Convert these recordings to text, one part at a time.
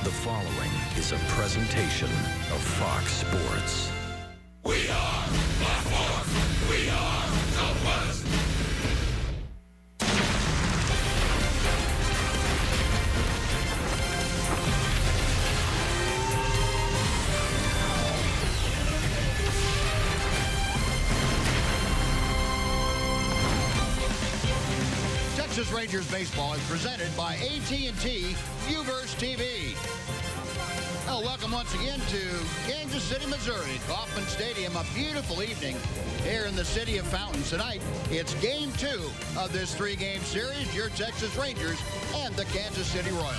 The following is a presentation of Fox Sports. We are Fox Sports. We are Southwest. Texas Rangers baseball is presented by AT&T UVerse TV. Well, welcome once again to Kansas City, Missouri, Kauffman Stadium. A beautiful evening here in the city of Fountains. Tonight, it's Game 2 of this three-game series. Your Texas Rangers and the Kansas City Royals.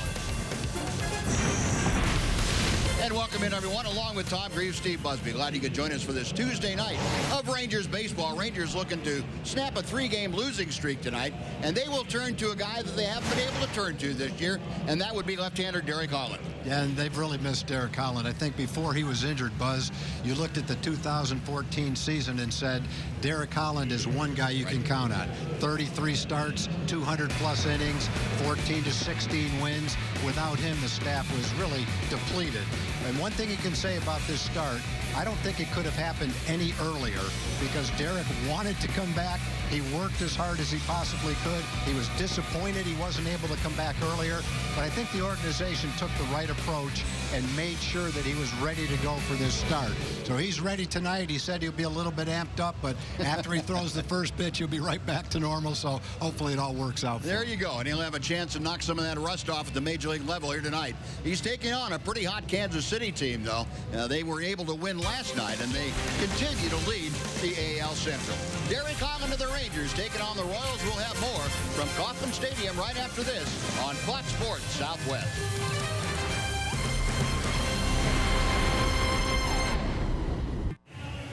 And welcome in, everyone, along with Tom Greaves, Steve Busby. Glad you could join us for this Tuesday night of Rangers baseball. Rangers looking to snap a three-game losing streak tonight, and they will turn to a guy that they haven't been able to turn to this year, and that would be left-hander Derek Holland. Yeah, and they've really missed Derek Holland. I think before he was injured, Buzz, you looked at the 2014 season and said, Derek Holland is one guy you can count on. 33 starts, 200-plus innings, 14 to 16 wins. Without him, the staff was really depleted. And one thing you can say about this start, I don't think it could have happened any earlier because Derek wanted to come back. He worked as hard as he possibly could. He was disappointed he wasn't able to come back earlier. But I think the organization took the right approach and made sure that he was ready to go for this start. So he's ready tonight. He said he'll be a little bit amped up, but after he throws the first pitch, he'll be right back to normal. So hopefully it all works out for him. There you go. And he'll have a chance to knock some of that rust off at the major league level here tonight. He's taking on a pretty hot Kansas City team, though. They were able to win last night, and they continue to lead the AL Central. Derek Holland of the Rangers taking on the Royals. We'll have more from Kauffman Stadium right after this on Fox Sports Southwest.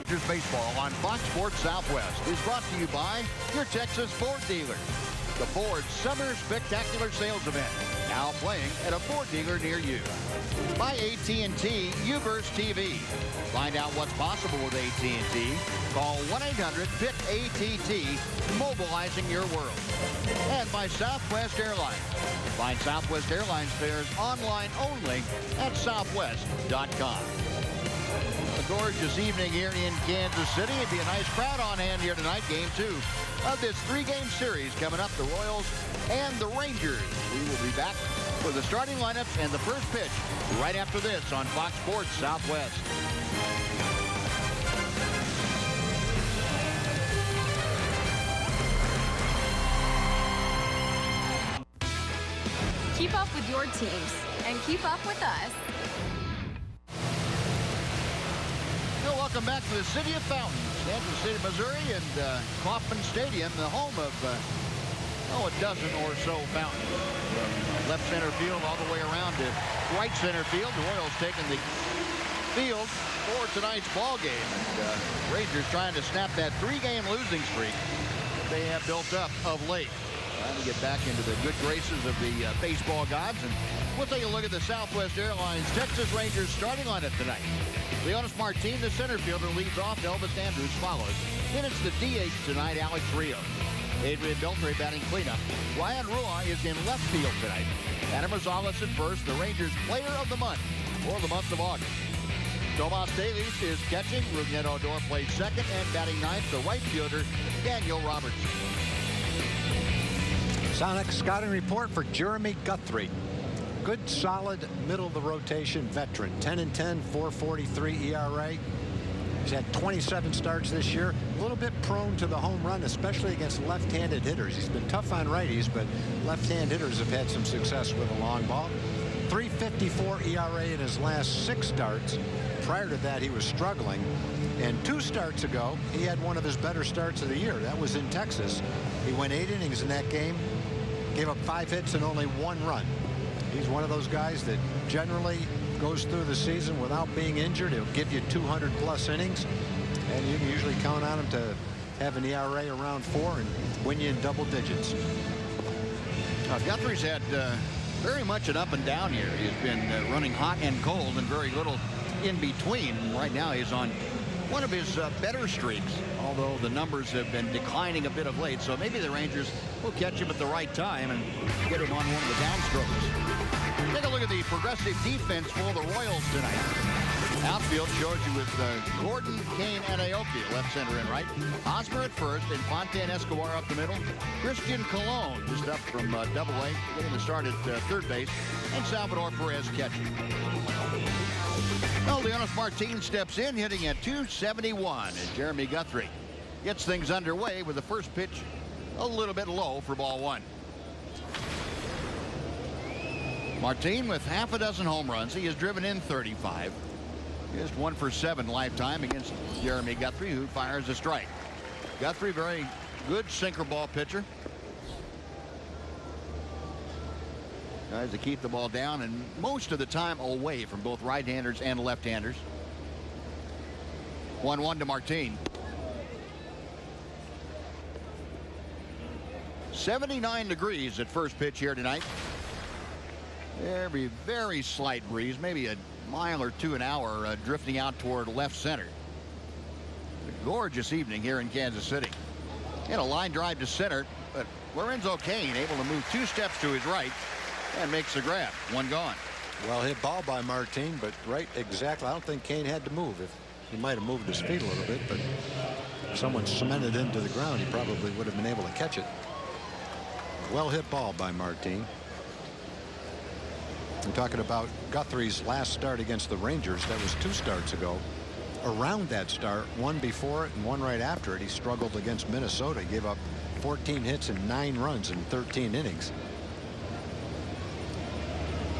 Rangers baseball on Fox Sports Southwest is brought to you by your Texas Ford dealer. The Ford Summer Spectacular Sales Event, now playing at a Ford dealer near you. By AT&T UVerse TV. Find out what's possible with AT&T. Call 1-800-PIT-ATT, mobilizing your world. And by Southwest Airlines. Find Southwest Airlines fares online only at southwest.com. A gorgeous evening here in Kansas City. It'd be a nice crowd on hand here tonight. Game 2 of this three-game series coming up, the Royals and the Rangers. We will be back for the starting lineups and the first pitch right after this on Fox Sports Southwest. Keep up with your teams and keep up with us. Well, welcome back to the city of Fountains, Kansas City, Missouri, and Kauffman Stadium, the home of a dozen or so fountains. From left center field all the way around to right center field. The Royals taking the field for tonight's ball game. And Rangers trying to snap that three-game losing streak that they have built up of late. Trying to get back into the good graces of the baseball gods. And we'll take a look at the Southwest Airlines Texas Rangers starting lineup tonight. Leonis Martin, the center fielder, leads off. Elvis Andrus follows. Then it's the DH tonight, Alex Rios. Adrian Beltre batting cleanup. Ryan Rua is in left field tonight. Adam Rosales at first, the Rangers player of the month for the month of August. Tomas Davies is catching. Rougned Odor plays second, and batting ninth, the right fielder, Daniel Robertson. Sonic scouting report for Jeremy Guthrie. Good, solid, middle-of-the-rotation veteran. 10-10, 4.43 ERA. He's had 27 starts this year. A little bit prone to the home run, especially against left-handed hitters. He's been tough on righties, but left-hand hitters have had some success with a long ball. 3.54 ERA in his last 6 starts. Prior to that, he was struggling. And 2 starts ago, he had one of his better starts of the year. That was in Texas. He went 8 innings in that game, gave up 5 hits and only 1 run. He's one of those guys that generally goes through the season without being injured. He'll give you 200-plus innings, and you can usually count on him to have an ERA around 4 and win you in double digits. Guthrie's had very much an up and down here. He's been running hot and cold and very little in between. Right now he's on one of his better streaks, although the numbers have been declining a bit of late. So maybe the Rangers will catch him at the right time and get him on one of the downstrokes. Take a look at the progressive defense for the Royals tonight. Outfield shows you with Gordon, Kane, and Aoki, left, center, and right. Hosmer at first, and Fontaine Escobar up the middle. Christian Colon just up from Double-A, getting the start at third base, and Salvador Perez catching. Well, Leonys Martin steps in, hitting at .271, and Jeremy Guthrie gets things underway with the first pitch a little bit low for ball one. Martin with half a dozen home runs. He has driven in 35. Just 1 for 7 lifetime against Jeremy Guthrie, who fires a strike. Guthrie, very good sinker ball pitcher. Tries to keep the ball down and most of the time away from both right-handers and left-handers. 1-1 to Martin. 79 degrees at first pitch here tonight. Very slight breeze, maybe a mile or two an hour, drifting out toward left center. A gorgeous evening here in Kansas City. And a line drive to center, but Lorenzo Cain able to move 2 steps to his right and makes the grab. One gone. Well hit ball by Martin, but right exactly. I don't think Cain had to move. If he might have moved his feet a little bit, but if someone cemented into the ground, he probably would have been able to catch it. Well hit ball by Martin. We're talking about Guthrie's last start against the Rangers. That was 2 starts ago. Around that start, one before it and one right after it, he struggled against Minnesota. He gave up 14 hits and 9 runs in 13 innings.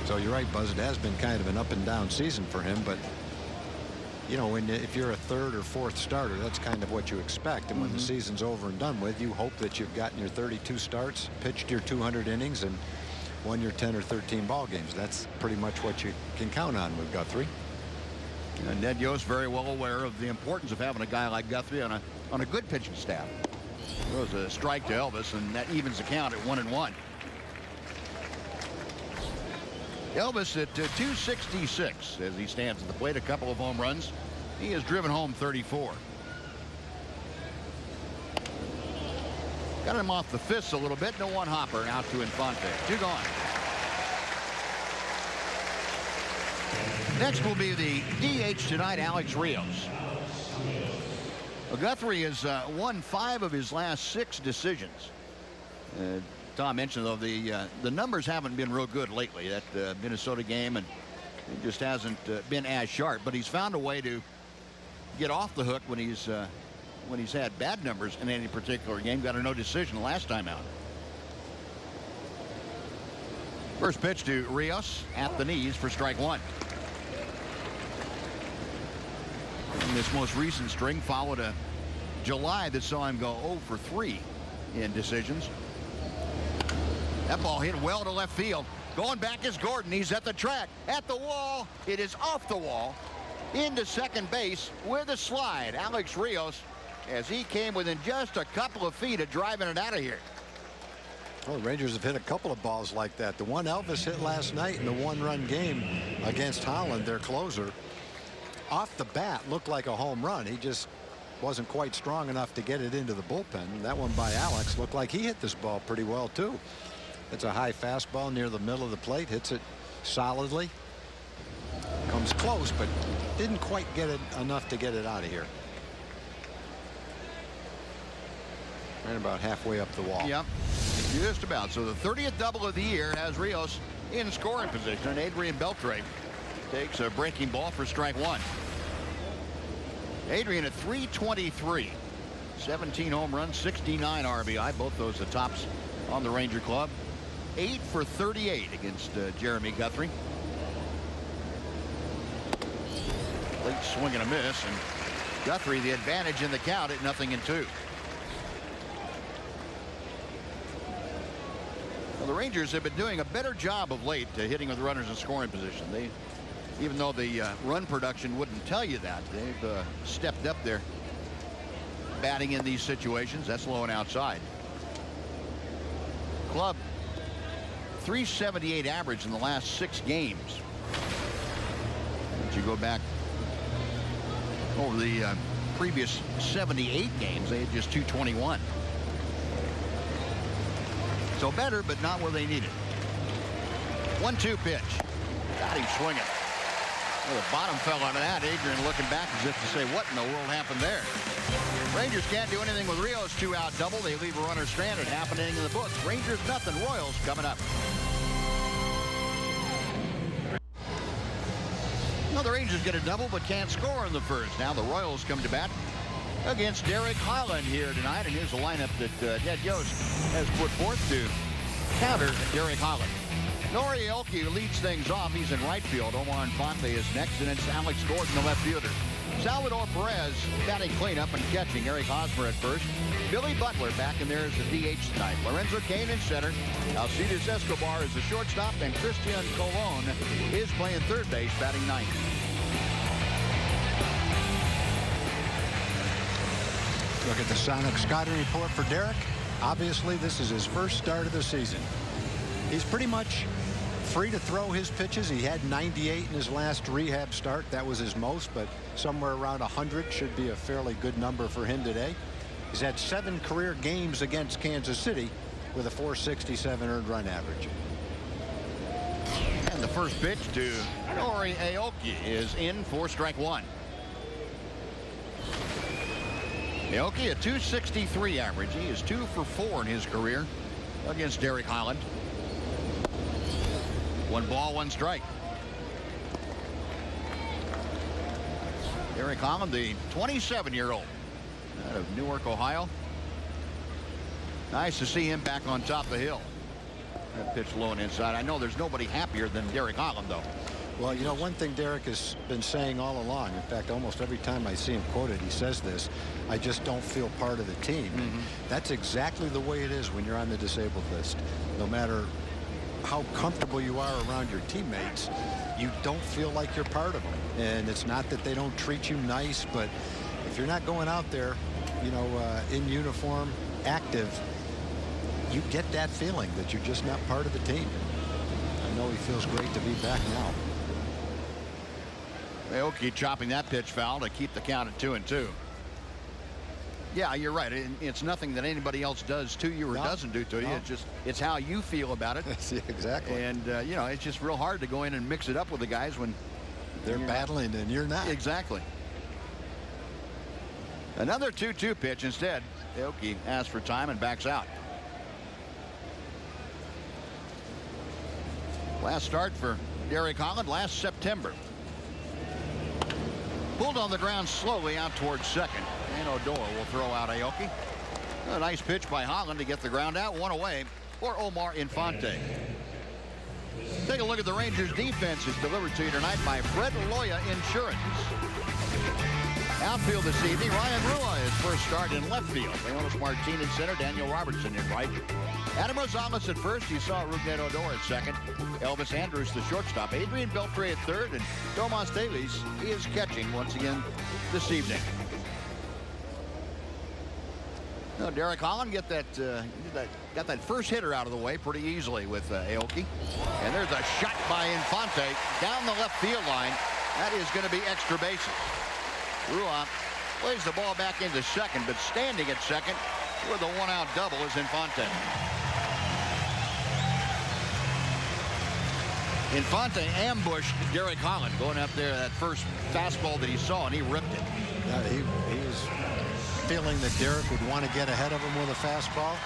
So you're right, Buzz. It has been kind of an up and down season for him. But, you know, if you're a 3rd or 4th starter, that's kind of what you expect. And when the season's over and done with, you hope that you've gotten your 32 starts, pitched your 200 innings, and won your 10 or 13 ball games. That's pretty much what you can count on with Guthrie. And Ned Yost very well aware of the importance of having a guy like Guthrie on a good pitching staff. There was a strike to Elvis, and that evens the count at 1-1. Elvis at .266 as he stands at the plate. A couple of home runs. He has driven home 34. Got him off the fists a little bit. No one hopper out to Infante. 2 gone. Next will be the DH tonight, Alex Rios. Well, Guthrie has won 5 of his last 6 decisions. Tom mentioned, though, the numbers haven't been real good lately. That Minnesota game, and it just hasn't been as sharp. But he's found a way to get off the hook when he's had bad numbers in any particular game. Got a no decision last time out. First pitch to Rios at the knees for strike 1. And this most recent string followed a July that saw him go 0 for 3 in decisions. That ball hit well to left field. Going back is Gordon. He's at the track, at the wall. It is off the wall into second base with a slide. Alex Rios, as he came within just a couple of feet of driving it out of here. Well, the Rangers have hit a couple of balls like that. The one Elvis hit last night in the 1-run game against Holland, their closer, off the bat looked like a home run. He just wasn't quite strong enough to get it into the bullpen. That one by Alex looked like he hit this ball pretty well too. It's a high fastball near the middle of the plate. Hits it solidly. Comes close, but didn't quite get it enough to get it out of here. Right about halfway up the wall. Yep, just about. So the 30th double of the year has Rios in scoring position, and Adrian Beltre takes a breaking ball for strike 1. Adrian at .323, 17 home runs, 69 RBI, both those the tops on the Ranger club. 8 for 38 against Jeremy Guthrie. Late swing and a miss, and Guthrie the advantage in the count at 0-2. Well, the Rangers have been doing a better job of late hitting with runners in scoring position. They, even though the run production wouldn't tell you that, they've stepped up their batting in these situations. That's low and outside. Club .378 average in the last 6 games. Once you go back over the previous 78 games, they had just .221. So better, but not where they need it. 1-2 pitch. Got him swinging. Well, the bottom fell out of that. Adrian looking back as if to say, what in the world happened there? Rangers can't do anything with Rios' 2-out double. They leave a runner stranded. Half an inning in the books. Rangers nothing. Royals coming up. Well, the Rangers get a double but can't score in the first. Now the Royals come to bat against Derek Holland here tonight. And here's a lineup that Ned Yost has put forth to counter Derek Holland. Nori Aoki leads things off. He's in right field. Omar Infante is next, and it's Alex Gordon, the left fielder. Salvador Perez batting cleanup and catching. Eric Hosmer at first. Billy Butler back in there as the DH tonight. Lorenzo Cain in center. Alcides Escobar is the shortstop, and Christian Colon is playing third base, batting ninth. Look at the Sonic scouting report for Derek. Obviously, this is his first start of the season. He's pretty much free to throw his pitches. He had 98 in his last rehab start. That was his most, but somewhere around 100 should be a fairly good number for him today. He's had 7 career games against Kansas City with a .467 earned run average. And the first pitch to Nori Aoki is in for strike one. Aoki a .263 average. He is 2 for 4 in his career against Derek Holland. 1 ball, 1 strike. Derek Holland, the 27-year-old out of Newark, Ohio. Nice to see him back on top of the hill. That pitch low and inside. I know there's nobody happier than Derek Holland, though. Well, you know, one thing Derek has been saying all along, in fact, almost every time I see him quoted, he says this: I just don't feel part of the team. That's exactly the way it is when you're on the disabled list. No matter how comfortable you are around your teammates, you don't feel like you're part of them. And it's not that they don't treat you nice, but if you're not going out there, you know, in uniform, active, you get that feeling that you're just not part of the team. I know he feels great to be back now. Aoki chopping that pitch foul to keep the count at 2-2. Yeah, you're right. It's nothing that anybody else does to you or doesn't do to you. It's how you feel about it. Yeah, exactly. And you know, it's just real hard to go in and mix it up with the guys when they're battling and you're not. Exactly. Another 2-2 pitch. Instead, Aoki asks for time and backs out. Last start for Derek Holland last September. Pulled on the ground slowly out towards second. And Odor will throw out Aoki. A nice pitch by Holland to get the ground out. 1 away for Omar Infante. Take a look at the Rangers defense. It's delivered to you tonight by Fred Loya Insurance. Outfield this evening, Ryan Rua, his first start in left field. Leonis Martin in center, Daniel Robertson in right. Adam Rosales at first. You saw Rougned Odor at second. Elvis Andrus, the shortstop. Adrian Beltre at third. And Tomas Davies is catching once again this evening. Now, Derek Holland got that first hitter out of the way pretty easily with Aoki. And there's a shot by Infante down the left field line. That is going to be extra bases. Rua plays the ball back into second, but standing at second with a 1-out double is Infante. Infante ambushed Derek Holland going up there, that first fastball that he saw, and he ripped it. He was feeling that Derek would want to get ahead of him with a fastball,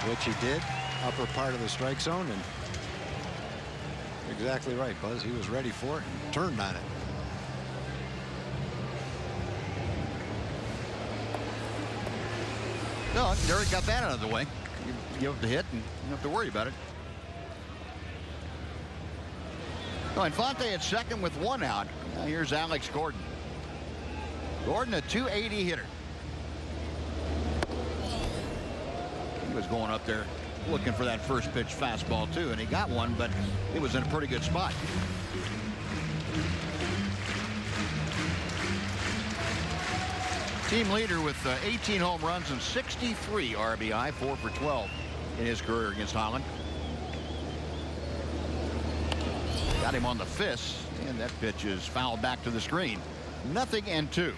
which he did, upper part of the strike zone, and exactly right, Buzz. He was ready for it and turned on it. No, Derek got that out of the way. You give up the hit and you don't have to worry about it. No, Infante at second with 1 out. Now here's Alex Gordon. Gordon, a .280 hitter. He was going up there looking for that first pitch fastball too, and he got one, but it was in a pretty good spot. Team leader with 18 home runs and 63 RBI, 4 for 12 in his career against Holland. Got him on the fist, and that pitch is fouled back to the screen. 0-2.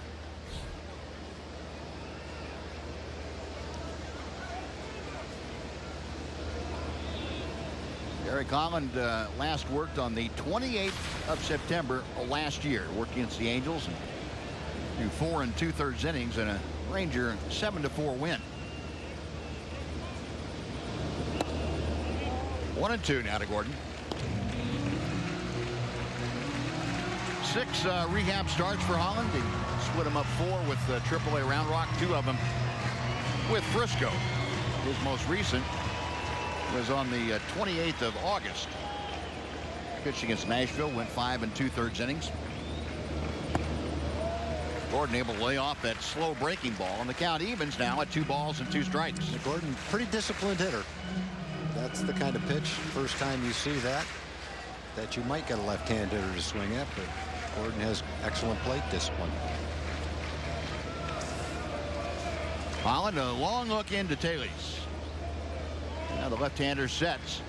Derek Holland last worked on the 28th of September last year. Worked against the Angels and threw 4 2/3 innings and a Ranger 7-4 win. 1-2 now to Gordon. 6 rehab starts for Holland. He split them up 4 with AAA Round Rock, 2 of them with Frisco. His most recent was on the 28th of August. Pitched against Nashville, went 5 2/3 innings. Gordon able to lay off that slow breaking ball, and the count evens now at 2 balls and 2 strikes. Gordon, pretty disciplined hitter. That's the kind of pitch, first time you see that you might get a left-hand hitter to swing at, but Gordon has excellent plate discipline. Holland, a long look into Taillys. Now the left-hander sets.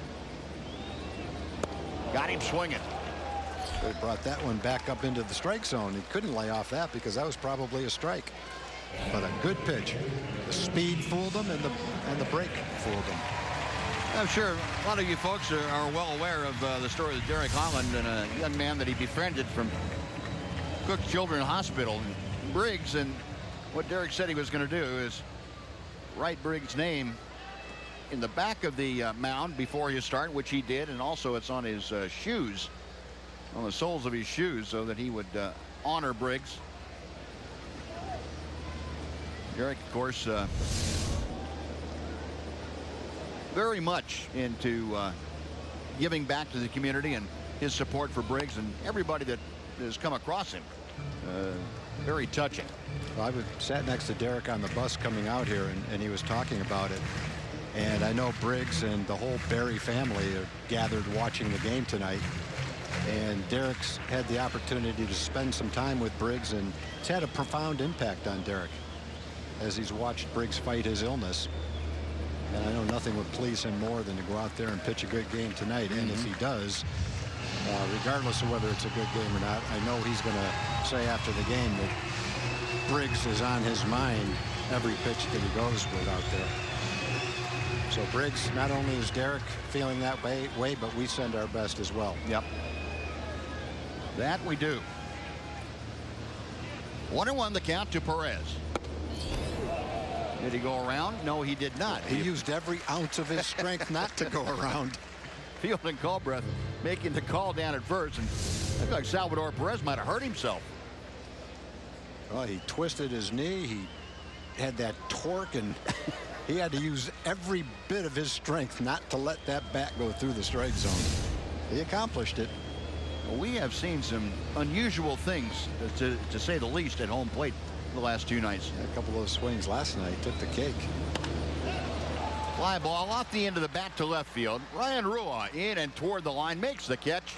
Got him swinging. They brought that one back up into the strike zone. He couldn't lay off that because that was probably a strike. But a good pitch. The speed fooled him, and the break fooled him. I'm sure a lot of you folks are well aware of the story of Derek Holland and a young man that he befriended from Cook Children's Hospital, Briggs. And what Derek said he was going to do is write Briggs' name in the back of the mound before his start, which he did, and also it's on his shoes, on the soles of his shoes, so that he would honor Briggs. Derek, of course, very much into giving back to the community, and his support for Briggs and everybody that has come across him. Very touching. Well, I sat next to Derek on the bus coming out here, and he was talking about it. And I know Briggs and the whole Berry family are gathered watching the game tonight. And Derek's had the opportunity to spend some time with Briggs, and it's had a profound impact on Derek as he's watched Briggs fight his illness. And I know nothing would please him more than to go out there and pitch a good game tonight. And if he does, regardless of whether it's a good game or not, I know he's going to say after the game that Briggs is on his mind every pitch that he goes with out there. So Briggs, not only is Derek feeling that way, but we send our best as well. Yep. That we do. 1-1 the count to Perez. Did he go around? No, he did not. He used every ounce of his strength not to go around. Fielding Culbreth making the call down at first, and I feel like Salvador Perez might have hurt himself. Well, he twisted his knee. He had that torque, and he had to use every bit of his strength not to let that bat go through the strike zone. He accomplished it. Well, we have seen some unusual things, to say the least, at home plate the last 2 nights. A couple of those swings last night took the cake. Fly ball off the end of the bat to left field. Ryan Rua in and toward the line, makes the catch,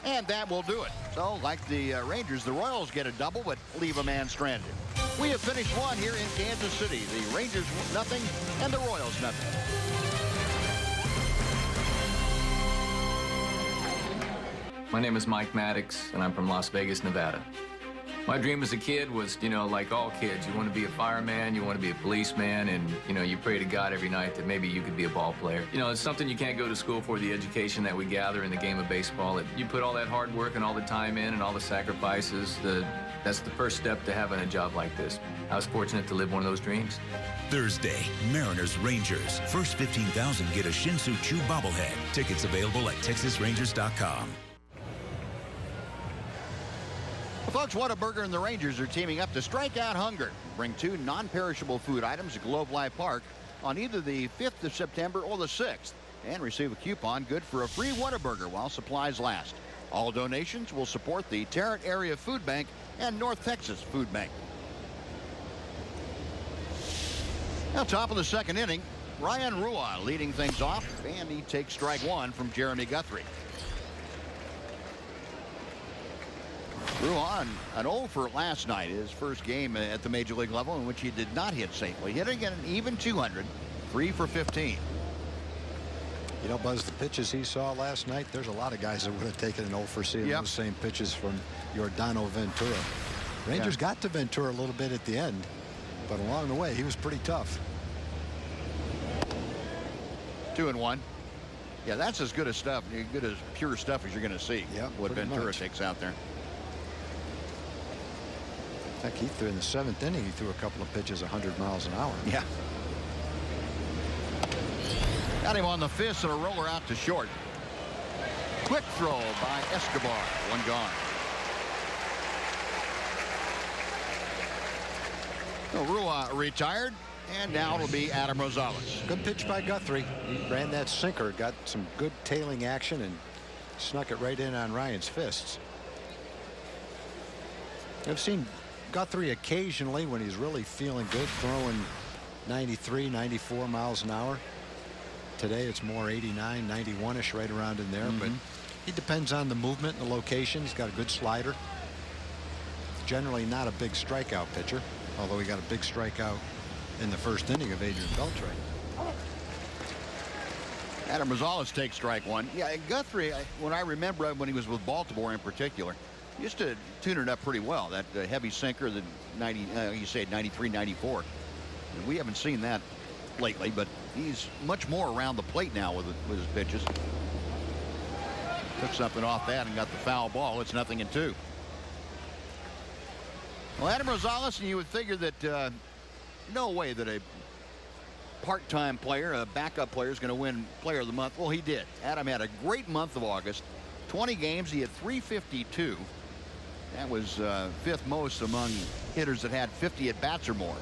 and that will do it. So, like the Rangers, the Royals get a double but leave a man stranded. We have finished 1 here in Kansas City. The Rangers nothing and the Royals nothing. My name is Mike Maddox, and I'm from Las Vegas, Nevada. My dream as a kid was, like all kids, you want to be a fireman, you want to be a policeman, and, you pray to God every night that maybe you could be a ball player. It's something you can't go to school for, the education that we gather in the game of baseball. You put all that hard work and all the time in and all the sacrifices, that's the first step to having a job like this. I was fortunate to live one of those dreams. Thursday, Mariners Rangers. First 15,000 get a Shin-Soo Choo bobblehead. Tickets available at TexasRangers.com. Well, folks, Whataburger and the Rangers are teaming up to strike out hunger. Bring 2 non-perishable food items to Globe Life Park on either the 5th of September or the 6th, and receive a coupon good for a free Whataburger while supplies last. All donations will support the Tarrant Area Food Bank and North Texas Food Bank. Now, top of the 2nd inning, Ryan Rua leading things off, and he takes strike 1 from Jeremy Guthrie. Rua an 0 for last night, his first game at the major league level in which he did not hit safely. Hitting at an even 200, 3 for 15. Buzz, the pitches he saw last night, there's a lot of guys that would have taken an 0 for seeing those same pitches from Yordano Ventura. Rangers got to Ventura a little bit at the end, but along the way, he was pretty tough. 2-1. Yeah, that's as good as stuff, good as pure stuff as you're going to see. Yeah, what pretty Ventura much. takes out there. In fact, he threw in the 7th inning. He threw a couple of pitches 100 miles an hour. Yeah. Got him on the fist and a roller out to short. Quick throw by Escobar. One gone. So Rua retired, and now it'll be Adam Rosales. Good pitch by Guthrie. He ran that sinker, got some good tailing action, and snuck it right in on Ryan's fists. I've seen Guthrie occasionally when he's really feeling good, throwing 93, 94 miles an hour. Today it's more 89, 91-ish, right around in there. But he depends on the movement and the location. He's got a good slider. Generally not a big strikeout pitcher, although he got a big strikeout in the first inning of Adrian Beltre. Adam Rosales takes strike one. Yeah, Guthrie, when I remember when he was with Baltimore in particular, he used to tune it up pretty well. That heavy sinker, the 90, you say 93, 94. And we haven't seen that lately, but he's much more around the plate now with his pitches. Took something off that and got the foul ball. It's 0-2. Well, Adam Rosales, and you would figure that no way that a part-time player, a backup player, is going to win Player of the Month. Well, he did. Adam had a great month of August. 20 games. He had 352. That was 5th most among hitters that had 50 at-bats or more.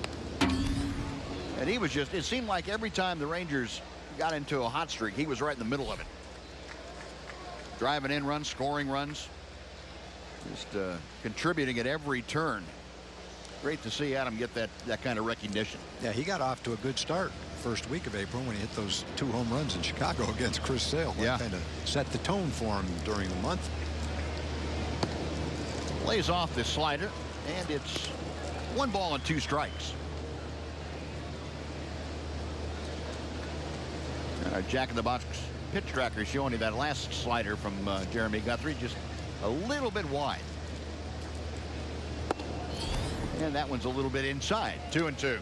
And he was just, it seemed like every time the Rangers got into a hot streak, he was right in the middle of it. Driving in runs, scoring runs. Just contributing at every turn. Great to see Adam get that kind of recognition. Yeah, he got off to a good start first week of April when he hit those 2 home runs in Chicago against Chris Sale. Yeah. Kind of set the tone for him during the month. Lays off the slider, and it's 1 ball and 2 strikes. Jack in the Box pitch tracker showing you that last slider from Jeremy Guthrie, just a little bit wide. And that one's a little bit inside. 2-2.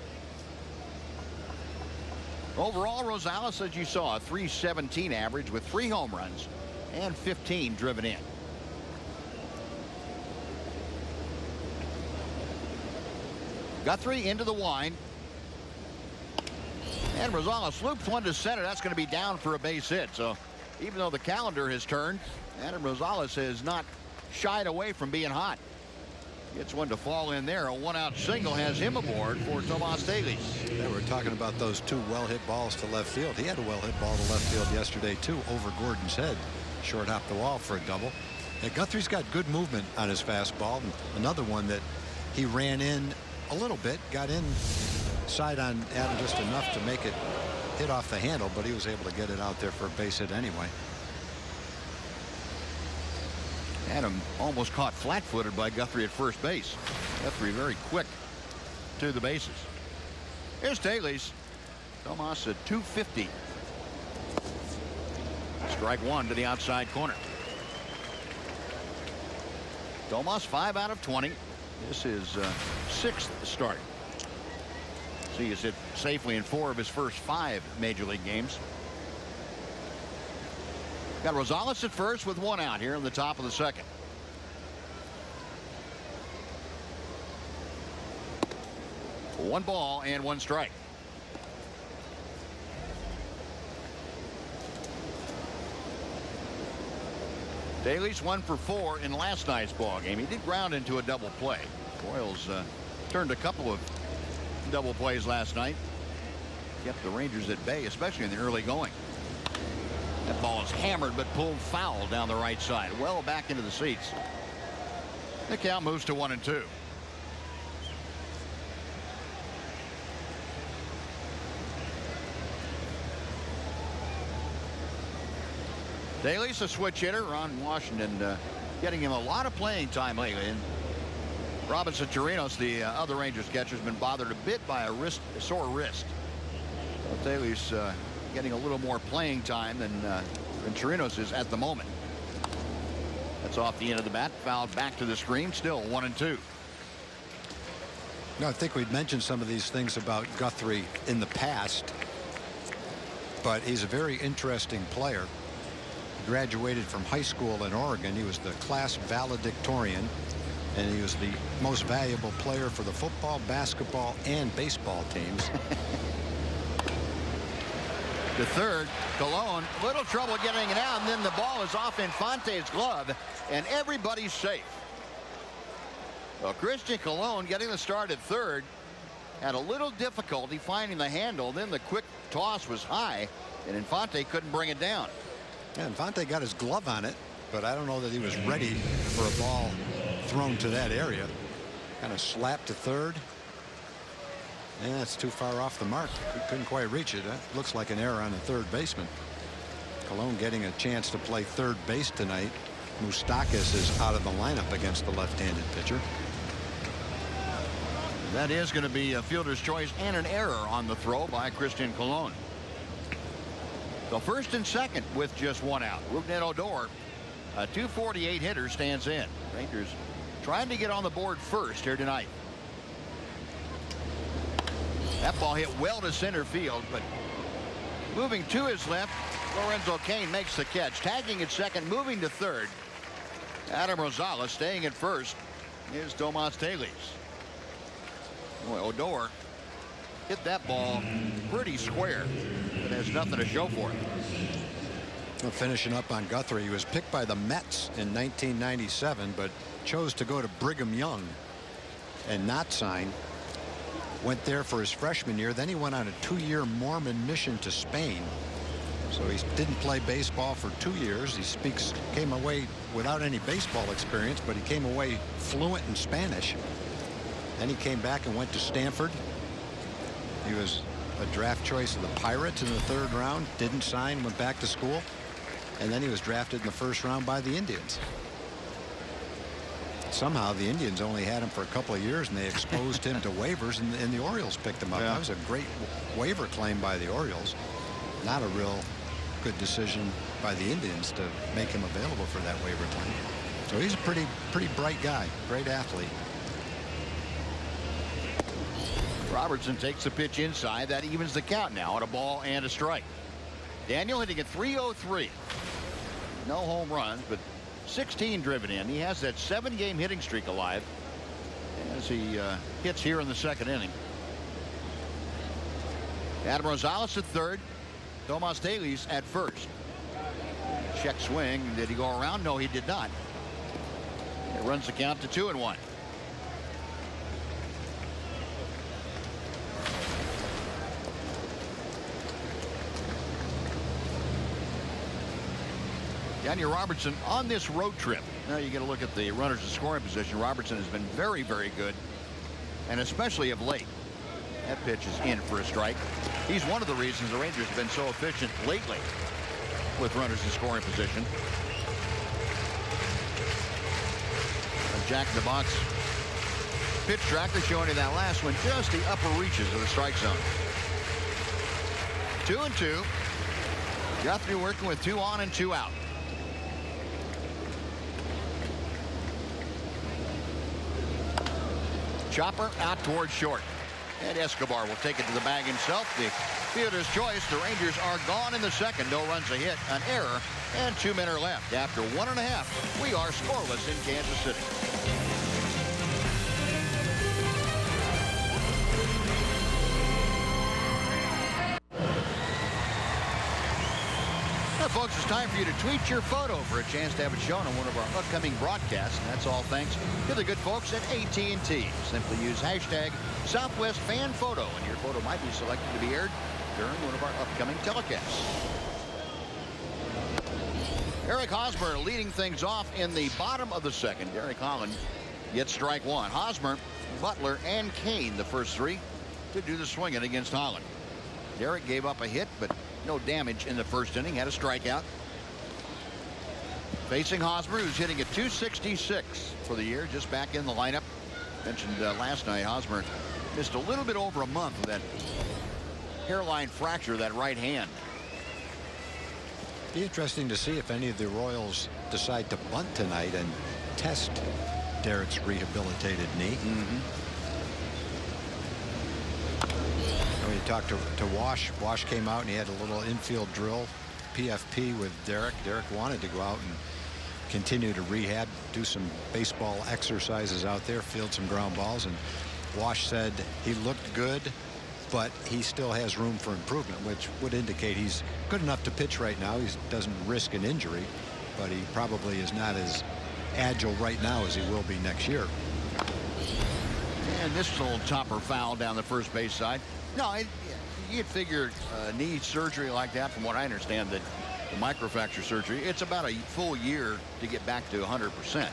Overall, Rosales, as you saw, a .317 average with 3 home runs and 15 driven in. Guthrie into the wind. And Rosales loops one to center. That's going to be down for a base hit. So even though the calendar has turned, Adam Rosales has not shied away from being hot. Gets one to fall in there. A 1-out single has him aboard for Tomas Taillys. Yeah, we're talking about those 2 well-hit balls to left field. He had a well-hit ball to left field yesterday, too, over Gordon's head. Short hop the wall for a double. Yeah, Guthrie's got good movement on his fastball. And another one that he ran in a little bit, got inside on Adam just enough to make it hit off the handle, but he was able to get it out there for a base hit anyway. Adam almost caught flat-footed by Guthrie at first base. Guthrie very quick to the bases. Here's Taillys. Tomas at 250. Strike 1 to the outside corner. Tomas 5 out of 20. This is 6th start. See, he's hit safely in 4 of his first 5 major league games. Got Rosales at first with 1 out here in the top of the 2nd. One ball and 1 strike. Taillys 1 for 4 in last night's ball game. He did ground into a double play. Royals turned a couple of double plays last night. Kept the Rangers at bay, especially in the early going. That ball is hammered but pulled foul down the right side. Well back into the seats. The count moves to 1-2. Taillys a switch hitter. Ron Washington getting him a lot of playing time lately. And Robinson Chirinos, the other Rangers catcher, has been bothered a bit by a sore wrist. So Taillys getting a little more playing time than Chirinos is at the moment. That's off the end of the bat. Fouled back to the screen. Still 1-2. No, I think we'd mentioned some of these things about Guthrie in the past, but he's a very interesting player. graduated from high school in Oregon. He was the class valedictorian, and he was the most valuable player for the football, basketball, and baseball teams. The third, Colon, little trouble getting it out, and then the ball is off Infante's glove, and everybody's safe. Well, Christian Colon getting the start at third, had a little difficulty finding the handle. Then the quick toss was high, and Infante couldn't bring it down. Yeah, Infante got his glove on it, but I don't know that he was ready for a ball thrown to that area. Kind of slapped to third. Yeah, it's too far off the mark. He couldn't quite reach it. That looks like an error on the third baseman. Colon getting a chance to play third base tonight. Moustakas is out of the lineup against the left-handed pitcher. That is going to be a fielder's choice and an error on the throw by Christian Colon. So first and second with just one out. Rougned Odor, a .248 hitter, stands in. Rangers trying to get on the board first here tonight. That ball hit well to center field, but moving to his left, Lorenzo Cain makes the catch. Tagging at second, moving to third. Adam Rosales staying at first is Tomas Telis. Boy, Odor hit that ball pretty square, but has nothing to show for it. Well, finishing up on Guthrie, he was picked by the Mets in 1997, but chose to go to Brigham Young and not sign. Went there for his freshman year. Then he went on a 2-year Mormon mission to Spain. So he didn't play baseball for 2 years. He came away without any baseball experience, but he came away fluent in Spanish. Then he came back and went to Stanford. He was a draft choice of the Pirates in the 3rd round. Didn't sign, went back to school. And then he was drafted in the 1st round by the Indians. Somehow the Indians only had him for a couple of years, and they exposed him to waivers, and the Orioles picked him up. Yeah. That was a great waiver claim by the Orioles. Not a real good decision by the Indians to make him available for that waiver claim. So he's a pretty bright guy, great athlete. Robertson takes the pitch inside. That evens the count now at a ball and a strike. Daniel hitting at .303. No home runs, but 16 driven in. He has that 7-game hitting streak alive as he hits here in the 2nd inning. Adam Rosales at third. Tomas Telis at first. Check swing. Did he go around? No, he did not. It runs the count to 2-1. Daniel Robertson on this road trip. Now you get a look at the runners in scoring position. Robertson has been very, very good, and especially of late. That pitch is in for a strike. He's one of the reasons the Rangers have been so efficient lately with runners in scoring position. A Jack in the Box pitch tracker showing you that last one, just the upper reaches of the strike zone. 2-2. Guthrie working with 2 on and 2 out. Chopper out towards short. And Escobar will take it to the bag himself. The fielder's choice. The Rangers are gone in the 2nd. No runs a hit, an error, and 2 men are left. After 1.5, we are scoreless in Kansas City. Now, folks, it's time for you to tweet your photo for a chance to have it shown on one of our upcoming broadcasts. And that's all thanks to the good folks at AT&T. Simply use hashtag #SouthwestFanPhoto, and your photo might be selected to be aired during one of our upcoming telecasts. Eric Hosmer leading things off in the bottom of the 2nd. Derek Holland gets strike 1. Hosmer, Butler, and Kane, the first 3, to do the swinging against Holland. Derek gave up a hit, but no damage in the 1st inning. Had a strikeout. Facing Hosmer, who's hitting at .266 for the year, just back in the lineup. Mentioned last night, Hosmer missed a little bit over a month with that hairline fracture of that right hand. Be interesting to see if any of the Royals decide to bunt tonight and test Derek's rehabilitated knee. When you talked to Wash, Wash came out and he had a little infield drill PFP with Derek. Derek wanted to go out and continue to rehab, do some baseball exercises out there, field some ground balls, and Wash said he looked good, but he still has room for improvement, which would indicate he's good enough to pitch right now. He doesn't risk an injury, but he probably is not as agile right now as he will be next year. And this is a little chopper foul down the first base side. No, you'd figure knee surgery like that, from what I understand, that the microfracture surgery, it's about a full year to get back to 100%.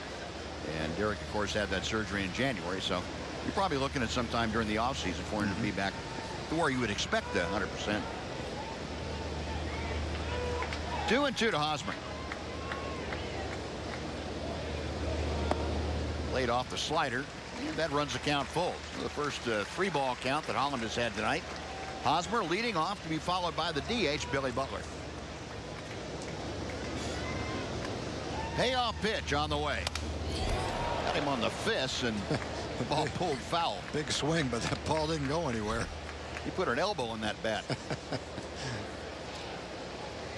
And Derek, of course, had that surgery in January, so you're probably looking at sometime during the offseason for him to be back to where you would expect the 100%. 2-2 to Hosmer. Laid off the slider, and that runs the count full. So the first 3-ball count that Holland has had tonight. Hosmer leading off, to be followed by the DH, Billy Butler. Payoff pitch on the way. Got him on the fist, and the ball pulled foul. Big swing, but that ball didn't go anywhere. He put an elbow in that bat. You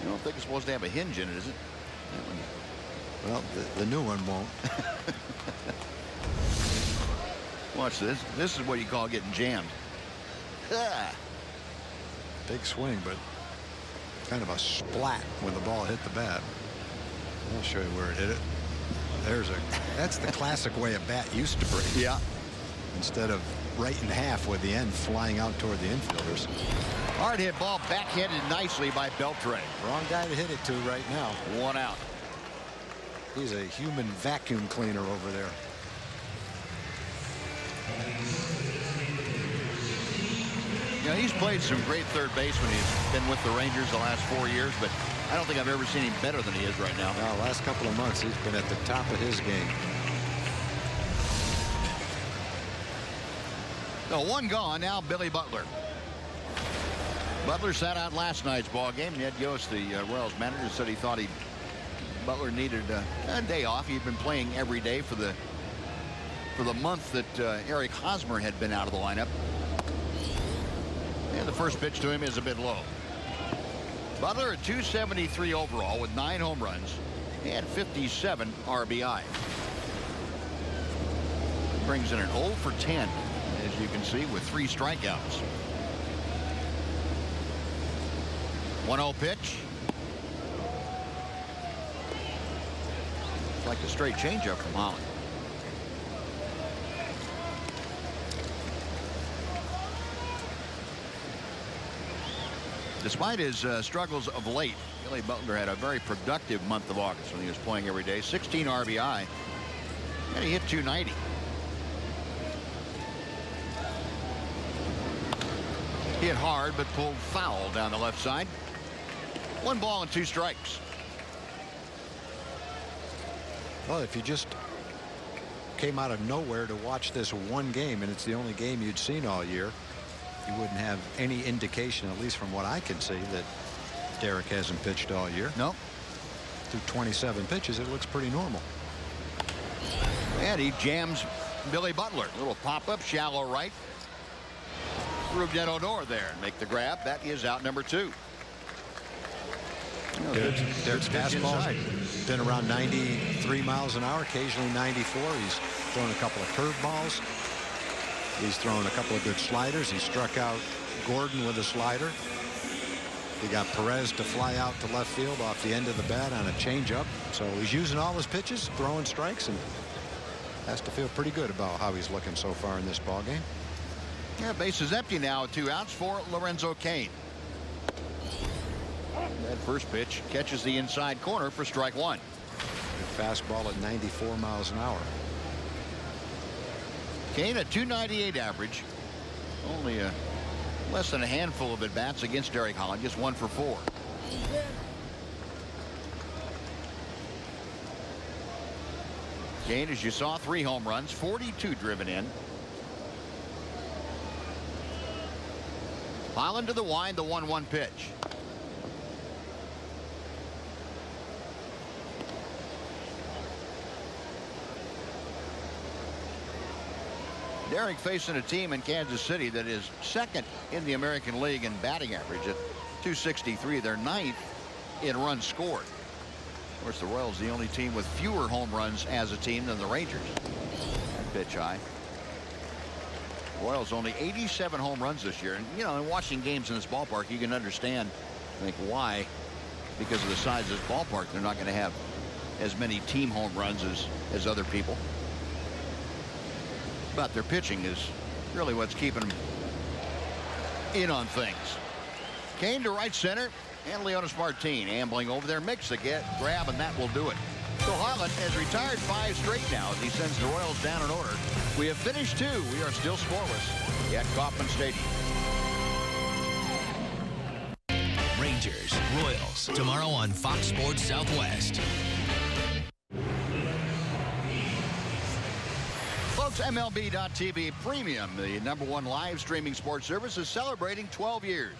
don't think it's supposed to have a hinge in it, is it? Well, the new one won't. Watch this. This is what you call getting jammed. Big swing, but kind of a splat when the ball hit the bat. I'll show you where it hit it. That's the classic way a bat used to break. Yeah. Instead of right in half with the end flying out toward the infielders. Hard hit ball, backhanded nicely by Beltre. Wrong guy to hit it to right now. 1 out. He's a human vacuum cleaner over there. You know, he's played some great third base when he's been with the Rangers the last 4 years, but I don't think I've ever seen him better than he is right now. Now, last couple of months, he's been at the top of his game. So 1 gone. Now Billy Butler. Butler sat out last night's ball game. Ned Yost, the Royals manager, said he thought Butler needed a day off. He'd been playing every day for the month that Eric Hosmer had been out of the lineup. And the first pitch to him is a bit low. Butler at 273 overall with 9 home runs and 57 RBI. Brings in an 0 for 10, as you can see, with 3 strikeouts. 1-0 pitch. Like a straight changeup from Holland. Despite his struggles of late, Billy Butler had a very productive month of August when he was playing every day. 16 RBI, and he hit 290. Hit hard, but pulled foul down the left side. 1 ball and 2 strikes. Well, if you just came out of nowhere to watch this one game, and it's the only game you'd seen all year, you wouldn't have any indication, at least from what I can see, that Derek hasn't pitched all year. No. Through 27 pitches, it looks pretty normal. And he jams Billy Butler. A little pop-up, shallow right. Ruben Odor there and make the grab. That is out number 2. Derek's fastball's been around 93 miles an hour, occasionally 94. He's thrown a couple of curveballs. He's thrown a couple of good sliders. He struck out Gordon with a slider. He got Perez to fly out to left field off the end of the bat on a changeup. So he's using all his pitches, throwing strikes, and has to feel pretty good about how he's looking so far in this ball game. Yeah, base is empty now with 2 outs for Lorenzo Cain. That first pitch catches the inside corner for strike 1. Good fastball at 94 miles an hour. Cain at 298 average. Only less than a handful of at-bats against Derek Holland. Just 1 for 4. Cain, as you saw, 3 home runs, 42 driven in. Holland to the wind, the 1-1 pitch. Derek facing a team in Kansas City that is second in the American League in batting average at 263. They're 9th in runs scored. Of course, the Royals the only team with fewer home runs as a team than the Rangers. Pitch high. Royals only 87 home runs this year. And, you know, in watching games in this ballpark, you can understand, I think, why. Because of the size of this ballpark, they're not going to have as many team home runs as other people. But their pitching is really what's keeping them in on things. Kane to right center, and Leonys Martin ambling over there, makes the grab, and that will do it. So Holland has retired 5 straight now as he sends the Royals down in order. We have finished 2. We are still scoreless at Kauffman Stadium. Rangers, Royals, tomorrow on Fox Sports Southwest. Folks, MLB.TV Premium, the #1 live streaming sports service, is celebrating 12 years.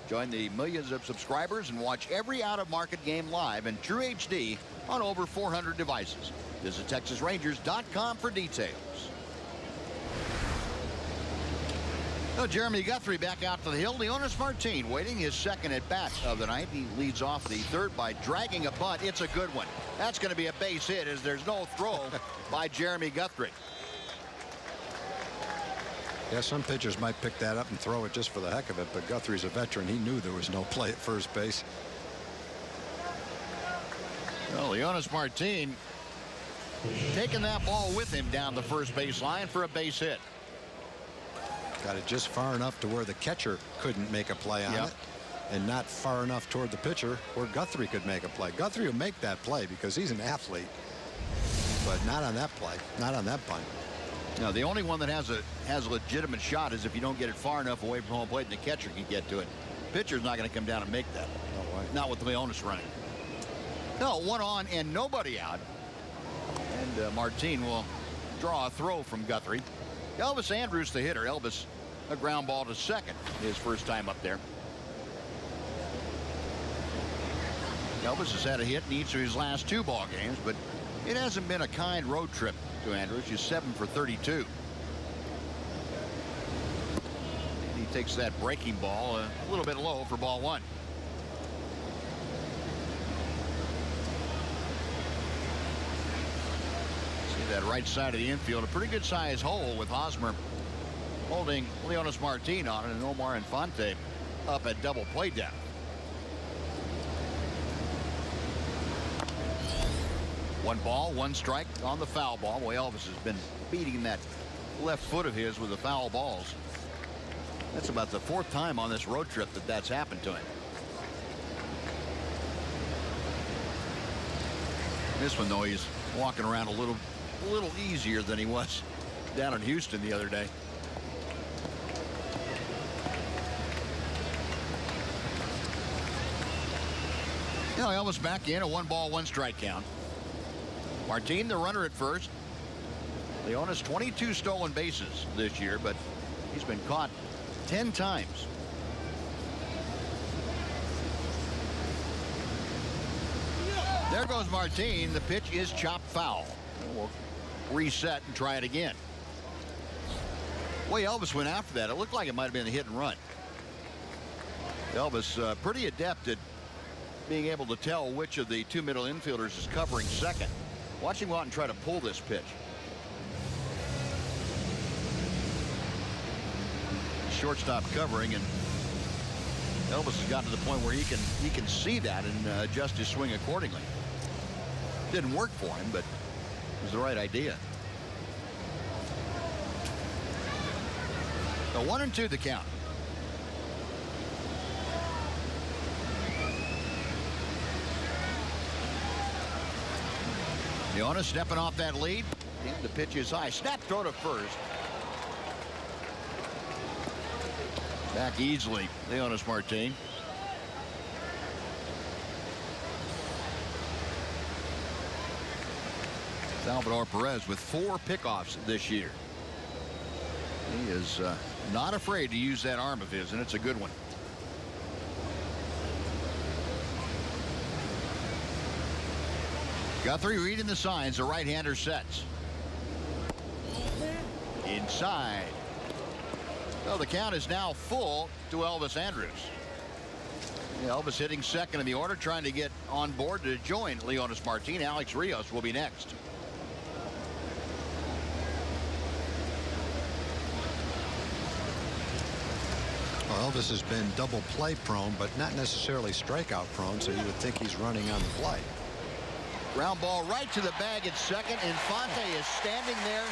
Join the millions of subscribers and watch every out-of-market game live in true HD on over 400 devices. Visit TexasRangers.com for details. Now, Jeremy Guthrie back out to the hill. Leonys Martin waiting his second at bat of the night. He leads off the third by dragging a bunt. It's a good one. That's going to be a base hit as there's no throw by Jeremy Guthrie. Yeah, some pitchers might pick that up and throw it just for the heck of it, but Guthrie's a veteran. He knew there was no play at first base. Well, Leonys Martin taking that ball with him down the first base line for a base hit. Got it just far enough to where the catcher couldn't make a play on it, and not far enough toward the pitcher where Guthrie could make a play. Guthrie will make that play because he's an athlete, but not on that play, not on that bunt. No, the only one that has a legitimate shot is if you don't get it far enough away from home plate and the catcher can get to it. Pitcher's not going to come down and make that. No way. Not with Leonys running. No, 1 on and nobody out. And Martin will draw a throw from Guthrie. Elvis Andrus, the hitter. Elvis, a ground ball to second, his first time up there. Elvis has had a hit in each of his last 2 ball games, but it hasn't been a kind road trip to Andrus. He's 7 for 32. He takes that breaking ball a little bit low for ball 1. See that right side of the infield, a pretty good size hole with Hosmer holding Leonys Martin on it, and Omar Infante up at double play depth. One ball, 1 strike on the foul ball. Boy, Elvis has been beating that left foot of his with the foul balls. That's about the 4th time on this road trip that that's happened to him. This one, though, he's walking around a little easier than he was down in Houston the other day. You know, Elvis back in, a 1 ball, 1 strike count. Martin, the runner at first. Leonys 22 stolen bases this year, but he's been caught 10 times. There goes Martin. The pitch is chopped foul. We'll reset and try it again. Way Elvis went after that. It looked like it might have been a hit and run. Elvis pretty adept at being able to tell which of the 2 middle infielders is covering second. Watch him go out and try to pull this pitch. Shortstop covering, and Elvis has gotten to the point where he can see that and adjust his swing accordingly. Didn't work for him, but it was the right idea. So 1-2 the count. Leonys stepping off that lead. And the pitch is high. Snap throw to first. Back easily, Leonys Martin. Salvador Perez with 4 pickoffs this year. He is not afraid to use that arm of his, and it's a good one. Guthrie reading the signs. The right-hander sets. Inside. Well, the count is now full to Elvis Andrus. Elvis hitting second in the order, trying to get on board to join Leonys Martin. Alex Rios will be next. Well, Elvis has been double play prone, but not necessarily strikeout prone, so you would think he's running on the play. Ground ball right to the bag at second. Infante is standing there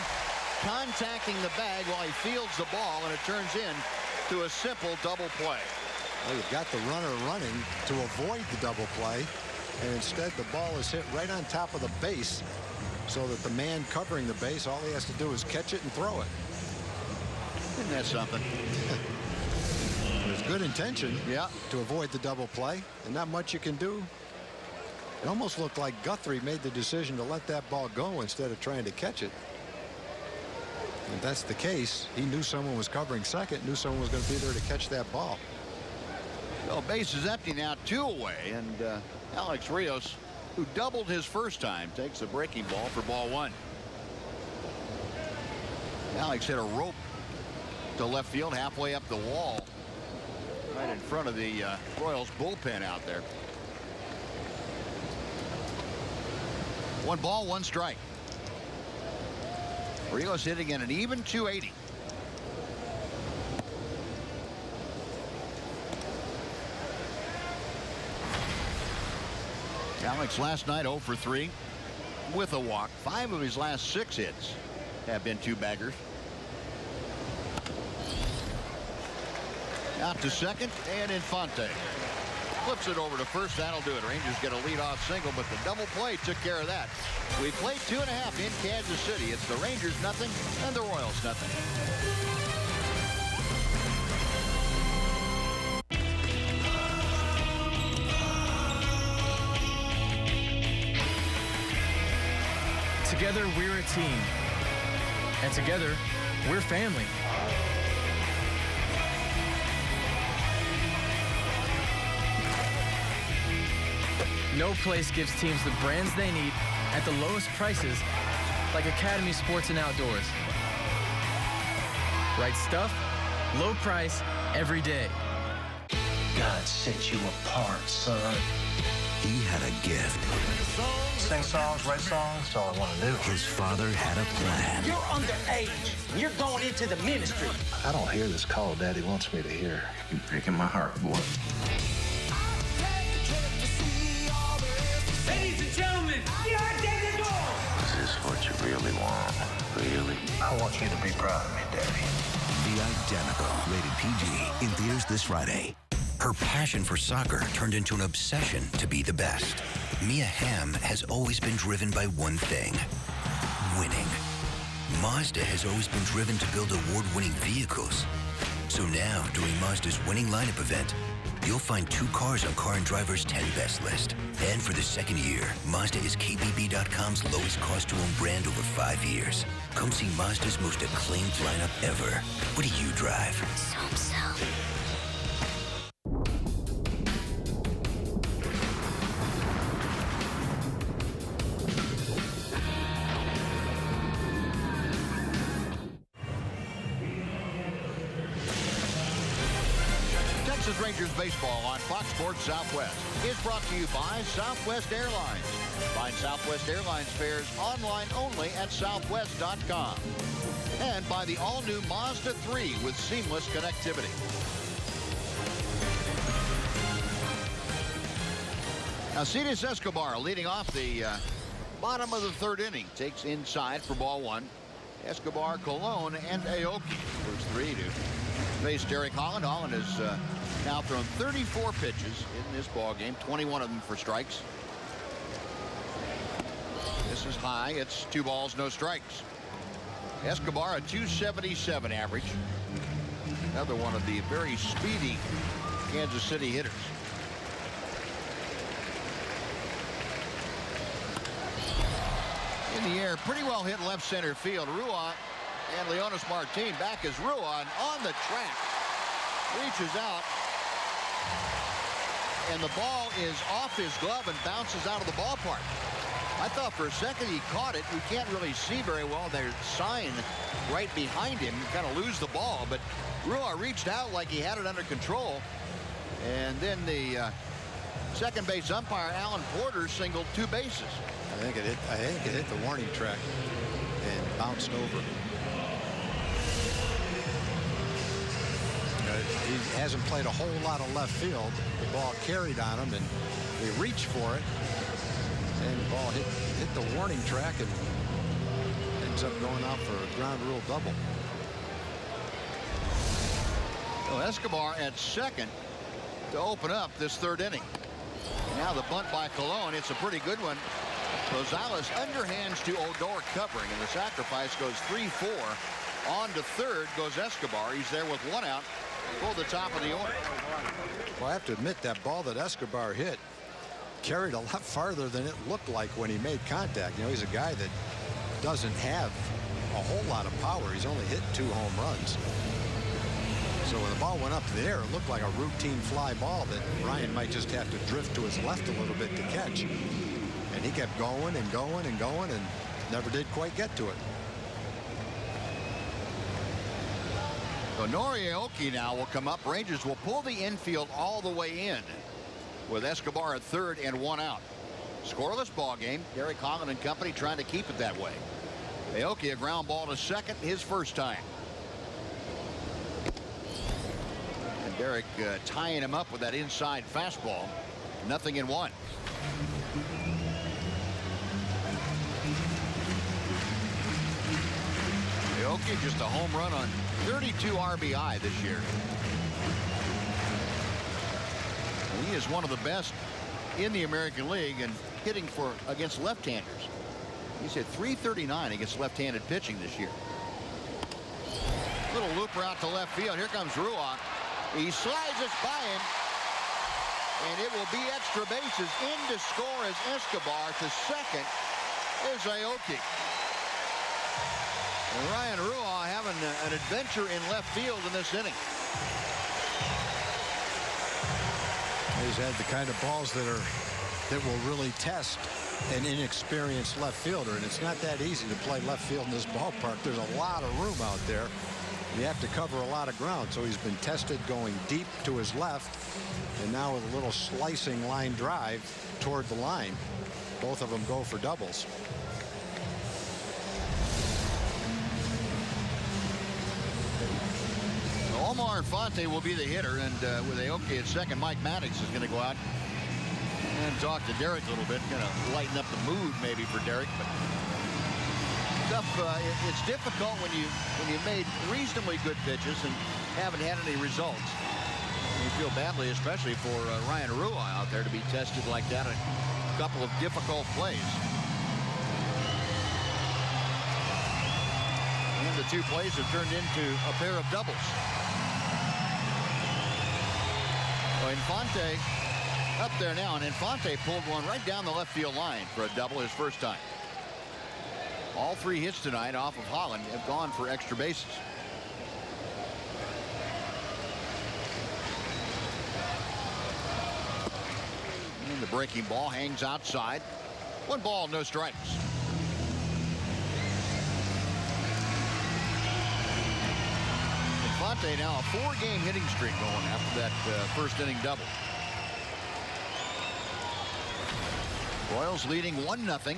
contacting the bag while he fields the ball, and it turns in to a simple double play. Well, you've got the runner running to avoid the double play, and instead the ball is hit right on top of the base, so that the man covering the base, all he has to do is catch it and throw it. Isn't that something? There's good intention to avoid the double play, and not much you can do. It almost looked like Guthrie made the decision to let that ball go instead of trying to catch it. If that's the case, he knew someone was covering second, knew someone was going to be there to catch that ball. Well, base is empty now, 2 away, and Alex Rios, who doubled his first time, takes the breaking ball for ball 1. Alex hit a rope to left field halfway up the wall, right in front of the Royals bullpen out there. 1 ball, 1 strike. Rios hitting at an even 280. Alex last night 0 for 3 with a walk. 5 of his last 6 hits have been 2-baggers. Out to second, and Infante flips it over to first. That'll do it. Rangers get a leadoff single, but the double play took care of that. We played 2.5 in Kansas City. It's the Rangers nothing and the Royals nothing. Together, we're a team. And together, we're family. No place gives teams the brands they need at the lowest prices like Academy Sports and Outdoors. Right stuff, low price, every day. God set you apart, son. He had a gift. Sing songs, write songs, that's all I want to do. His father had a plan. You're underage. You're going into the ministry. I don't hear this call Daddy wants me to hear. You're breaking my heart, boy. Ladies and gentlemen, the Identical! Is this what you really want? Really? I want you to be proud of me, Daddy. The Identical, rated PG, in theaters this Friday. Her passion for soccer turned into an obsession to be the best. Mia Hamm has always been driven by one thing: winning. Mazda has always been driven to build award-winning vehicles. So now, during Mazda's winning lineup event, you'll find 2 cars on Car and Driver's 10 best list. And for the second year, Mazda is KBB.com's lowest cost to own brand over 5 years. Come see Mazda's most acclaimed lineup ever. What do you drive? So. Texas Rangers baseball on Fox Sports Southwest is brought to you by Southwest Airlines. Find Southwest Airlines fares online only at southwest.com. And by the all-new Mazda 3 with seamless connectivity. Alcides Escobar leading off the bottom of the 3rd inning. Takes inside for ball 1. Escobar, Colon, and Aoki. First 3 to face Derek Holland. Holland has now thrown 34 pitches in this ball game, 21 of them for strikes. This is high. It's 2 balls, no strikes. Escobar, a 277 average. Another one of the very speedy Kansas City hitters. In the air, pretty well hit left center field. Ruan and Leonys Martin. Back is Ruan on the track. Reaches out. And the ball is off his glove and bounces out of the ballpark. I thought for a second he caught it. We can't really see very well. There's a sign right behind him. You kind of lose the ball. But Ruan reached out like he had it under control. And then the second base umpire, Alan Porter, singled 2 bases. I think it hit the warning track and bounced over. He hasn't played a whole lot of left field. The ball carried on him, and they reached for it, and the ball hit the warning track and ends up going out for a ground rule double. So Escobar at second to open up this 3rd inning. Now the bunt by Colon. It's a pretty good one. Rosales underhands to Odor covering, and the sacrifice goes 3-4. On to 3rd goes Escobar. He's there with 1 out. Pull the top of the order. Well, I have to admit that ball that Escobar hit carried a lot farther than it looked like when he made contact. You know, he's a guy that doesn't have a whole lot of power. He's only hit 2 home runs. So when the ball went up in the air, it looked like a routine fly ball that Ryan might just have to drift to his left a little bit to catch. And he kept going and going and going and never did quite get to it. So Nori Aoki now will come up. Rangers will pull the infield all the way in with Escobar at 3rd and 1 out. Scoreless ball game. Derek Holland and company trying to keep it that way. Aoki a ground ball to second, his first time. And Derek tying him up with that inside fastball. 0-1. Aoki just a home run on 32 RBI this year. And he is one of the best in the American League and hitting against left-handers. He's hit .339 against left-handed pitching this year. Little looper out to left field. Here comes Rua. He slides us by him. And it will be extra bases. In to score as Escobar. To second is Aoki. And Ryan Rua having an adventure in left field in this inning. He's had the kind of balls that will really test an inexperienced left fielder, and it's not that easy to play left field in this ballpark. There's a lot of room out there. You have to cover a lot of ground, so he's been tested going deep to his left, and now with a little slicing line drive toward the line. Both of them go for doubles. Omar Infante will be the hitter, and with Aoki at second, Mike Maddox is going to go out and talk to Derek a little bit, kind of lighten up the mood maybe for Derek. But it's difficult when you made reasonably good pitches and haven't had any results. You feel badly, especially for Ryan Rua out there to be tested like that in a couple of difficult plays. And the 2 plays have turned into a pair of doubles. Infante up there now, and Infante pulled one right down the left field line for a double, his first time. All 3 hits tonight off of Holland have gone for extra bases. And the breaking ball hangs outside. 1 ball, no strikes. Infante now a 4-game hitting streak going after that first inning double. Royals leading 1-0.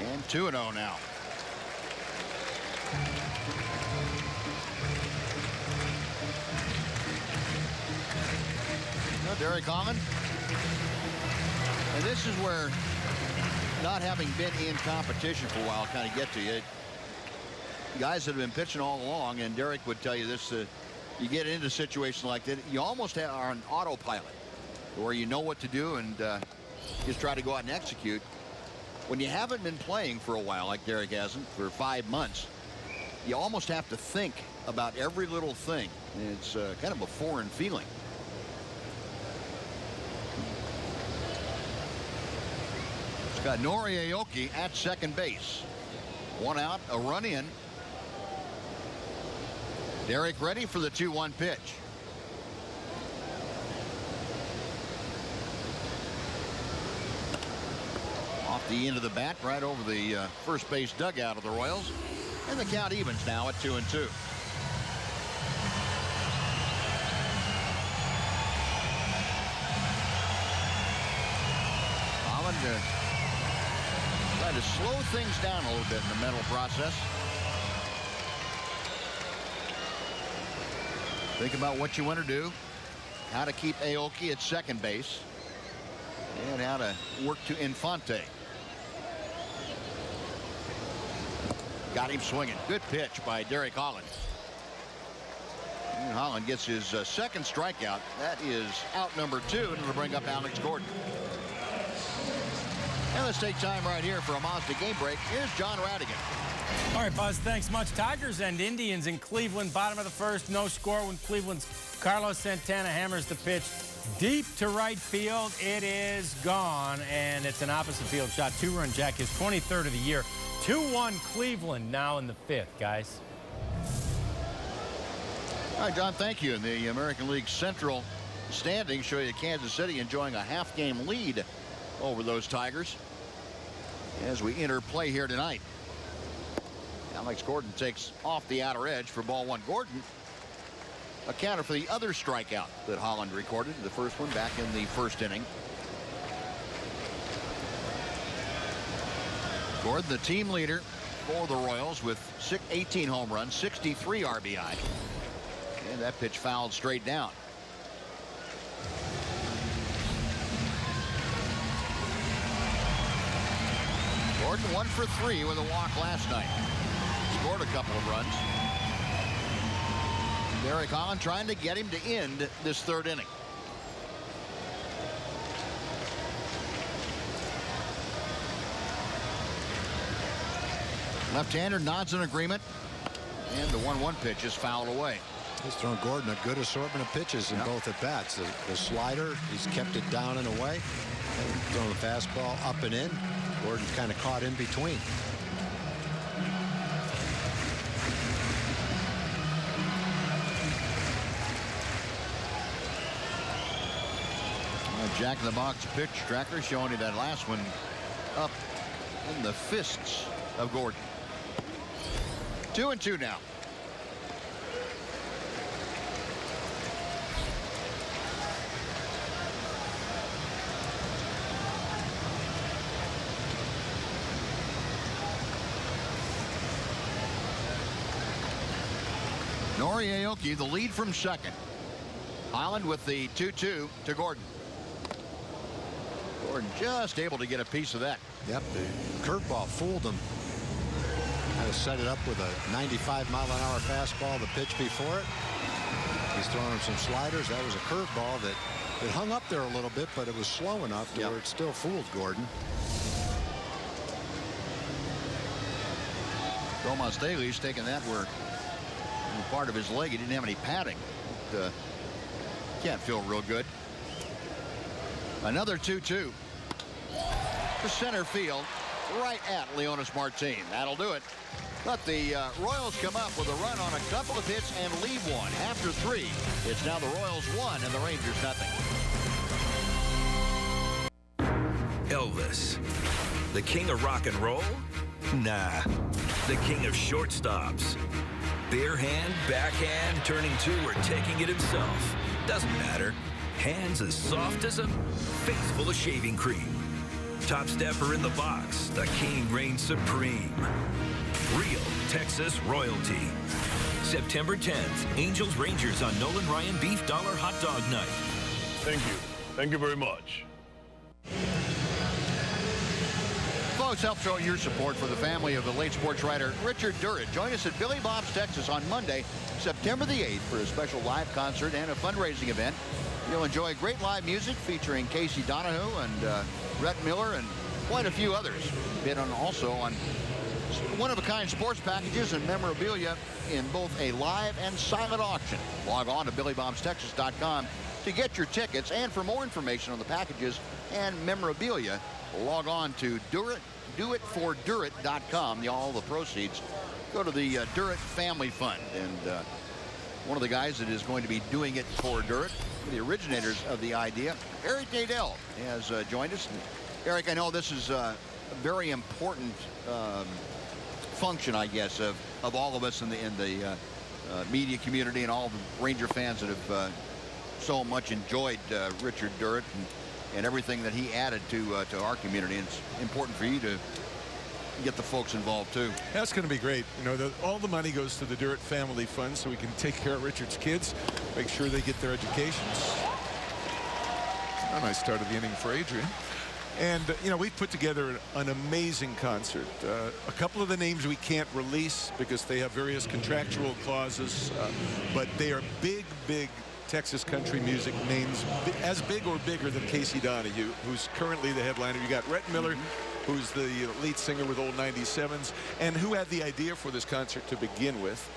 And 2-0 now. Now Derek Holland. And this is where not having been in competition for a while kind of get to you. Guys that have been pitching all along, and Derek would tell you this, you get into a situation like that, you almost are on autopilot where you know what to do and just try to go out and execute. When you haven't been playing for a while, like Derek hasn't, for 5 months, you almost have to think about every little thing. And it's kind of a foreign feeling. Got Nori Aoki at second base. 1 out, a run in. Derek ready for the 2-1 pitch. Off the end of the bat, right over the first base dugout of the Royals. And the count evens now at 2-2. Holland trying to slow things down a little bit in the mental process. Think about what you want to do, how to keep Aoki at second base, and how to work to Infante. Got him swinging. Good pitch by Derek Holland. And Holland gets his second strikeout. That is out number 2, and it'll bring up Alex Gordon. And let's take time right here for a Mazda game break. Here's John Radigan. All right, Buzz, thanks much. Tigers and Indians in Cleveland, bottom of the first, no score when Cleveland's Carlos Santana hammers the pitch deep to right field. It is gone, and it's an opposite field shot. 2-run jack, his 23rd of the year. 2-1 Cleveland now in the 5th, guys. All right, John, thank you. In the American League Central standings show you Kansas City enjoying a half-game lead over those Tigers as we enter play here tonight. Alex Gordon takes off the outer edge for ball 1. Gordon accounted for the other strikeout that Holland recorded, the first one back in the first inning. Gordon, the team leader for the Royals with 18 home runs, 63 RBI. And that pitch fouled straight down. Gordon 1 for 3 with a walk last night. Scored a couple of runs. Derek Holland trying to get him to end this 3rd inning. Left-hander nods in agreement, and the 1-1 pitch is fouled away. He's thrown Gordon a good assortment of pitches in both at bats. The slider, he's kept it down and away, and thrown the fastball up and in. Gordon's kind of caught in between. Jack in the box pitch tracker showing you that last one up in the fists of Gordon. 2-2 now. Nori Aoki the lead from second. Holland with the 2-2 to Gordon. Gordon just able to get a piece of that. Yep, the curveball fooled him. Kind of set it up with a 95-mile-an-hour fastball the pitch before it. He's throwing him some sliders. That was a curveball that it hung up there a little bit, but it was slow enough to where it still fooled Gordon. Roman Staley's taking that where part of his leg he didn't have any padding. Can't feel real good. Another 2-2 to center field, right at Leonys Martin. That'll do it. But the Royals come up with a run on a couple of hits and leave one. After 3, it's now the Royals 1 and the Rangers nothing. Elvis, the king of rock and roll? Nah, the king of shortstops. Bare hand, backhand, turning to, or taking it himself. Doesn't matter. Hands as soft as a face full of shaving cream. Top stepper in the box. The king reigns supreme. Real Texas royalty. September 10th, Angels Rangers on Nolan Ryan Beef Dollar Hot Dog Night. Thank you. Thank you very much. Folks, help show your support for the family of the late sports writer Richard Durrett. Join us at Billy Bob's Texas on Monday, September the 8th for a special live concert and a fundraising event. You'll enjoy great live music featuring Casey Donahoe and Rhett Miller and quite a few others. Bid on also on one-of-a-kind sports packages and memorabilia in both a live and silent auction. Log on to BillyBobsTexas.com to get your tickets, and for more information on the packages and memorabilia, log on to doitfordurrett.com. All the proceeds go to the Durrett Family Fund, and one of the guys that is going to be doing it for Durrett, the originators of the idea, Eric Nadel, has joined us. And Eric, I know this is a very important function, I guess, of of all of us in the media community and all the Ranger fans that have so much enjoyed Richard Durrett and everything that he added to our community. And it's important for you to get the folks involved too. That's going to be great. You know, all the money goes to the Durrett Family Fund, so we can take care of Richard's kids, make sure they get their educations. A nice start of the inning for Adrian. And, you know, we've put together an amazing concert. A couple of the names we can't release because they have various contractual clauses, but they are big, big Texas country music names, as big or bigger than Casey Donahue, who's currently the headliner. You got Rhett Miller, who's the lead singer with Old 97s, and who had the idea for this concert to begin with,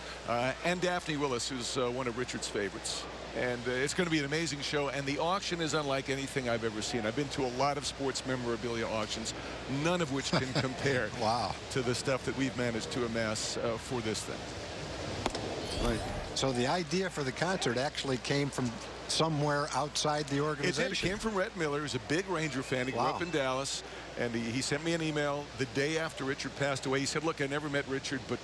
and Daphne Willis, who's one of Richard's favorites. And it's going to be an amazing show, and the auction is unlike anything I've ever seen. I've been to a lot of sports memorabilia auctions, none of which can compare to the stuff that we've managed to amass for this thing. Right. So the idea for the concert actually came from somewhere outside the organization? It came from Rhett Miller, who's a big Ranger fan. He grew up in Dallas, and he sent me an email the day after Richard passed away. He said, look, I never met Richard, but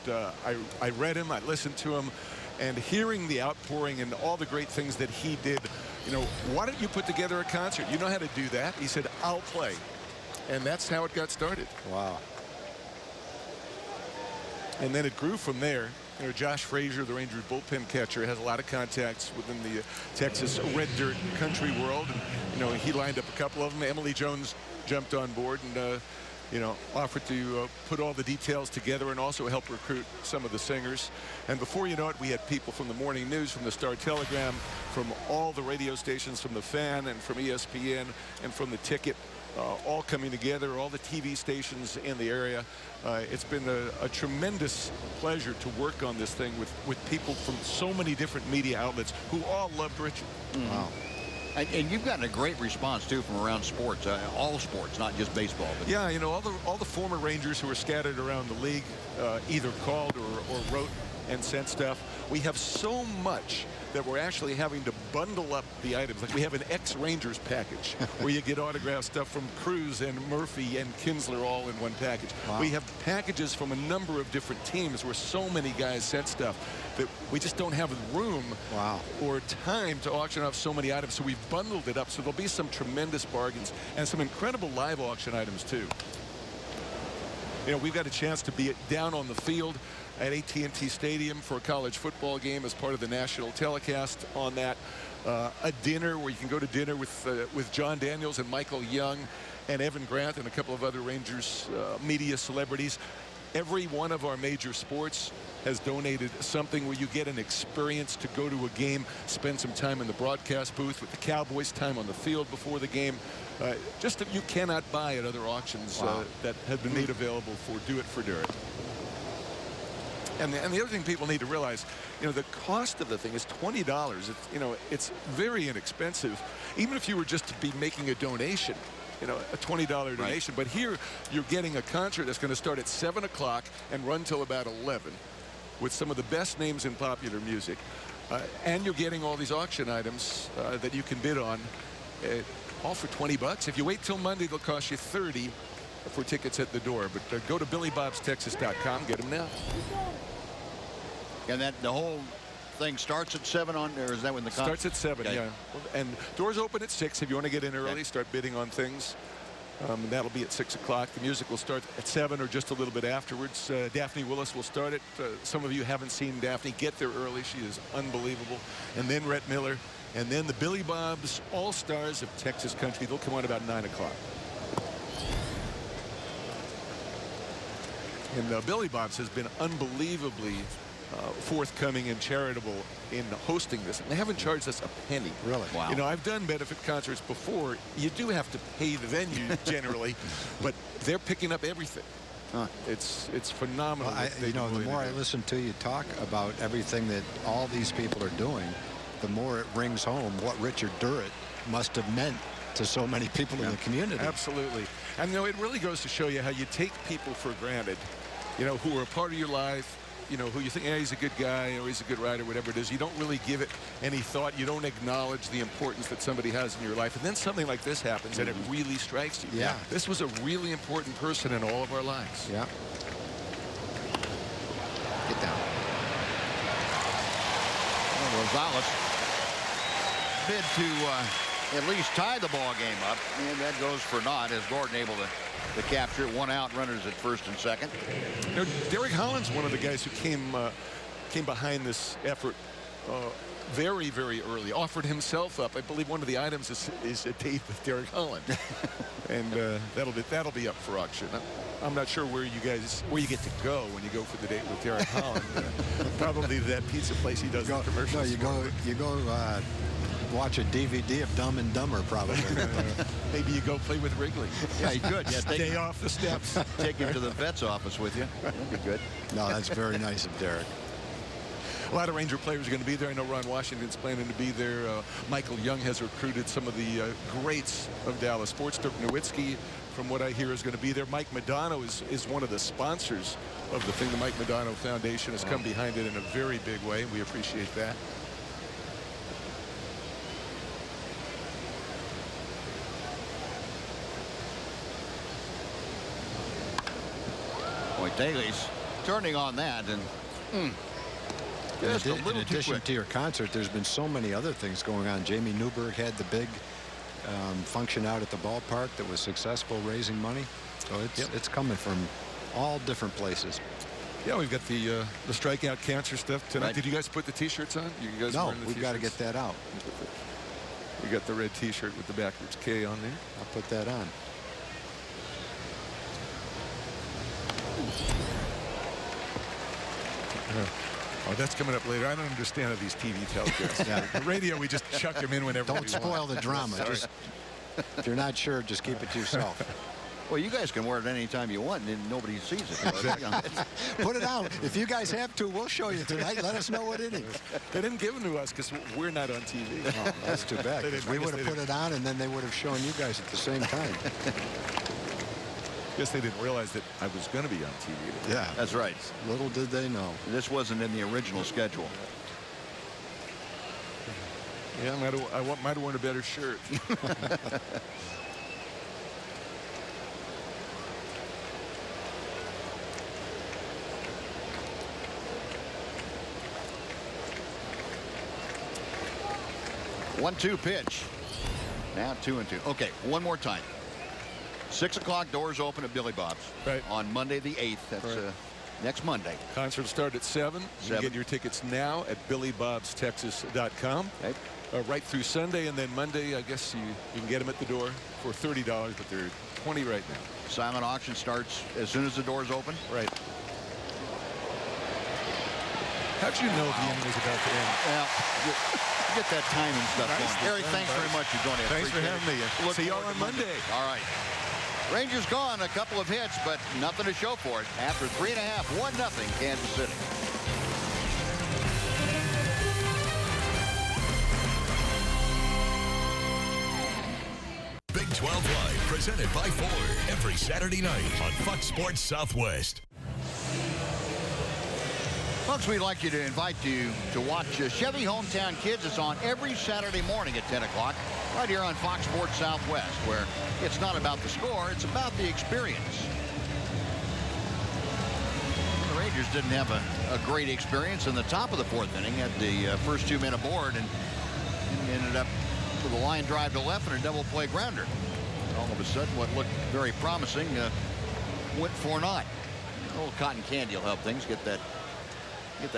I read him, I listened to him, and hearing the outpouring and all the great things that he did, you know, why don't you put together a concert? You know how to do that. He said, I'll play. And that's how it got started. Wow. And then it grew from there. You know, Josh Frazier, the Rangers bullpen catcher, has a lot of contacts within the Texas red dirt country world. And, you know, he lined up a couple of them. Emily Jones jumped on board and, you know, offered to put all the details together and also help recruit some of the singers. And before you know it, we had people from the Morning News, from the Star Telegram, from all the radio stations, from the Fan and from ESPN and from the Ticket, all coming together, all the TV stations in the area. It's been a tremendous pleasure to work on this thing with people from so many different media outlets who all loved Richard. Wow. And you've gotten a great response too from around sports, all sports, not just baseball. But yeah, you know, all the former Rangers who are scattered around the league either called or wrote and sent stuff. We have so much that we're actually having to bundle up the items. Like we have an ex-Rangers package where you get autographed stuff from Cruz and Murphy and Kinsler all in one package. Wow. We have packages from a number of different teams where so many guys sent stuff that we just don't have room or time to auction off so many items. So we've bundled it up. So there'll be some tremendous bargains and some incredible live auction items too. You know, we've got a chance to be down on the field at AT&T Stadium for a college football game as part of the national telecast on that. A dinner where you can go to dinner with John Daniels and Michael Young and Evan Grant and a couple of other Rangers media celebrities. Every one of our major sports has donated something where you get an experience to go to a game, spend some time in the broadcast booth with the Cowboys, time on the field before the game. Just that you cannot buy at other auctions that have been made available for Do It for Durrett. And the other thing people need to realize, you know, the cost of the thing is $20. It's, you know, it's very inexpensive, even if you were just to be making a donation, you know, a $20 donation. But here you're getting a concert that's going to start at 7 o'clock and run till about 11 with some of the best names in popular music. And you're getting all these auction items that you can bid on, all for $20. If you wait till Monday, they'll cost you $30 for tickets at the door. But go to BillyBobsTexas.com, get them now. And the whole thing starts at 7 on there, is that when the concert starts at 7? Yeah. And doors open at 6 if you want to get in early, start bidding on things. That'll be at 6 o'clock. The music will start at 7 or just a little bit afterwards. Daphne Willis will start it. Some of you haven't seen Daphne. Get there early. She is unbelievable. And then Rhett Miller. And then the Billy Bob's All-Stars of Texas Country. They'll come on about 9 o'clock. And Billy Bob's has been unbelievably forthcoming and charitable in hosting this, and they haven't charged us a penny. Really? Wow. You know, I've done benefit concerts before. You do have to pay the venue generally, but they're picking up everything. It's phenomenal. Well, you know, the more I listen to you talk about everything that all these people are doing, the more it rings home what Richard Durrett must have meant to so many people in the community. Absolutely. And you know, it really goes to show you how you take people for granted, you know, who are a part of your life, you know, who you think, yeah, he's a good guy, or he's a good rider, whatever it is. You don't really give it any thought. You don't acknowledge the importance that somebody has in your life. And then something like this happens, and it really strikes you. Yeah. This was a really important person in all of our lives. Yeah. Get down. Gonzalez bid to at least tie the ball game up, and that goes for naught as Gordon able to capture it. 1 out, runners at first and second. You know, Derek Holland's one of the guys who came behind this effort very, very early. Offered himself up. I believe one of the items is a date with Derek Holland, and that'll be up for auction. I'm not sure where you get to go when you go for the date with Derek Holland. Probably that pizza place he does the commercials. No, you go watch a DVD of Dumb and Dumber, probably. Maybe you go play with Wrigley. Yeah, you could. Yeah, stay off the steps. Take him to the vet's office with you. That'd be good. No, that's very nice of Derek. A lot of Ranger players are going to be there. I know Ron Washington's planning to be there. Michael Young has recruited some of the greats of Dallas sports. Dirk Nowitzki, from what I hear, is going to be there. Mike Modano is one of the sponsors of the thing. The Mike Modano Foundation has come behind it in a very big way. We appreciate that. Boy, Daly's turning on that, and just a little in addition to your concert, there's been so many other things going on. Jamie Newberg had the big function out at the ballpark that was successful, raising money. So it's coming from all different places. Yeah, we've got the strikeout cancer stuff tonight. Right. Did you guys put the T-shirts on? You guys no, we've got to get that out. We got the red T-shirt with the backwards K on there. I'll put that on. Oh, that's coming up later. I don't understand how these TV telecasts. Yeah. The radio, we just chuck them in whenever Don't spoil the drama. Just, if you're not sure, just keep it to yourself. Well, you guys can wear it any time you want, and nobody sees it. Exactly. Put it out. If you guys have to, we'll show you tonight. Let us know what inning. They didn't give them to us because we're not on TV. Oh, that's too bad. We would have put it on, and then they would have shown you guys at the same time. Guess they didn't realize that I was going to be on TV. Yeah, that's right. Little did they know. This wasn't in the original schedule. Yeah, I might have worn a better shirt. One-two pitch. Now 2-2. Okay, one more time. 6 o'clock, doors open at Billy Bob's. Right. On Monday the 8th. That's right. Next Monday. Concert start at 7. You can get your tickets now at BillyBobsTexas.com. Okay. Right through Sunday, and then Monday, I guess you can get them at the door for $30, but they're $20 right now. Silent auction starts as soon as the doors open. Right. How'd you know the inning was about to end? Well, get that timing stuff going. Eric, thanks very much for joining us. Thanks for having me. See y'all on Monday. All right. Rangers gone, a couple of hits, but nothing to show for it. After 3.5, 1-0 Kansas City. Big 12 Live, presented by Ford, every Saturday night on Fox Sports Southwest. Folks, we'd like to invite you to watch Chevy Hometown Kids. It's on every Saturday morning at 10 o'clock, right here on Fox Sports Southwest, where it's not about the score, it's about the experience. The Rangers didn't have a great experience in the top of the 4th inning, had the first 2 men aboard, and ended up with a line drive to left and a double play grounder. And all of a sudden, what looked very promising went for naught. A little cotton candy will help things get that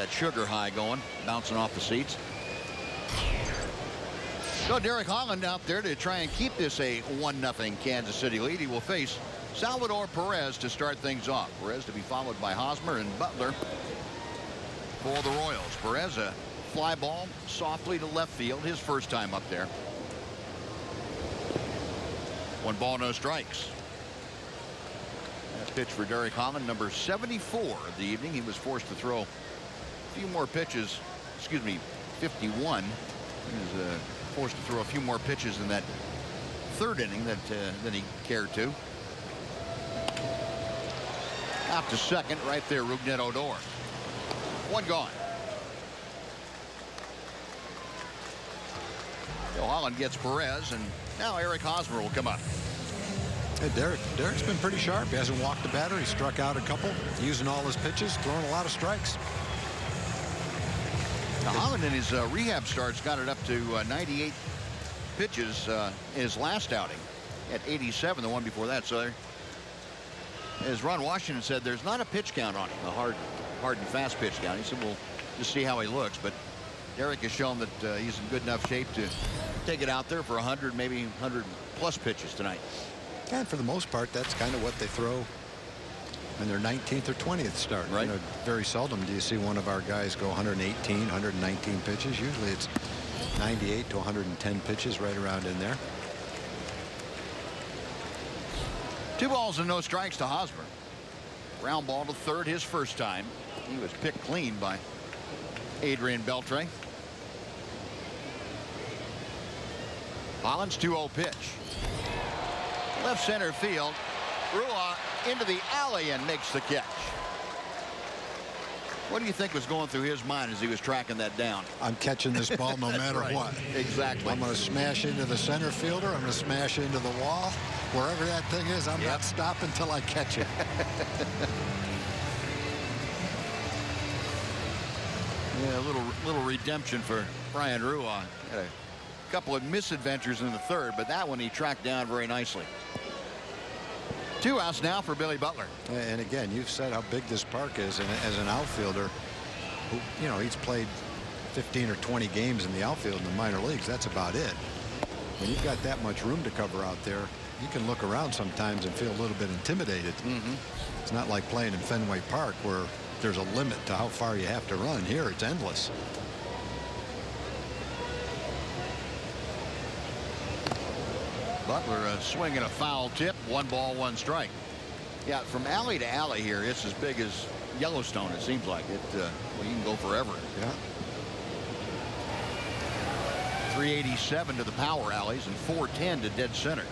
sugar high going, bouncing off the seats. So Derek Holland out there to try and keep this a 1-0 Kansas City lead. He will face Salvador Perez to start things off. Perez to be followed by Hosmer and Butler for the Royals. Perez, a fly ball softly to left field, his first time up there. 1 ball, no strikes. That pitch for Derek Holland, number 74 of the evening. He was forced to throw a few more pitches, 51. He was forced to throw a few more pitches in that 3rd inning than he cared to. Out to second, right there, Rougned Odor. 1 gone. Bill Holland gets Perez, and now Eric Hosmer will come up. Hey, Derek's been pretty sharp. He hasn't walked the batter. He struck out a couple, using all his pitches, throwing a lot of strikes. Now, Holland in his rehab starts got it up to 98 pitches in his last outing. At 87 the one before that. So there, as Ron Washington said, there's not a pitch count on him, a hard and fast pitch count. He said we'll just see how he looks, but Derek has shown that he's in good enough shape to take it out there for 100, maybe 100 plus pitches tonight. And for the most part, that's kind of what they throw in their 19th or 20th start. Right. You know, very seldom do you see one of our guys go 118, 119 pitches. Usually it's 98 to 110 pitches, right around in there. 2 balls and no strikes to Hosmer. Ground ball to third his first time. He was picked clean by Adrian Beltre. Holland's 2-0 pitch. Left center field. Rua into the alley and makes the catch. What do you think was going through his mind as he was tracking that down? I'm catching this ball no matter right. what. Exactly. I'm going to smash into the center fielder. I'm going to smash into the wall. Wherever that thing is, I'm not stopping until I catch it. Yeah, a little redemption for Brian Rua. Had a couple of misadventures in the third, but that one he tracked down very nicely. 2 outs now for Billy Butler. And again, you've said how big this park is, and as an outfielder, who, you know, he's played 15 or 20 games in the outfield in the minor leagues. That's about it. When you've got that much room to cover out there, you can look around sometimes and feel a little bit intimidated. It's not like playing in Fenway Park where there's a limit to how far you have to run. Here it's endless. Butler swinging a foul tip. 1 ball, 1 strike. Yeah, from alley to alley here, it's as big as Yellowstone. It seems like it. Well, you can go forever. Yeah. 387 to the power alleys and 410 to dead center.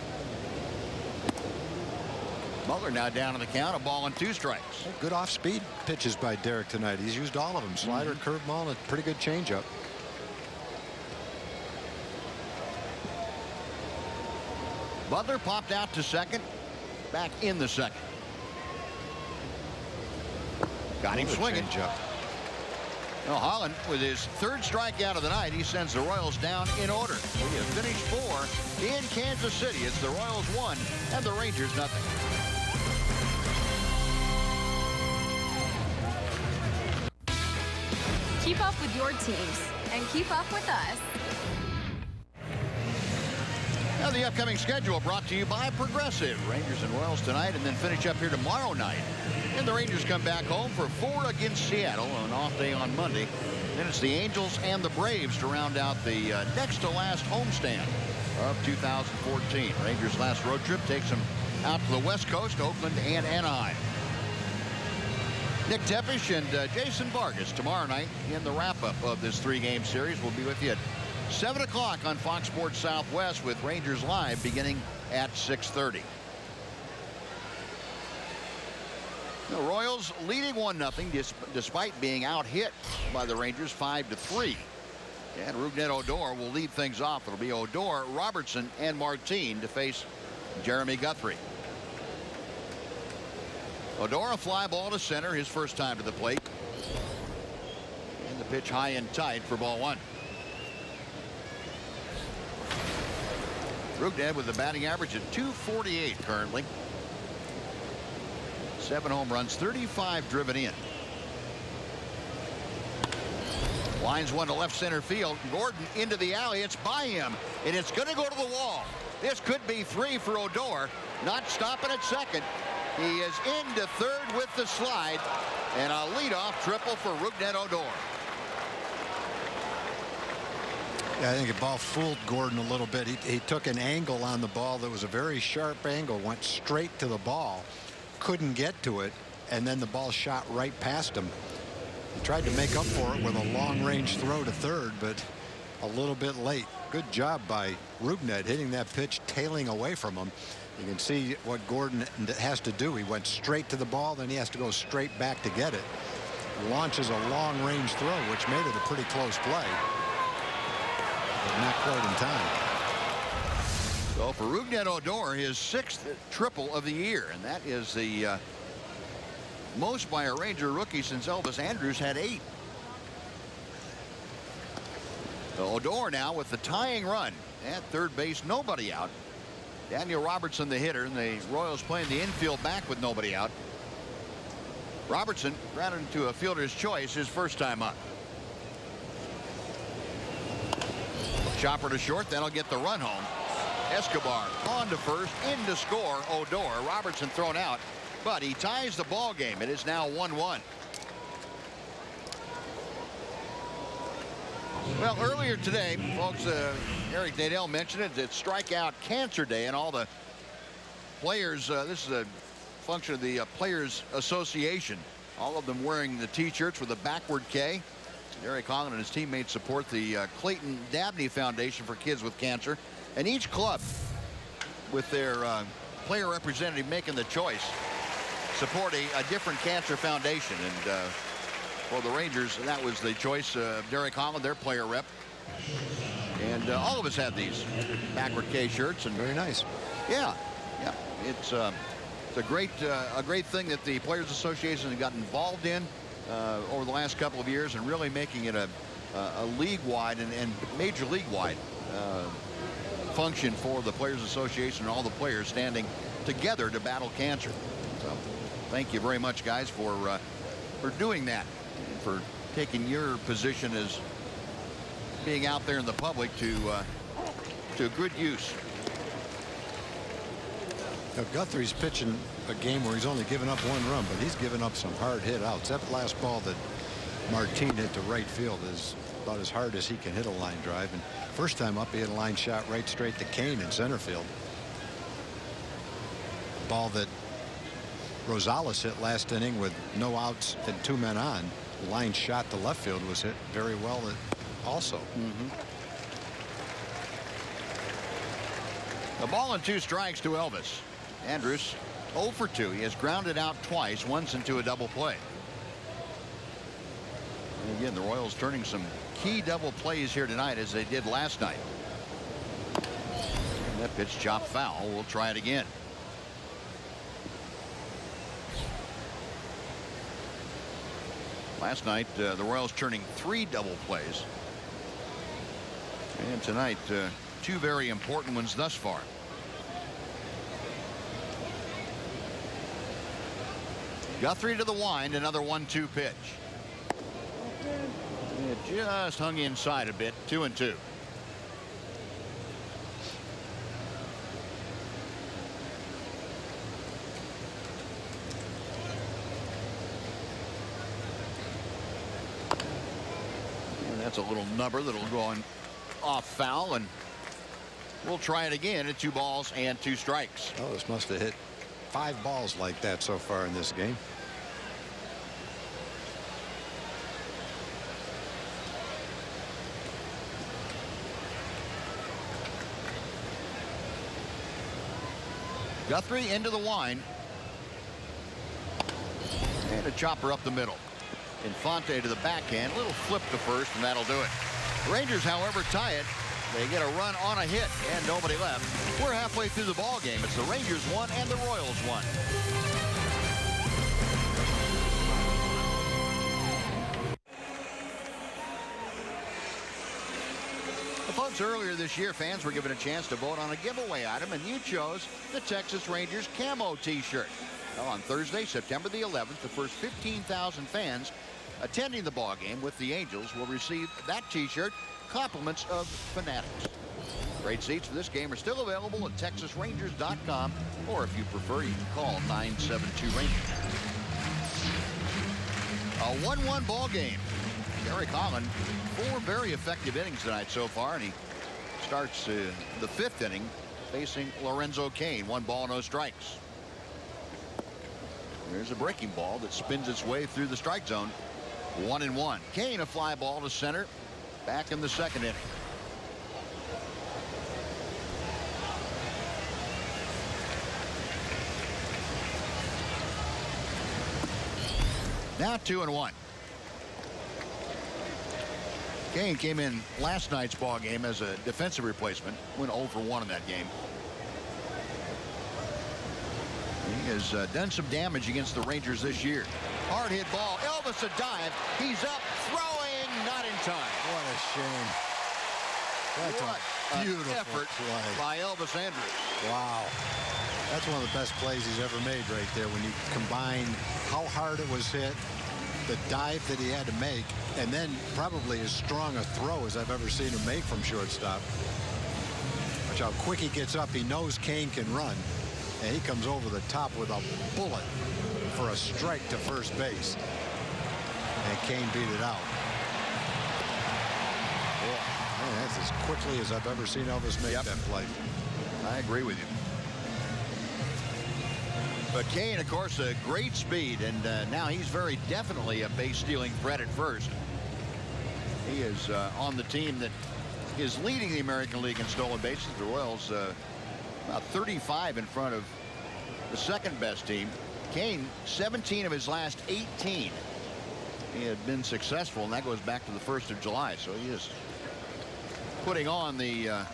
Butler now down on the count. 1 ball and 2 strikes. Good off-speed pitches by Derek tonight. He's used all of them. Slider, curveball, and a pretty good changeup. Butler popped out to second. Back in the second. Got him swinging. Well, Holland with his 3rd strikeout of the night. He sends the Royals down in order. We have finished 4 in Kansas City. It's the Royals 1 and the Rangers nothing. Keep up with your teams and keep up with us. Now the upcoming schedule brought to you by Progressive. Rangers and Royals tonight, and then finish up here tomorrow night. And the Rangers come back home for 4 against Seattle on an off day on Monday. Then it's the Angels and the Braves to round out the next to last homestand of 2014. Rangers' last road trip takes them out to the West Coast, Oakland and Anaheim. Nick Tepish and Jason Vargas tomorrow night in the wrap-up of this 3-game series. We'll be with you at 7 o'clock on Fox Sports Southwest with Rangers Live beginning at 6:30. The Royals leading 1-0 despite being out-hit by the Rangers 5-3. And Rougned Odor will lead things off. It'll be Odor, Robertson, and Martin to face Jeremy Guthrie. Odor, a fly ball to center, his first time to the plate. And the pitch high and tight for ball 1. Rougned with the batting average at .248 currently. 7 home runs, 35 driven in. Lines one to left center field. Gordon into the alley. It's by him, and it's going to go to the wall. This could be 3 for Odor. Not stopping at second. He is into third with the slide, and a leadoff triple for Rougned Odor. Yeah, I think the ball fooled Gordon a little bit. He took an angle on the ball that was a very sharp angle, went straight to the ball, couldn't get to it, and then the ball shot right past him. He tried to make up for it with a long-range throw to third, but a little bit late. Good job by Rougned hitting that pitch, tailing away from him. You can see what Gordon has to do. He went straight to the ball, then he has to go straight back to get it. Launches a long-range throw, which made it a pretty close play. But not quite in time. So for Rougned Odor, his 6th triple of the year, and that is the most by a Ranger rookie since Elvis Andrus had 8. Odor now with the tying run at third base, nobody out. Daniel Robertson, the hitter, and the Royals playing the infield back with nobody out. Robertson grounded into a fielder's choice his first time up. Chopper to short, that'll get the run home. Escobar on to first, in to score. Odor. Robertson thrown out, but he ties the ball game. It is now 1-1. Well, earlier today, folks, Eric Nadel mentioned it. It's Strikeout Cancer Day, and all the players, this is a function of the Players Association. All of them wearing the T-shirts with a backward K. Derek Holland and his teammates support the Clayton Dabney Foundation for Kids with Cancer. And each club, with their player representative making the choice, support a different cancer foundation. And for the Rangers, that was the choice of Derek Holland, their player rep. And all of us had these backward K shirts. And very nice. Yeah, yeah. It's a great thing that the Players Association has gotten involved in over the last couple of years, and really making it a league-wide and major league-wide function for the Players Association and all the players standing together to battle cancer. So thank you very much, guys, for doing that, and for taking your position as being out there in the public to good use. Now, Guthrie's pitching a game where he's only given up 1 run, but he's given up some hard hit outs. That last ball that Martin hit to right field is about as hard as he can hit a line drive. And first time up, he had a line shot right straight to Kane in center field. Ball that Rosales hit last inning with no outs and 2 men on. Line shot to left field was hit very well also. The ball and 2 strikes to Elvis. Andrus 0 for 2. He has grounded out twice, once into a double play. And again, the Royals turning some key double plays here tonight, as they did last night. And that pitch chopped foul. We'll try it again. Last night, the Royals turning 3 double plays. And tonight, 2 very important ones thus far. Guthrie to the wind, another 1-2 pitch. It just hung inside a bit. 2-2. And that's a little number that'll go on off foul, and we'll try it again at 2 balls and 2 strikes. Oh, this must have hit 5 balls like that so far in this game. Guthrie into the wind. And a chopper up the middle. Infante to the backhand. Little flip to first, and that'll do it. The Rangers, however, tie it. They get a run on a hit and nobody left. We're halfway through the ball game. It's the Rangers 1 and the Royals 1. Well, folks, earlier this year, fans were given a chance to vote on a giveaway item, and you chose the Texas Rangers camo T-shirt. Well, on Thursday, September the 11th, the first 15,000 fans attending the ball game with the Angels will receive that T-shirt. Compliments of Fanatics. Great seats for this game are still available at TexasRangers.com, or if you prefer, you can call 972-RANGERS. A 1-1 ball game. Derek Holland, 4 very effective innings tonight so far, and he starts the 5th inning facing Lorenzo Cain. 1 ball, no strikes. There's a breaking ball that spins its way through the strike zone. 1-1. Cain, a fly ball to center. Back in the 2nd inning. Now 2-1. Cain came in last night's ball game as a defensive replacement. Went 0 for 1 in that game. He has done some damage against the Rangers this year. Hard hit ball. Elvis a dive. He's up, throwing, not in time. What a shame. That's what a beautiful effort play by Elvis Andrus. Wow. That's one of the best plays he's ever made right there when you combine how hard it was hit, the dive that he had to make, and then probably as strong a throw as I've ever seen him make from shortstop. Watch how quick he gets up. He knows Kane can run, and he comes over the top with a bullet for a strike to first base. And Kane beat it out. Boy, man, that's as quickly as I've ever seen Elvis make that play. I agree with you. But Kane, of course, a great speed, and now he's very definitely a base-stealing threat at first. He is on the team that is leading the American League in stolen bases. The Royals about 35 in front of the second-best team. Kane, 17 of his last 18. He had been successful, and that goes back to the 1st of July. So he is putting on the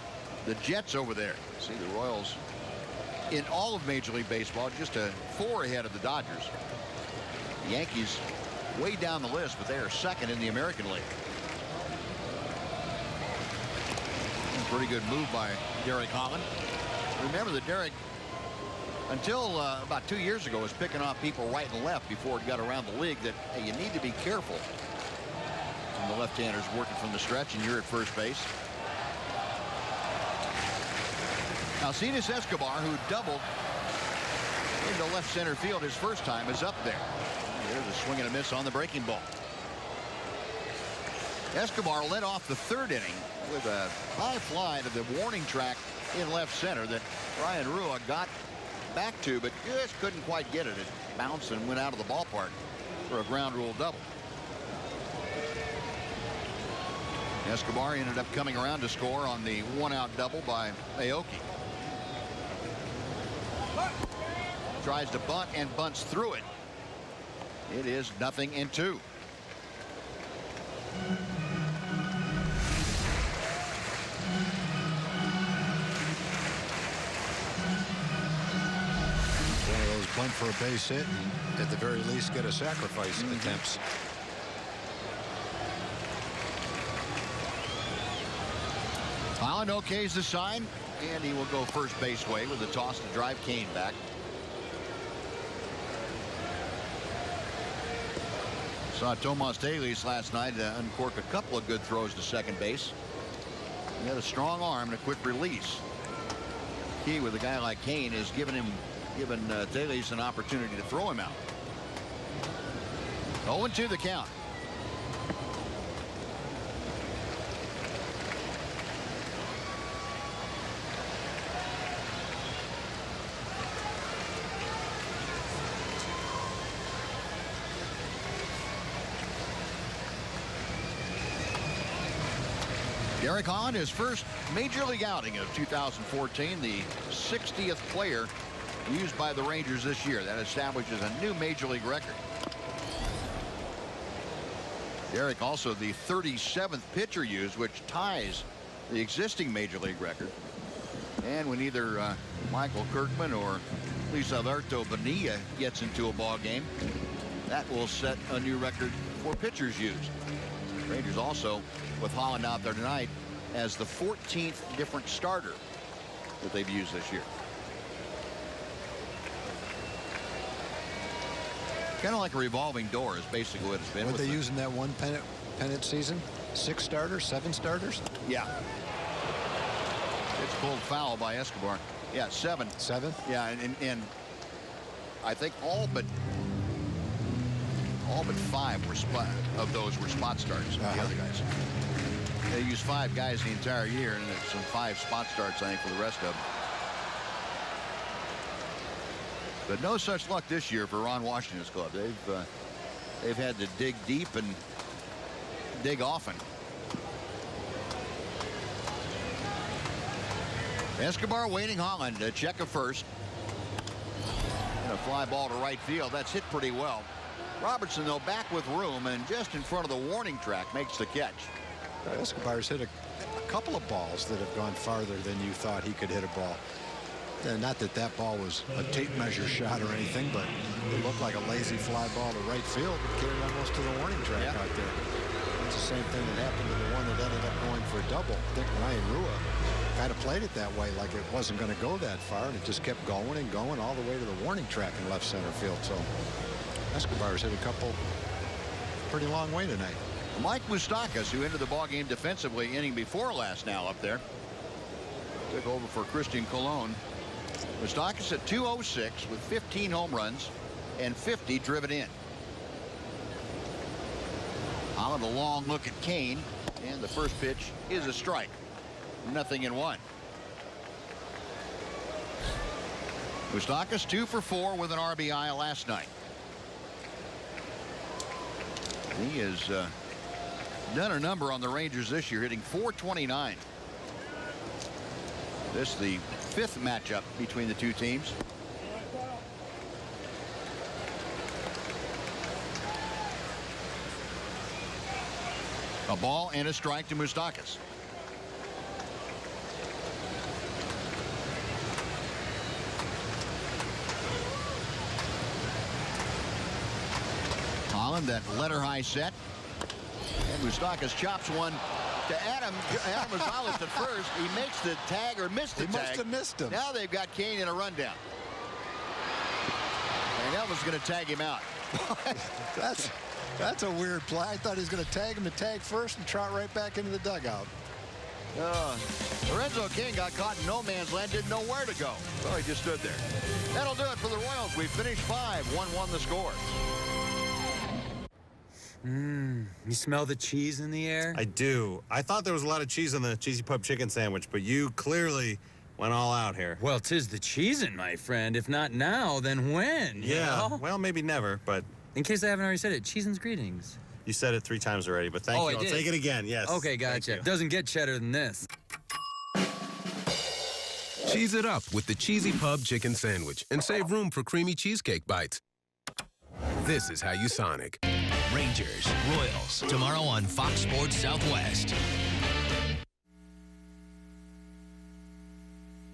Jets over there. See the Royals in all of Major League Baseball, just 4 ahead of the Dodgers. The Yankees way down the list, but they are second in the American League. Pretty good move by Derek Holland. Remember that Derek, until about 2 years ago, was picking off people right and left before it got around the league that, hey, you need to be careful. And the left-hander's working from the stretch, and you're at first base. Alcides Escobar, who doubled into left center field his first time, is up there. There's a swing and a miss on the breaking ball. Escobar led off the 3rd inning with a high fly to the warning track in left center that Ryan Rua got back to, but just couldn't quite get it. It bounced and went out of the ballpark for a ground rule double. Escobar ended up coming around to score on the 1-out double by Aoki. Tries to bunt and bunts through it. It is 0-2. Bunt for a base hit, and at the very least get a sacrifice attempts. Holland okays the sign, and he will go first base way with a toss to drive Kane back. Saw Tomas Taylor last night uncork a couple of good throws to second base. He had a strong arm and a quick release. Key with a guy like Kane is giving Taylor an opportunity to throw him out. 0-2 the count. Derek Holland, his first major league outing of 2014, the 60th player used by the Rangers this year. That establishes a new major league record. Derek also the 37th pitcher used, which ties the existing major league record. And when either Michael Kirkman or Luis Alberto Bonilla gets into a ball game, that will set a new record for pitchers used. Rangers also, with Holland out there tonight, as the 14th different starter that they've used this year. Kind of like a revolving door is basically what it's been. What they use in that one pennant season? 6 starters, 7 starters? Yeah. It's pulled foul by Escobar. Yeah, 7. 7? Yeah, and I think all but 5 were of those were spot starts. The other guys. They used 5 guys the entire year, and it's some 5 spot starts, I think, for the rest of them. But no such luck this year for Ron Washington's club. They've had to dig deep and dig often. Escobar waiting Holland to check a first. And a fly ball to right field. That's hit pretty well. Robertson, though, back with room and just in front of the warning track makes the catch. Escobar's hit a couple of balls that have gone farther than you thought he could hit a ball. Not that that ball was a tape measure shot or anything, but it looked like a lazy fly ball to right field and carried almost to the warning track out there. It's the same thing that happened to the one that ended up going for a double. I think Ryan Rua kind of played it that way, like it wasn't going to go that far, and it just kept going and going all the way to the warning track in left center field. So Escobar's hit a couple pretty long way tonight. Mike Moustakas, who entered the ballgame defensively inning before last, now up there. Took over for Christian Colon. Moustakas at 206 with 15 home runs and 50 driven in. Holland a long look at Kane, and the first pitch is a strike. 0-1. Moustakas 2 for 4 with an RBI last night. He has done a number on the Rangers this year, hitting .429. This is the 5th matchup between the two teams. A ball and a strike to Moustakas. Holland, that letter high set. And Moustakas chops one to Adam Gonzalez at first. He makes the tag or missed the tag. He must have missed him. Now they've got Kane in a rundown. And Elvis going to tag him out. That's a weird play. I thought he was going to tag him to tag first and trot right back into the dugout. Lorenzo King got caught in no man's land, didn't know where to go. So he just stood there. That'll do it for the Royals. We finished 5, 1-1 the score. You smell the cheese in the air? I do. I thought there was a lot of cheese on the Cheesy Pub chicken sandwich, but you clearly went all out here. Well, 'tis the cheesin', my friend. If not now, then when? Yeah, You know? well, maybe never, but... In case I haven't already said it, cheesin's greetings. You said it 3 times already, but thank you. I'll take it again, yes. Okay, gotcha. Doesn't get cheddar than this. Cheese it up with the Cheesy Pub chicken sandwich and save room for creamy cheesecake bites. This is how you Sonic. Rangers, Royals, tomorrow on Fox Sports Southwest.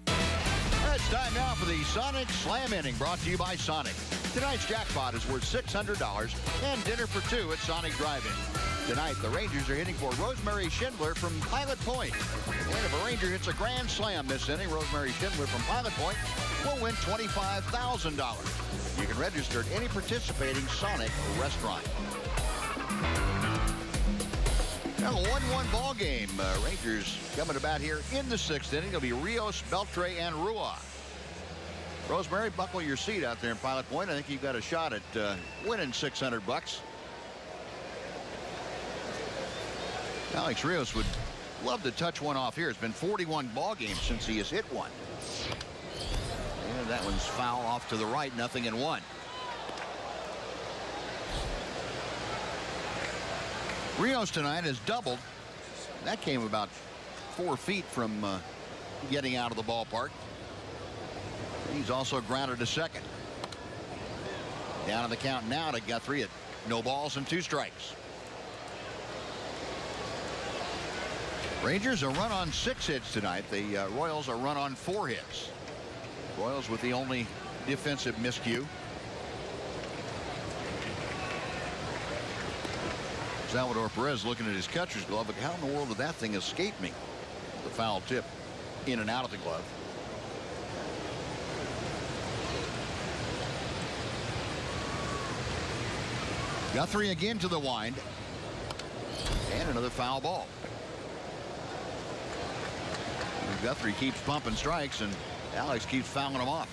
It's time now for the Sonic Slam Inning, brought to you by Sonic. Tonight's jackpot is worth $600 and dinner for 2 at Sonic Drive-In. Tonight, the Rangers are hitting for Rosemary Schindler from Pilot Point. And if a Ranger hits a grand slam this inning, Rosemary Schindler from Pilot Point will win $25,000. You can register at any participating Sonic restaurant. Now, a 1-1 ball game. Rangers coming about here in the 6th inning. It'll be Rios, Beltre, and Rua. Rosemary, buckle your seat out there in Pilot Point. I think you've got a shot at winning $600. Alex Rios would love to touch one off here. It's been 41 ball games since he has hit one. And that one's foul off to the right, 0-1. Rios tonight has doubled. That came about 4 feet from getting out of the ballpark. He's also grounded to second. Down on the count now to Guthrie at no balls and 2 strikes. Rangers a run on 6 hits tonight. The Royals a run on 4 hits. Royals with the only defensive miscue. Salvador Perez looking at his catcher's glove. How in the world did that thing escape me? The foul tip in and out of the glove. Guthrie again to the wind. And another foul ball. And Guthrie keeps pumping strikes, and Alex keeps fouling them off.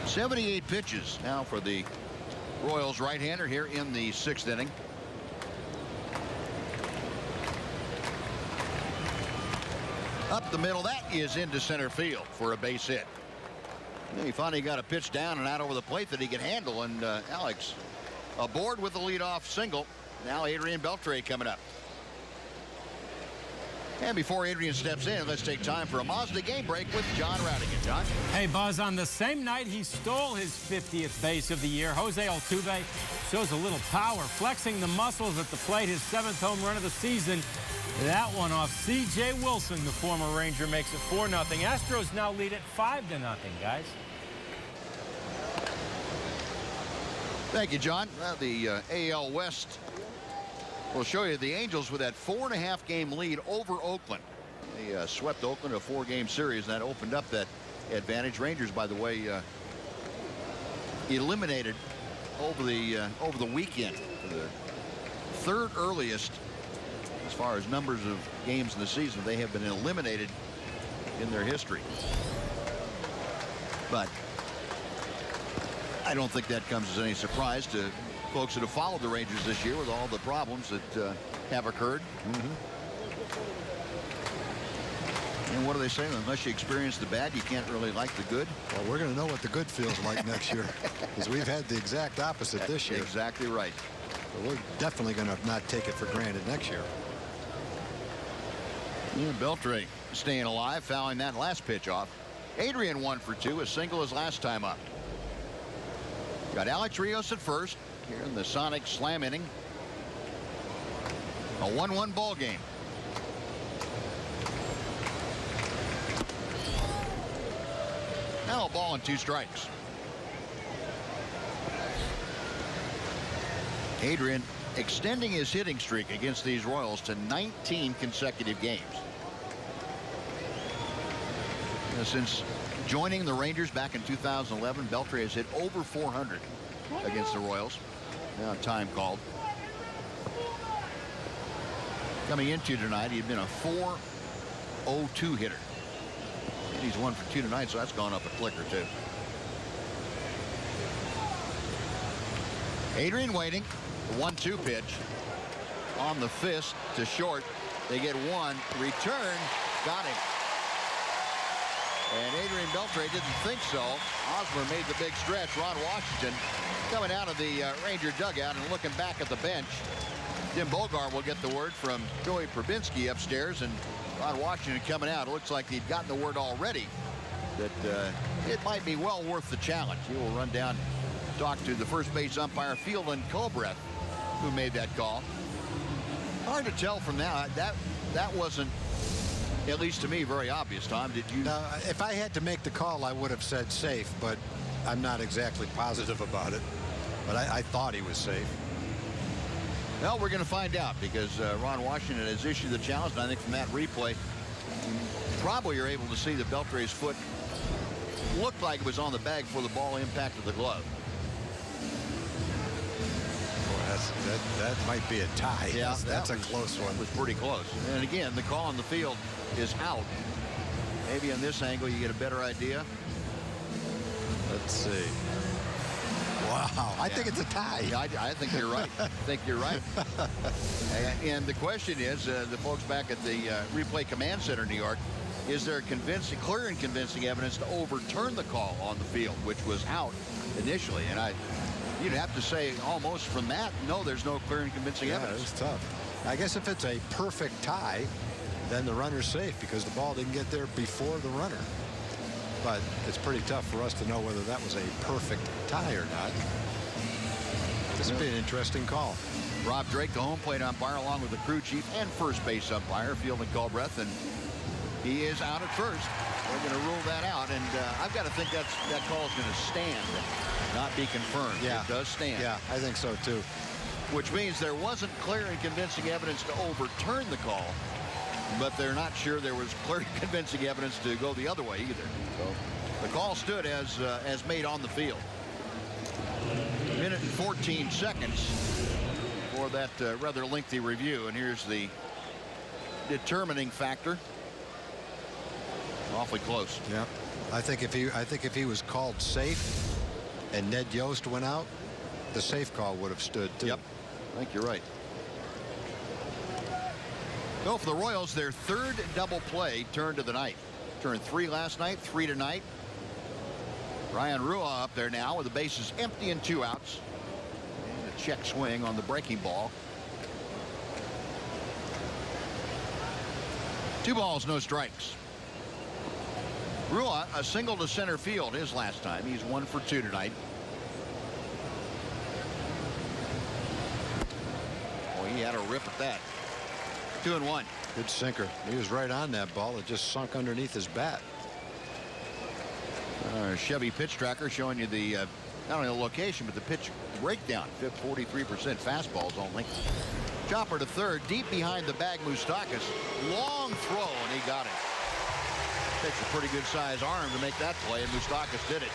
78 pitches now for the Royals right-hander here in the 6th inning. Up the middle, that is into center field for a base hit. And he finally got a pitch down and out over the plate that he can handle, and Alex aboard with the leadoff single. Now Adrian Beltre coming up. And before Adrian steps in, let's take time for a Mazda game break with John Radigan. John? Hey, Buzz, on the same night he stole his 50th base of the year, Jose Altuve shows a little power, flexing the muscles at the plate, his 7th home run of the season. That one off C.J. Wilson, the former Ranger, makes it 4-0. Astros now lead it 5-0, guys. Thank you, John. Well, the AL West will show you the Angels with that 4.5 game lead over Oakland. They swept Oakland a 4-game series, and that opened up that advantage. Rangers, by the way, eliminated over the weekend, the third earliest as far as numbers of games in the season. They have been eliminated in their history. But I don't think that comes as any surprise to folks that have followed the Rangers this year with all the problems that have occurred. And what do they say? Unless you experience the bad, you can't really like the good. Well, we're going to know what the good feels like next year, because we've had the exact opposite this year. Exactly right. But we're definitely going to not take it for granted next year. Yeah, Beltre staying alive, fouling that last pitch off. Adrian 1 for 2, a single his last time up. Got Alex Rios at first here in the Sonic slam inning. A 1-1 ball game. Now a ball and 2 strikes. Adrian extending his hitting streak against these Royals to 19 consecutive games. Since joining the Rangers back in 2011, Beltre has hit over 400 against the Royals. Now time called. Coming into tonight, he'd been a .402 hitter. And he's 1 for 2 tonight, so that's gone up a click or two. Adrian waiting. The 1-2 pitch on the fist to short. They get 1. Return. Got him. And Adrian Beltre didn't think so. Hosmer made the big stretch. Ron Washington coming out of the Ranger dugout and looking back at the bench. Tim Bogar will get the word from Joey Probinski upstairs, and Ron Washington coming out. It looks like he'd gotten the word already that it might be well worth the challenge. He will run down, talk to the first base umpire, Fieldon Culbreth, who made that call. Hard to tell from now. That wasn't, at least to me, very obvious. Tom, did you? No, if I had to make the call, I would have said safe, but I'm not exactly positive about it. But I thought he was safe. Well, we're going to find out, because Ron Washington has issued the challenge, and I think from that replay, probably you're able to see that Beltre's foot looked like it was on the bag before the ball impacted the glove. That might be a tie. Yeah, that's a close one. It was pretty close. And again, the call on the field is out. Maybe on this angle you get a better idea. Let's see. Wow, I think it's a tie. Yeah, I think you're right. I think you're right. And the question is, the folks back at the Replay Command Center in New York, is there clear and convincing evidence to overturn the call on the field, which was out initially? And you'd have to say almost from that, no, there's no clear and convincing evidence. It's tough. I guess if it's a perfect tie, then the runner's safe because the ball didn't get there before the runner. But it's pretty tough for us to know whether that was a perfect tie or not. This would be an interesting call. Rob Drake, the home plate umpire, along with the crew chief and first base umpire, Fieldon Culbreth, and he is out at first. We're going to rule that out, and I've got to think that call is going to stand, not be confirmed. Yeah. It does stand. Yeah, I think so too. Which means there wasn't clear and convincing evidence to overturn the call, but they're not sure there was clear and convincing evidence to go the other way either. So the call stood as made on the field. Minute and 14 seconds for that rather lengthy review, and here's the determining factor. Awfully close. Yeah, I think if he was called safe and Ned Yost went out, the safe call would have stood too. Yep, I think you're right. So for the Royals, their third double play turned to the night. Turned 3 last night, 3 tonight. Ryan Rua up there now with the bases empty and 2 outs. And a check swing on the breaking ball. 2 balls, no strikes. Rua, a single to center field his last time. He's 1 for 2 tonight. Boy, he had a rip at that. 2-1. Good sinker. He was right on that ball. It just sunk underneath his bat. Chevy pitch tracker showing you the not only the location but the pitch breakdown. 43% fastballs only. Chopper to third, deep behind the bag. Moustakas, long throw, and he got it. Takes a pretty good size arm to make that play, and Moustakas did it.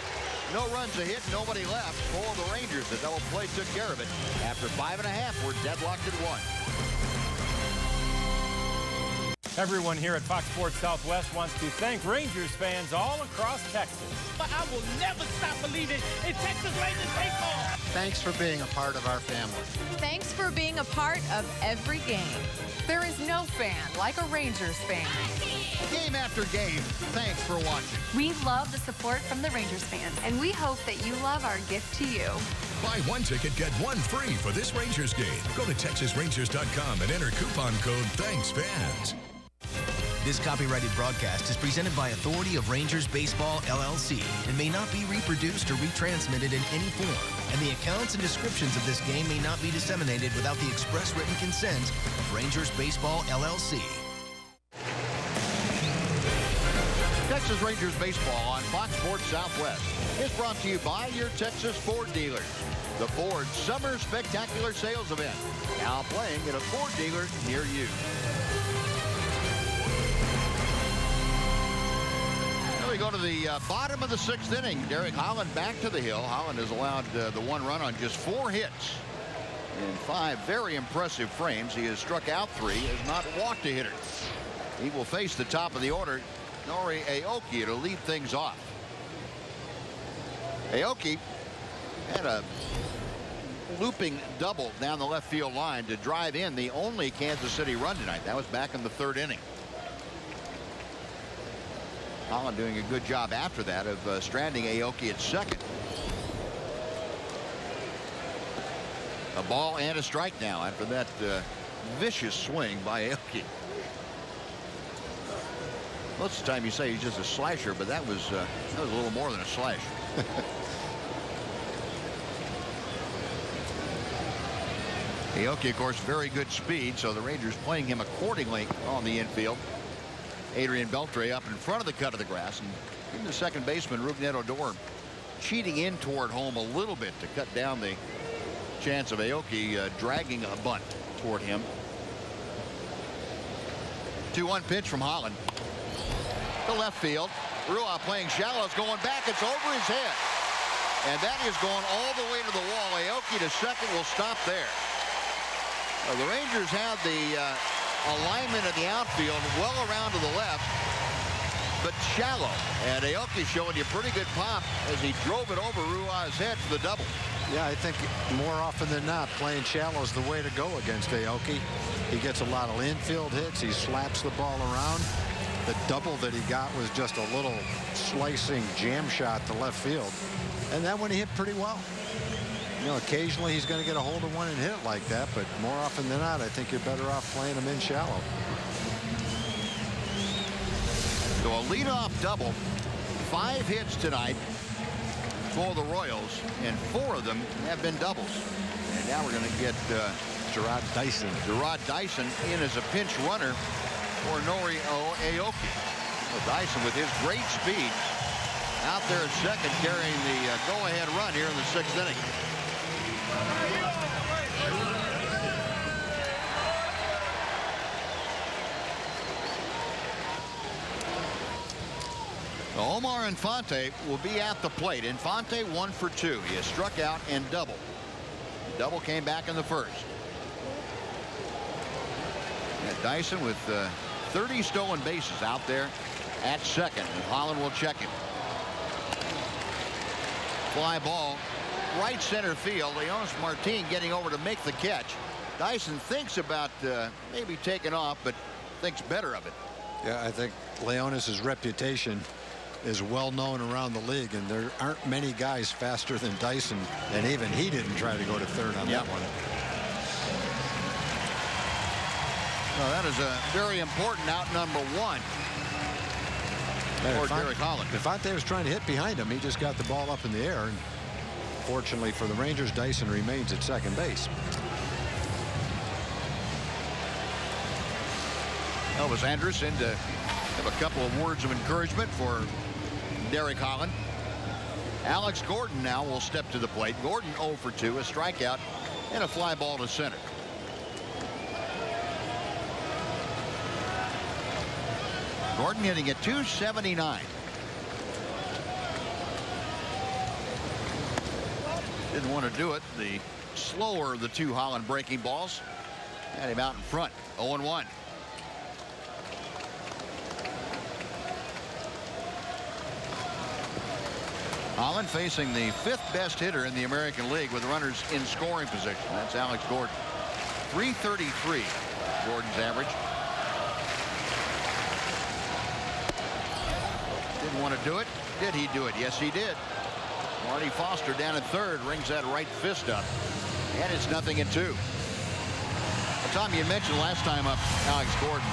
No runs a hit, nobody left for the Rangers. The double play took care of it. After 5.5, we're deadlocked at 1. Everyone here at Fox Sports Southwest wants to thank Rangers fans all across Texas. But I will never stop believing in Texas Rangers baseball. Thanks for being a part of our family. Thanks for being a part of every game. There is no fan like a Rangers fan. Game after game, thanks for watching. We love the support from the Rangers fans, and we hope that you love our gift to you. Buy one ticket, get one free for this Rangers game. Go to TexasRangers.com and enter coupon code THANKSFans. This copyrighted broadcast is presented by authority of Rangers Baseball, LLC, and may not be reproduced or retransmitted in any form. And the accounts and descriptions of this game may not be disseminated without the express written consent of Rangers Baseball, LLC. Texas Rangers baseball on Fox Sports Southwest is brought to you by your Texas Ford dealers. The Ford Summer Spectacular Sales Event, now playing at a Ford dealer near you. We go to the bottom of the 6th inning. Derek Holland back to the hill. Holland has allowed the one run on just 4 hits in 5 very impressive frames. He has struck out 3, has not walked a hitter. He will face the top of the order, Nori Aoki, to lead things off. Aoki had a looping double down the left field line to drive in the only Kansas City run tonight. That was back in the 3rd inning. Holland doing a good job after that of stranding Aoki at second. A ball and a strike now after that vicious swing by Aoki. Most of the time you say he's just a slasher, but that was a little more than a slash. Aoki, of course, very good speed, so the Rangers playing him accordingly on the infield. Adrian Beltre up in front of the cut of the grass, and even the second baseman Rougned Odor cheating in toward home a little bit to cut down the chance of Aoki dragging a bunt toward him. 2-1 pitch from Holland to left field. Rua playing shallow. It's going back. It's over his head, and that is going all the way to the wall. Aoki to second will stop there. The Rangers have the alignment of the outfield well around to the left, but shallow. And Aoki showing you pretty good pop as he drove it over Rua's head for the double. Yeah, I think more often than not, playing shallow is the way to go against Aoki. He gets a lot of infield hits. He slaps the ball around. The double that he got was just a little slicing jam shot to left field. And that one he hit pretty well. You know, occasionally he's going to get a hold of one and hit it like that, but more often than not, I think you're better off playing him in shallow. So a leadoff double, 5 hits tonight for the Royals, and 4 of them have been doubles. And now we're going to get Gerard Dyson. Gerard Dyson in as a pinch runner for Nori Aoki. Well, Dyson with his great speed out there at second, carrying the go-ahead run here in the 6th inning. Omar Infante will be at the plate. Infante 1 for 2. He has struck out and doubled. Double came back in the first. And Dyson with 30 stolen bases out there at second, and Holland will check him. Fly ball, right center field. Leonis Martin getting over to make the catch. Dyson thinks about maybe taking off, but thinks better of it. Yeah, I think Leonis's reputation is well known around the league, and there aren't many guys faster than Dyson, and even he didn't try to go to third on that one. Well, that is a very important out number 1 for Derek Holland. Infante was trying to hit behind him. He just got the ball up in the air, and fortunately for the Rangers, Dyson remains at second base. Elvis Anderson to have a couple of words of encouragement for Derek Holland. Alex Gordon now will step to the plate. Gordon 0 for 2, a strikeout and a fly ball to center. Gordon hitting at .279. Didn't want to do it. The slower of the two Holland breaking balls had him out in front. 0-1. Holland facing the 5th best hitter in the American League with runners in scoring position. That's Alex Gordon. .333 Gordon's average. Didn't want to do it. Did he do it? Yes, he did. Marty Foster down at third rings that right fist up. And it's 0-2. Tom, you mentioned last time up Alex Gordon.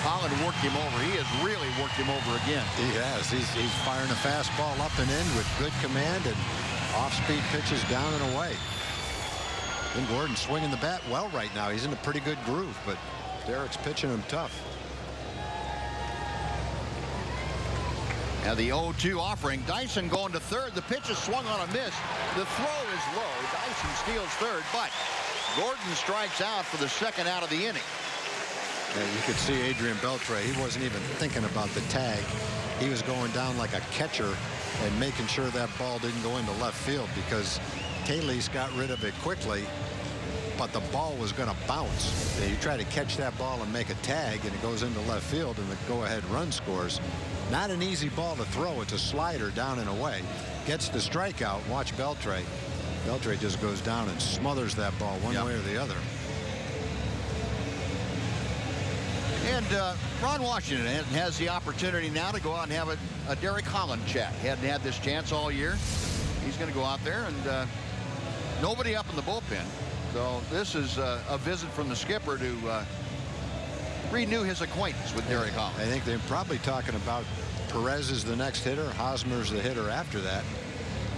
Holland worked him over. He has really worked him over again. He has. He's firing a fastball up and in with good command and off-speed pitches down and away. And Gordon swinging the bat well right now. He's in a pretty good groove, but Derek's pitching him tough. Now the 0-2 offering. Dyson going to third. The pitch is swung on a miss. The throw is low. Dyson steals third, but Gordon strikes out for the second out of the inning. Yeah, you could see Adrian Beltre. He wasn't even thinking about the tag. He was going down like a catcher and making sure that ball didn't go into left field because Kalisz got rid of it quickly, but the ball was going to bounce. You try to catch that ball and make a tag, and it goes into left field, and the go-ahead run scores. Not an easy ball to throw. It's a slider down and away. Gets the strikeout. Watch Beltre. Beltre just goes down and smothers that ball one way or the other. And Ron Washington has the opportunity now to go out and have a Derek Holland chat. He hadn't had this chance all year. He's going to go out there, and nobody up in the bullpen. So this is a visit from the skipper to renew his acquaintance with Derek Holland. I think they're probably talking about Perez is the next hitter. Hosmer's the hitter after that.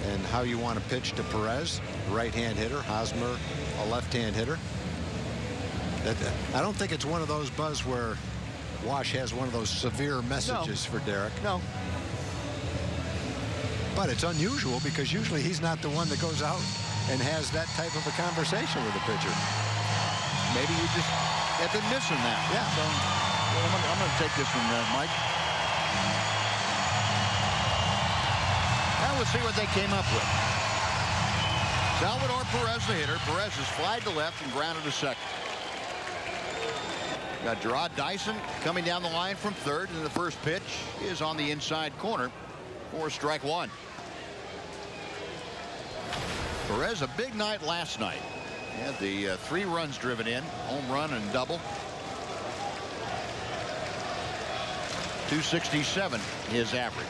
And how you want to pitch to Perez, right-hand hitter. Hosmer, a left-hand hitter. I don't think it's one of those, Buzz, where Wash has one of those severe messages for Derek. No. But it's unusual because usually he's not the one that goes out and has that type of a conversation with the pitcher. Maybe you just have been missing that. Yeah. So well, I'm going to take this one, Mike. Now we'll see what they came up with. Salvador Perez, the hitter. Perez is flied to left and grounded to second. Got Gerard Dyson coming down the line from third, and the first pitch is on the inside corner for strike one. Perez, a big night last night. Had the 3 runs driven in, home run and double. .267 his average.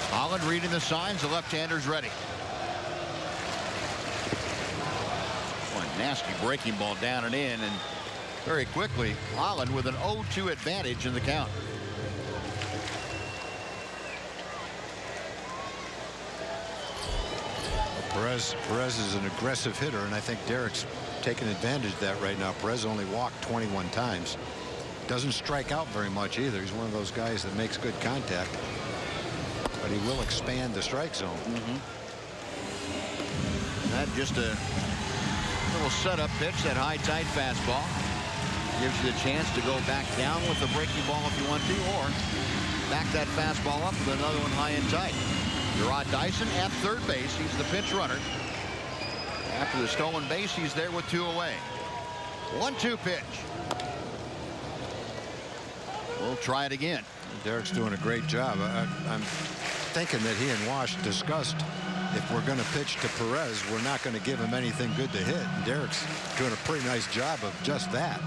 Holland reading the signs. The left-hander's ready. Nasty breaking ball down and in, and very quickly Holland with an 0-2 advantage in the count. Perez is an aggressive hitter, and I think Derek's taking advantage of that right now. Perez only walked 21 times. Doesn't strike out very much either. He's one of those guys that makes good contact, but he will expand the strike zone. That just a little setup pitch, that high tight fastball. Gives you the chance to go back down with the breaking ball if you want to, or back that fastball up with another one high and tight. Gerard Dyson at third base. He's the pinch runner. After the stolen base, he's there with 2 away. 1-2 pitch. We'll try it again. Derek's doing a great job. I'm thinking that he and Wash discussed, if we're going to pitch to Perez, we're not going to give him anything good to hit. And Derek's doing a pretty nice job of just that.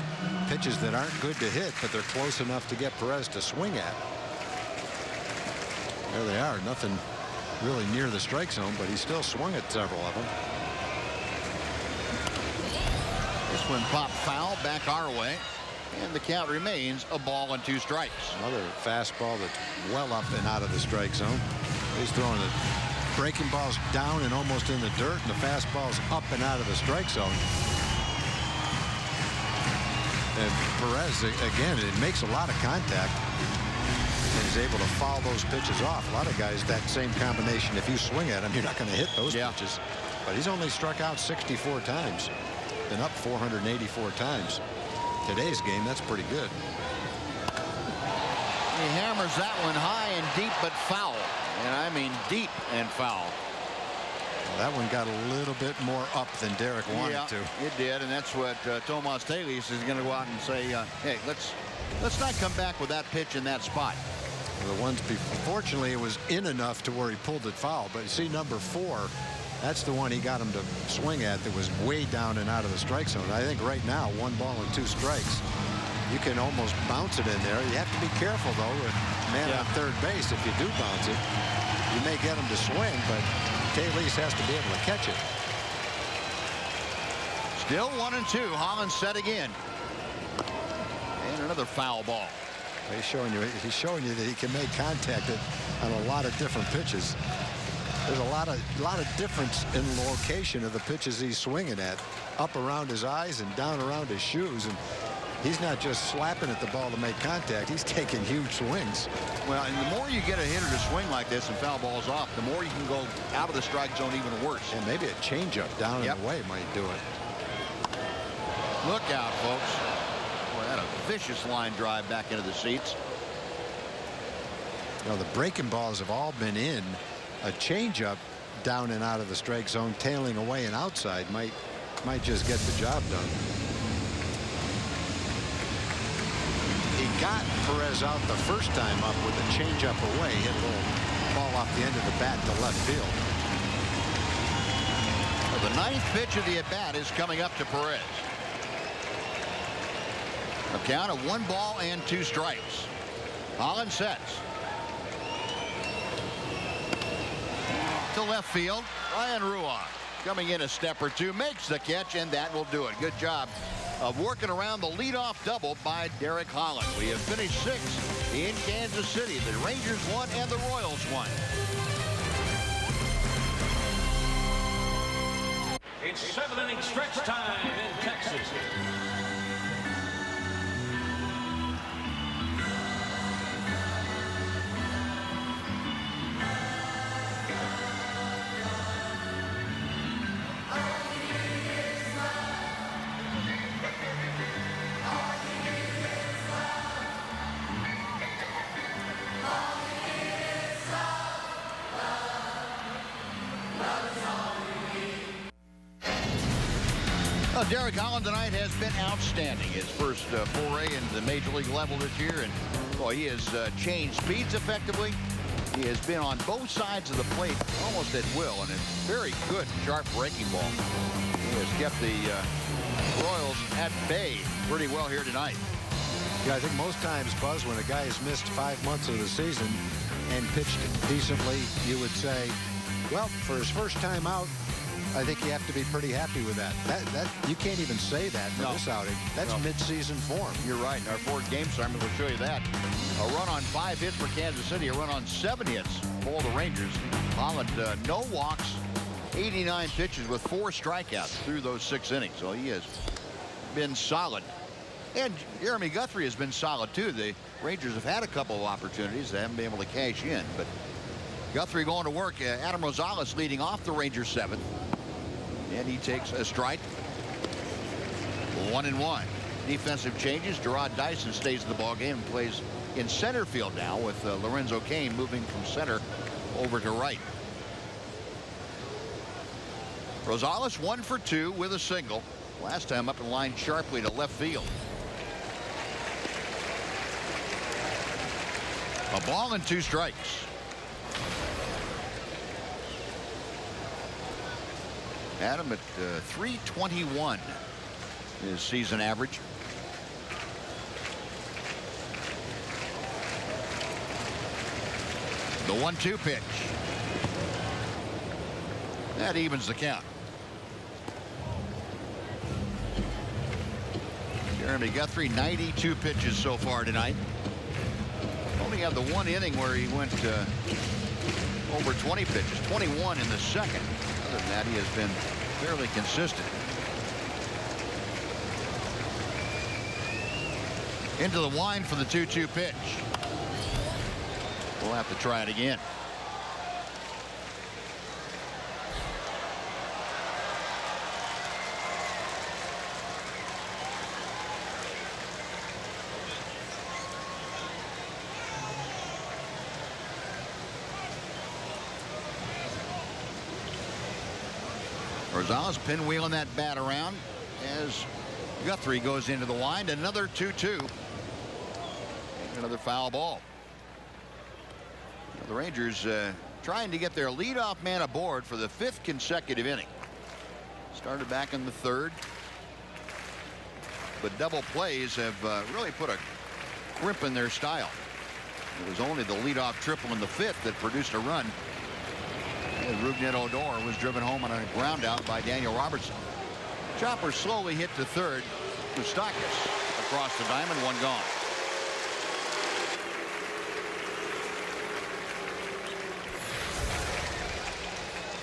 Pitches that aren't good to hit, but they're close enough to get Perez to swing at. There they are. Nothing really near the strike zone, but he still swung at several of them. This one popped foul back our way, and the count remains a ball and 2 strikes. Another fastball that's well up and out of the strike zone. He's throwing the breaking balls down and almost in the dirt, and the fastball's up and out of the strike zone. And Perez, again, it makes a lot of contact. and he's able to foul those pitches off. A lot of guys, that same combination, if you swing at him, you're not going to hit those pitches. But he's only struck out 64 times. Been up 484 times. Today's game, that's pretty good. He hammers that one high and deep, but foul. And I mean deep and foul. Well, that one got a little bit more up than Derek wanted to. It did, and that's what Tomas Talis is going to go out and say, hey, let's not come back with that pitch in that spot. The ones fortunately, it was in enough to where he pulled it foul. But you see, number 4, that's the one he got him to swing at that was way down and out of the strike zone. I think right now, 1 ball and 2 strikes. You can almost bounce it in there. You have to be careful, though, with man on third base. If you do bounce it, you may get him to swing, but Talis has to be able to catch it. Still 1-2. Holland set again. And another foul ball. He's showing you that he can make contact on a lot of different pitches. There's a lot of difference in the location of the pitches he's swinging at, up around his eyes and down around his shoes. And he's not just slapping at the ball to make contact. He's taking huge swings. Well, and the more you get a hitter to swing like this and foul balls off, the more you can go out of the strike zone even worse. And maybe a changeup down and away might do it. Look out, folks. Boy, that a vicious line drive back into the seats. You know, the breaking balls have all been in. A changeup down and out of the strike zone, tailing away and outside might just get the job done. He got Perez out the first time up with a changeup away, hit a little ball off the end of the bat to left field. Well, the 9th pitch of the at bat is coming up to Perez. A count of 1 ball and 2 strikes. Holland sets. To left field, Ryan Ruoff coming in a step or two, makes the catch, and that will do it. Good job of working around the leadoff double by Derek Holland. We have finished 6th in Kansas City. The Rangers won and the Royals won. It's 7-inning stretch time in Texas. Derek Holland tonight has been outstanding. His first foray into the major league level this year, and boy, he has changed speeds effectively. He has been on both sides of the plate almost at will, and a very good sharp breaking ball. He has kept the Royals at bay pretty well here tonight. Yeah, I think most times, Buzz, when a guy has missed 5 months of the season and pitched decently, you would say, well, for his first time out, I think you have to be pretty happy with that. That you can't even say that for this outing. That's mid-season form. You're right. Our 4th game sermon will show you that. A run on 5 hits for Kansas City. A run on 7 hits for the Rangers. Holland, no walks, 89 pitches with 4 strikeouts through those 6 innings. So he has been solid. And Jeremy Guthrie has been solid, too. The Rangers have had a couple of opportunities. They haven't been able to cash in. But Guthrie going to work. Adam Rosales leading off the Rangers 7th. And he takes a strike. 1-1. Defensive changes. Gerard Dyson stays in the ballgame and plays in center field now with Lorenzo Cain moving from center over to right. Rosales 1 for 2 with a single. Last time up and lined sharply to left field. A ball and 2 strikes. Adam at .321 his season average. The 1-2 pitch. That evens the count. Jeremy Guthrie, 92 pitches so far tonight. Only had the 1 inning where he went over 20 pitches, 21 in the second. Other than that, he has been fairly consistent. Into the wind for the 2-2 pitch. We'll have to try it again. Rosales pinwheeling that bat around as Guthrie goes into the wind. Another 2-2. Another foul ball. The Rangers trying to get their leadoff man aboard for the 5th consecutive inning. Started back in the 3rd. But double plays have really put a crimp in their style. It was only the leadoff triple in the 5th that produced a run. Rougned Odor was driven home on a ground out by Daniel Robertson. Chopper slowly hit to 3rd. Moustakas across the diamond, one gone.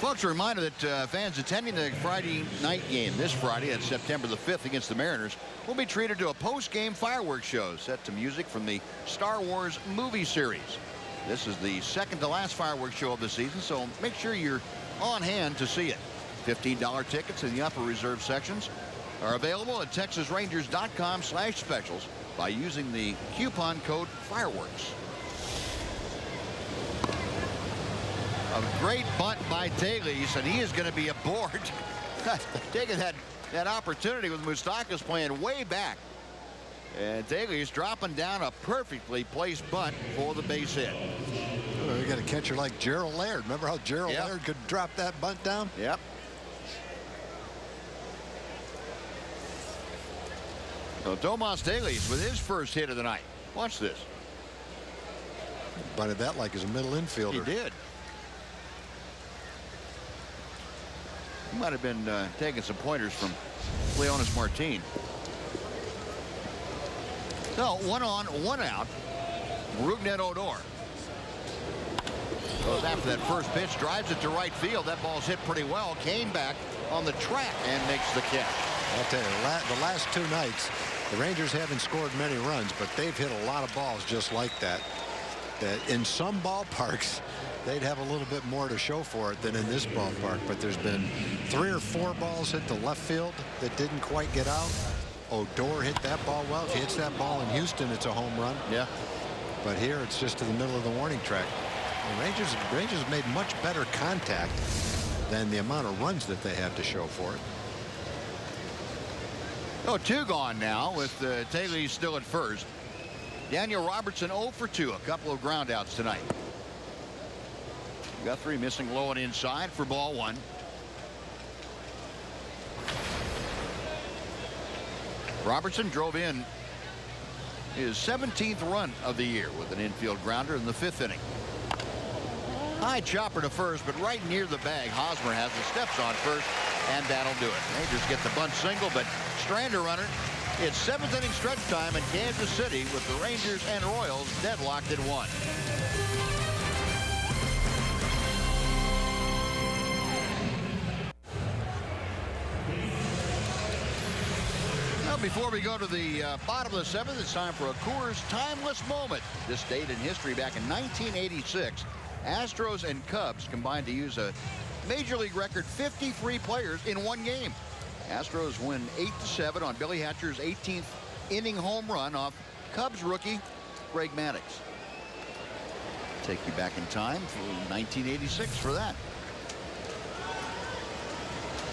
Folks, a reminder that fans attending the Friday night game this Friday, that's September the 5th against the Mariners, will be treated to a post-game fireworks show set to music from the Star Wars movie series. This is the second to last fireworks show of the season, so make sure you're on hand to see it. $15 tickets in the upper reserve sections are available at TexasRangers.com/specials by using the coupon code FIREWORKS. A great bunt by Taillese, and he is going to be aboard. Taking that opportunity with Moustakas playing way back. And Taillese dropping down a perfectly placed bunt for the base hit. Oh, you got a catcher like Gerald Laird. Remember how Gerald Laird could drop that bunt down? Yep. So Tomas Taillese with his first hit of the night. Watch this. Bunted that like as a middle infielder. He did. He might have been taking some pointers from Leonys Martin. So 1 on, 1 out. Rougned Odor goes after that first pitch, drives it to right field. That ball's hit pretty well. Came back on the track and makes the catch. I'll tell you, the last 2 nights, the Rangers haven't scored many runs, but they've hit a lot of balls just like that. That in some ballparks, they'd have a little bit more to show for it than in this ballpark. But there's been 3 or 4 balls hit to left field that didn't quite get out. Odor hit that ball well. If he hits that ball in Houston, it's a home run. Yeah. But here it's just to the middle of the warning track. The Rangers have made much better contact than the amount of runs that they have to show for it. Oh, 2 gone now with Taillese still at first. Daniel Robertson 0 for 2. A couple of ground outs tonight. Guthrie missing low and inside for ball 1. Robertson drove in his 17th run of the year with an infield grounder in the 5th inning. High chopper to first, but right near the bag. Hosmer has the steps on first, and that'll do it. Rangers get the bunt single, but Strander runner. It's 7th inning stretch time in Kansas City with the Rangers and Royals deadlocked at 1. Before we go to the bottom of the 7th, it's time for a Coors timeless moment. This date in history, back in 1986, Astros and Cubs combined to use a Major League record 53 players in one game. Astros win 8-7 on Billy Hatcher's 18th inning home run off Cubs rookie Greg Maddux. Take you back in time to 1986 for that.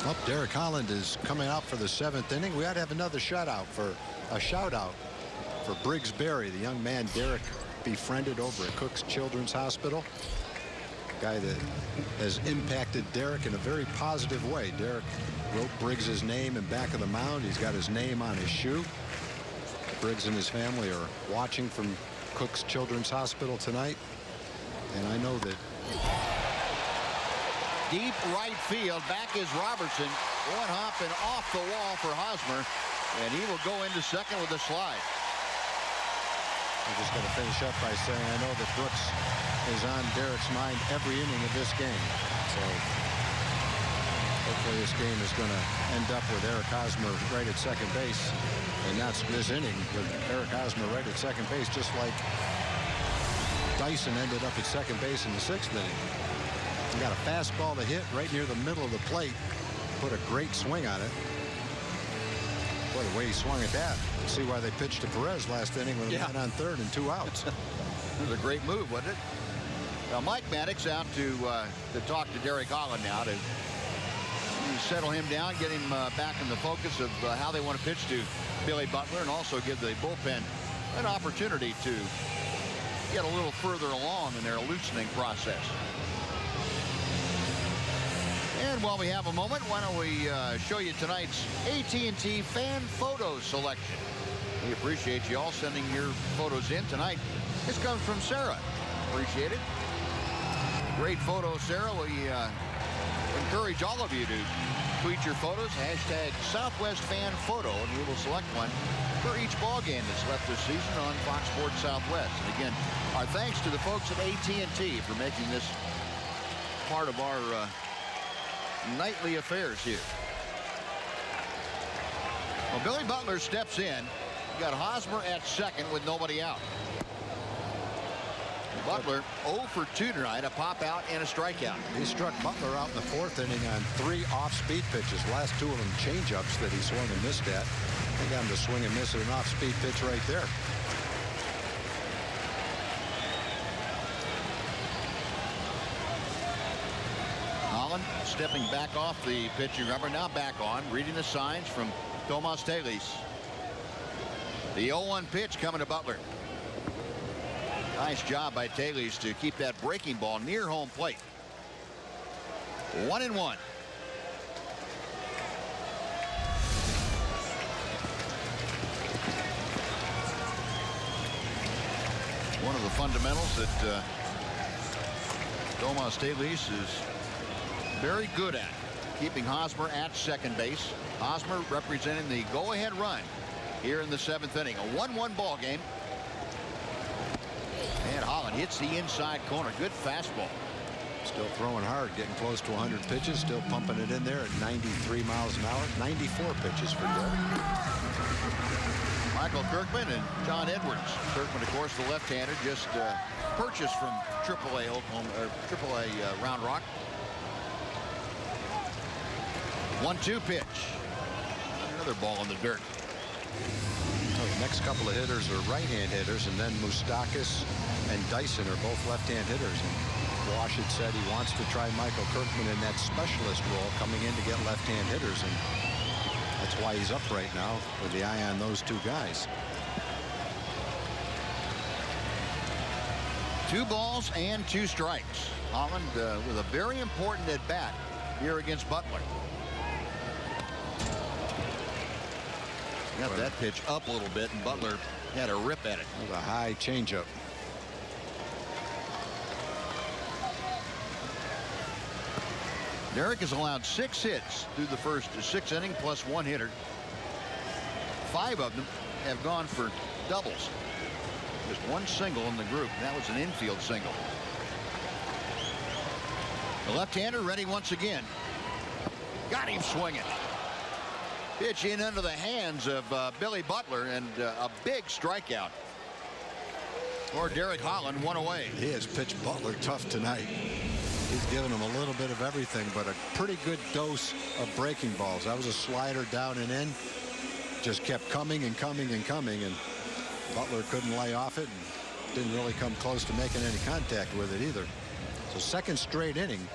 Well, Derek Holland is coming out for the 7th inning. We ought to have another shout out for Briggs Berry, the young man Derek befriended over at Cook's Children's Hospital. A guy that has impacted Derek in a very positive way. Derek wrote Briggs's name in back of the mound. He's got his name on his shoe. Briggs and his family are watching from Cook's Children's Hospital tonight. And I know that deep right field. Back is Robertson. Going hopping off the wall for Hosmer. And he will go into second with a slide. I'm just going to finish up by saying I know that Brooks is on Derek's mind every inning of this game. So hopefully this game is going to end up with Eric Hosmer right at second base. And that's this inning with Eric Hosmer right at second base, just like Dyson ended up at second base in the 6th inning. He got a fastball to hit right near the middle of the plate. Put a great swing on it. Boy, the way he swung at that. See why they pitched to Perez last inning with a man on third and 2 outs. It was a great move, wasn't it? Well, Mike Maddux out to talk to Derek Holland now to settle him down, get him back in the focus of how they want to pitch to Billy Butler, and also give the bullpen an opportunity to get a little further along in their loosening process. And while we have a moment, why don't we show you tonight's AT&T fan photo selection. We appreciate you all sending your photos in tonight. This comes from Sarah. Appreciate it. Great photo, Sarah. We encourage all of you to tweet your photos, hashtag Southwest Fan Photo, and we will select one for each ball game that's left this season on Fox Sports Southwest. And again, our thanks to the folks at AT&T for making this part of our nightly affairs here. Well, Billy Butler steps in. You got Hosmer at second with nobody out. Butler 0 for 2 tonight, a pop out and a strikeout. He struck Butler out in the 4th inning on 3 off-speed pitches. Last 2 of them change-ups that he swung and missed at. They got him to swing and miss at an off-speed pitch right there. Holland stepping back off the pitching rubber, now back on, reading the signs from Tomas Telis. The 0-1 pitch coming to Butler. Nice job by Telis to keep that breaking ball near home plate. 1-1. One of the fundamentals that Tomas Telis is very good at, keeping Hosmer at second base. Hosmer representing the go-ahead run here in the 7th inning. A 1-1 ball game. And Holland hits the inside corner. Good fastball. Still throwing hard, getting close to 100 pitches, still pumping it in there at 93 miles an hour. 94 pitches for Derek. Michael Kirkman and John Edwards. Kirkman, of course, the left-hander, just purchased from AAA Oklahoma, or AAA Round Rock. 1-2 pitch. Another ball in the dirt. So the next couple of hitters are right-hand hitters, and then Moustakas and Dyson are both left-hand hitters. And Wash had said he wants to try Michael Kirkman in that specialist role, coming in to get left-hand hitters, and that's why he's up right now with the eye on those 2 guys. 2 balls and 2 strikes. Holland with a very important at-bat here against Butler. Got that pitch up a little bit, and Butler had a rip at it. With a high changeup. Derek has allowed 6 hits through the first 6 innings, plus 1 hitter. 5 of them have gone for doubles. Just 1 single in the group. That was an infield single. The left-hander ready once again. Got him swinging. Pitch in under the hands of Billy Butler, and a big strikeout. Or Derek Holland, 1 away. He has pitched Butler tough tonight. He's given him a little bit of everything, but a pretty good dose of breaking balls. That was a slider down and in. Just kept coming and coming and coming, and Butler couldn't lay off it and didn't really come close to making any contact with it either. So 2nd straight inning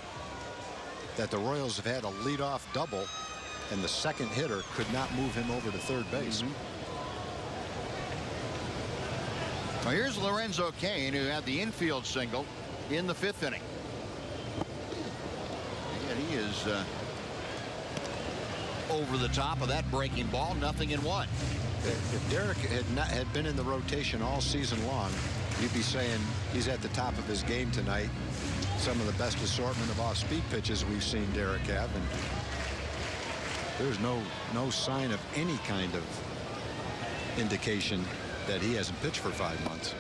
that the Royals have had a leadoff double, and the 2nd hitter could not move him over to 3rd base. Well, here's Lorenzo Cain, who had the infield single in the 5th inning. And he is over the top of that breaking ball. 0-1. If Derek had been in the rotation all season long, you'd be saying he's at the top of his game tonight. Some of the best assortment of off-speed pitches we've seen Derek have, and there's no sign of any kind of indication that he hasn't pitched for 5 months.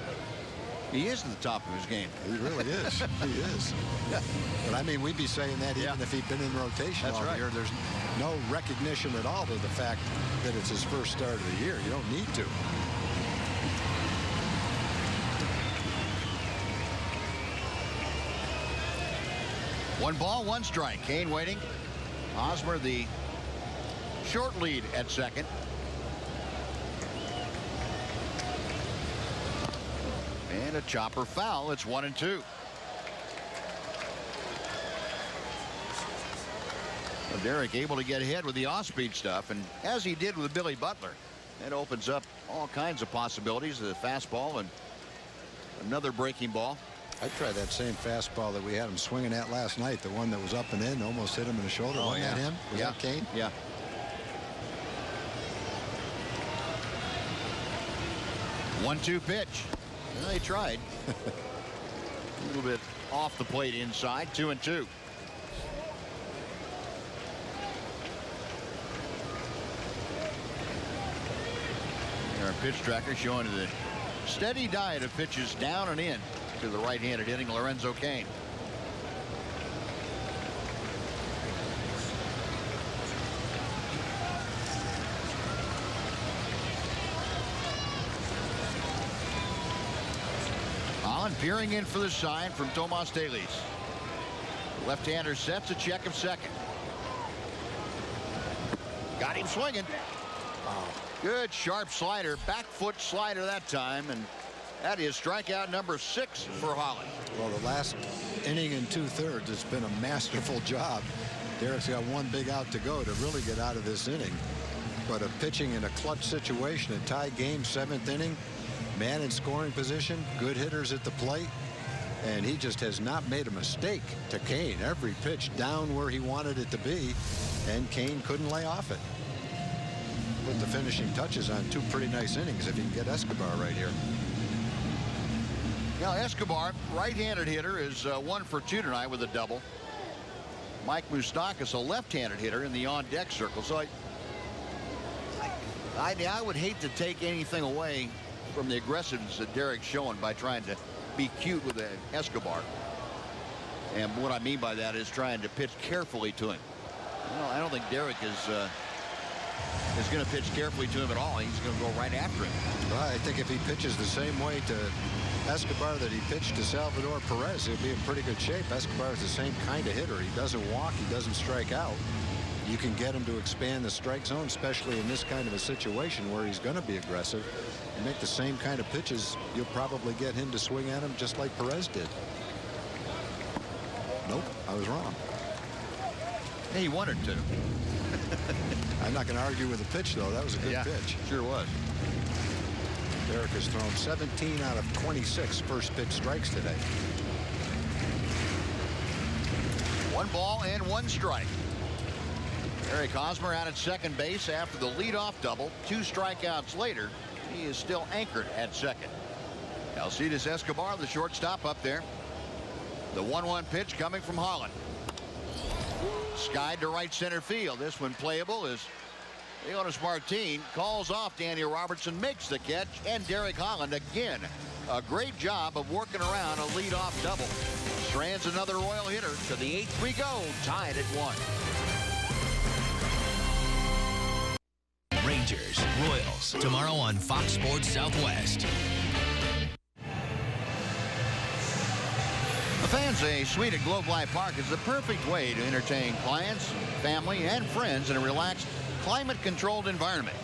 He is at the top of his game. He really is. He is. But I mean, we'd be saying that even if he'd been in rotation all year. There's no recognition at all to the fact that it's his first start of the year. You don't need to. 1 ball, 1 strike. Kane waiting. Hosmer the short lead at second. And a chopper foul. It's 1-2. Well, Derek able to get ahead with the off-speed stuff, and as he did with Billy Butler, that opens up all kinds of possibilities. The fastball and another breaking ball. I'd try that same fastball that we had him swinging at last night, the one that was up and in, almost hit him in the shoulder. Oh, Wasn't that him? Was that Kane? Yeah. 1-2 pitch. Well, he tried. A little bit off the plate inside. 2-2. Our pitch tracker showing the steady diet of pitches down and in to the right-handed hitting Lorenzo Cain. Holland peering in for the sign from Tomas Telis. Left-hander sets a check of second. Got him swinging. Good sharp slider, back foot slider that time, and that is strikeout number 6 for Holland. Well, the last inning and 2/3, it's been a masterful job. Derek's got 1 big out to go to really get out of this inning. But a pitching in a clutch situation, a tie game, 7th inning, man in scoring position, good hitters at the plate, and he just has not made a mistake to Kane. Every pitch down where he wanted it to be, and Kane couldn't lay off it. Put the finishing touches on 2 pretty nice innings if he can get Escobar right here. Now Escobar, right-handed hitter, is 1 for 2 tonight with a double. Mike Moustakas, a left-handed hitter in the on-deck circle. So I would hate to take anything away from the aggressiveness that Derek's showing by trying to be cute with Escobar. And what I mean by that is trying to pitch carefully to him. Well, I don't think Derek is going to pitch carefully to him at all. He's going to go right after him. Well, I think if he pitches the same way to Escobar that he pitched to Salvador Perez, he'll be in pretty good shape. Escobar is the same kind of hitter. He doesn't walk. He doesn't strike out. You can get him to expand the strike zone, especially in this kind of a situation where he's going to be aggressive. You make the same kind of pitches, you'll probably get him to swing at him just like Perez did. Nope, I was wrong. Hey, he wanted to. I'm not going to argue with the pitch, though. That was a good pitch. Sure was. Derek has thrown 17 out of 26 first pitch strikes today. 1 ball and 1 strike. Eric Hosmer out at second base after the leadoff double. 2 strikeouts later, he is still anchored at second. Alcides Escobar, the shortstop, up there. The 1-1 pitch coming from Holland. Skied to right center field. This one playable as Leonis Martin calls off Daniel Robertson, makes the catch, and Derek Holland again. A great job of working around a leadoff double. Strands another Royal hitter. To the 8th we go, tied at 1. Rangers, Royals, tomorrow on Fox Sports Southwest. The fans say a suite at Globe Life Park is the perfect way to entertain clients, family, and friends in a relaxed, climate-controlled environment.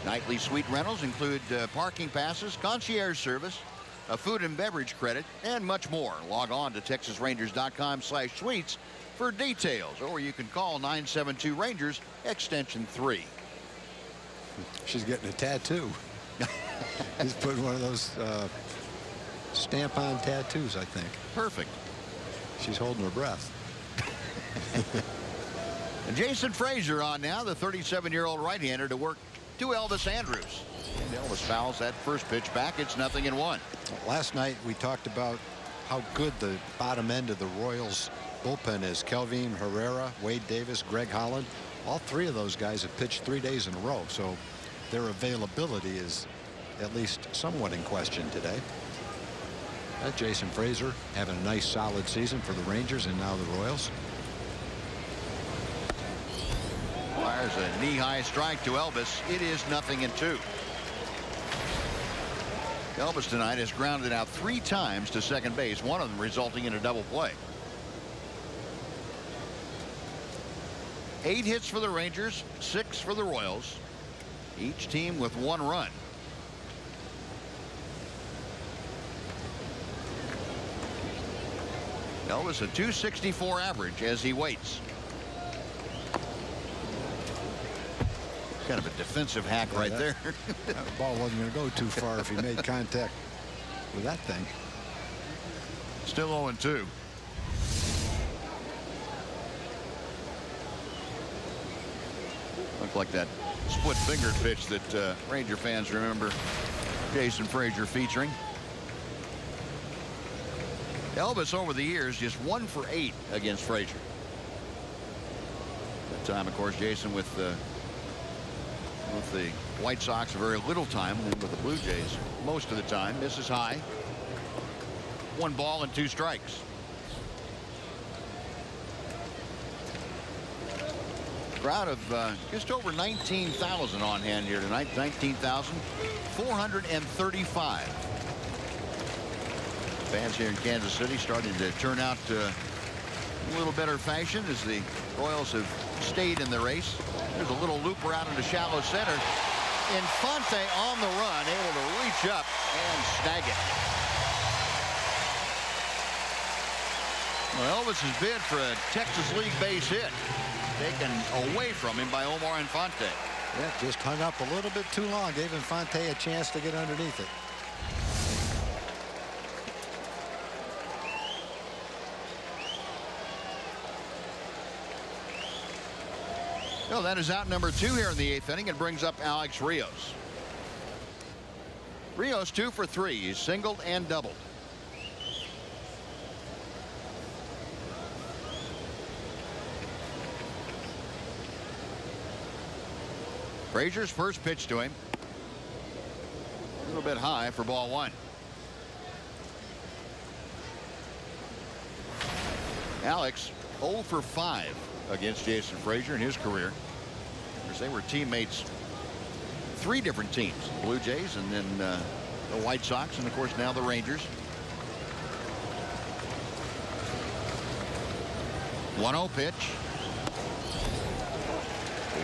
Nightly suite rentals include parking passes, concierge service, a food and beverage credit, and much more. Log on to TexasRangers.com/suites for details, or you can call 972-RANGERS, extension 3. She's getting a tattoo. He's putting one of those stamp-on tattoos, I think. Perfect. She's holding her breath. And Jason Frazier on now, the 37-year-old right-hander, to work to Elvis Andrus. And Elvis fouls that first pitch back. It's 0-1. Last night we talked about how good the bottom end of the Royals bullpen is. Kelvin Herrera, Wade Davis, Greg Holland. All 3 of those guys have pitched 3 days in a row, so their availability is at least somewhat in question today. Jason Frazier having a nice solid season for the Rangers and now the Royals. Fires a knee-high strike to Elvis. It is 0-2. Elvis tonight has grounded out 3 times to second base, one of them resulting in a double play. 8 hits for the Rangers, 6 for the Royals. Each team with 1 run. Elvis a .264 average as he waits. Kind of a defensive hack right there. That ball wasn't going to go too far if he made contact with that thing. Still 0-2. Looked like that split-fingered pitch that Ranger fans remember Jason Frazier featuring. Elvis over the years just 1 for 8 against Frazier. That time, of course, Jason with the White Sox a very little time, and then with the Blue Jays most of the time. Misses high. 1 ball and 2 strikes. Crowd of just over 19,000 on hand here tonight. 19,435. Fans here in Kansas City starting to turn out a little better fashion as the Royals have stayed in the race. There's a little looper out into shallow center. Infante on the run, able to reach up and snag it. Well, Elvis's bid for a Texas League base hit taken away from him by Omar Infante. Yeah, just hung up a little bit too long. Gave Infante a chance to get underneath it. Well, that is out number 2 here in the 8th inning. It brings up Alex Rios. Rios 2 for 3. He's singled and doubled. Frazier's first pitch to him. A little bit high for ball 1. Alex 0 for 5 against Jason Frazier in his career. Because they were teammates, 3 different teams. Blue Jays and then the White Sox and of course now the Rangers. 1-0 pitch.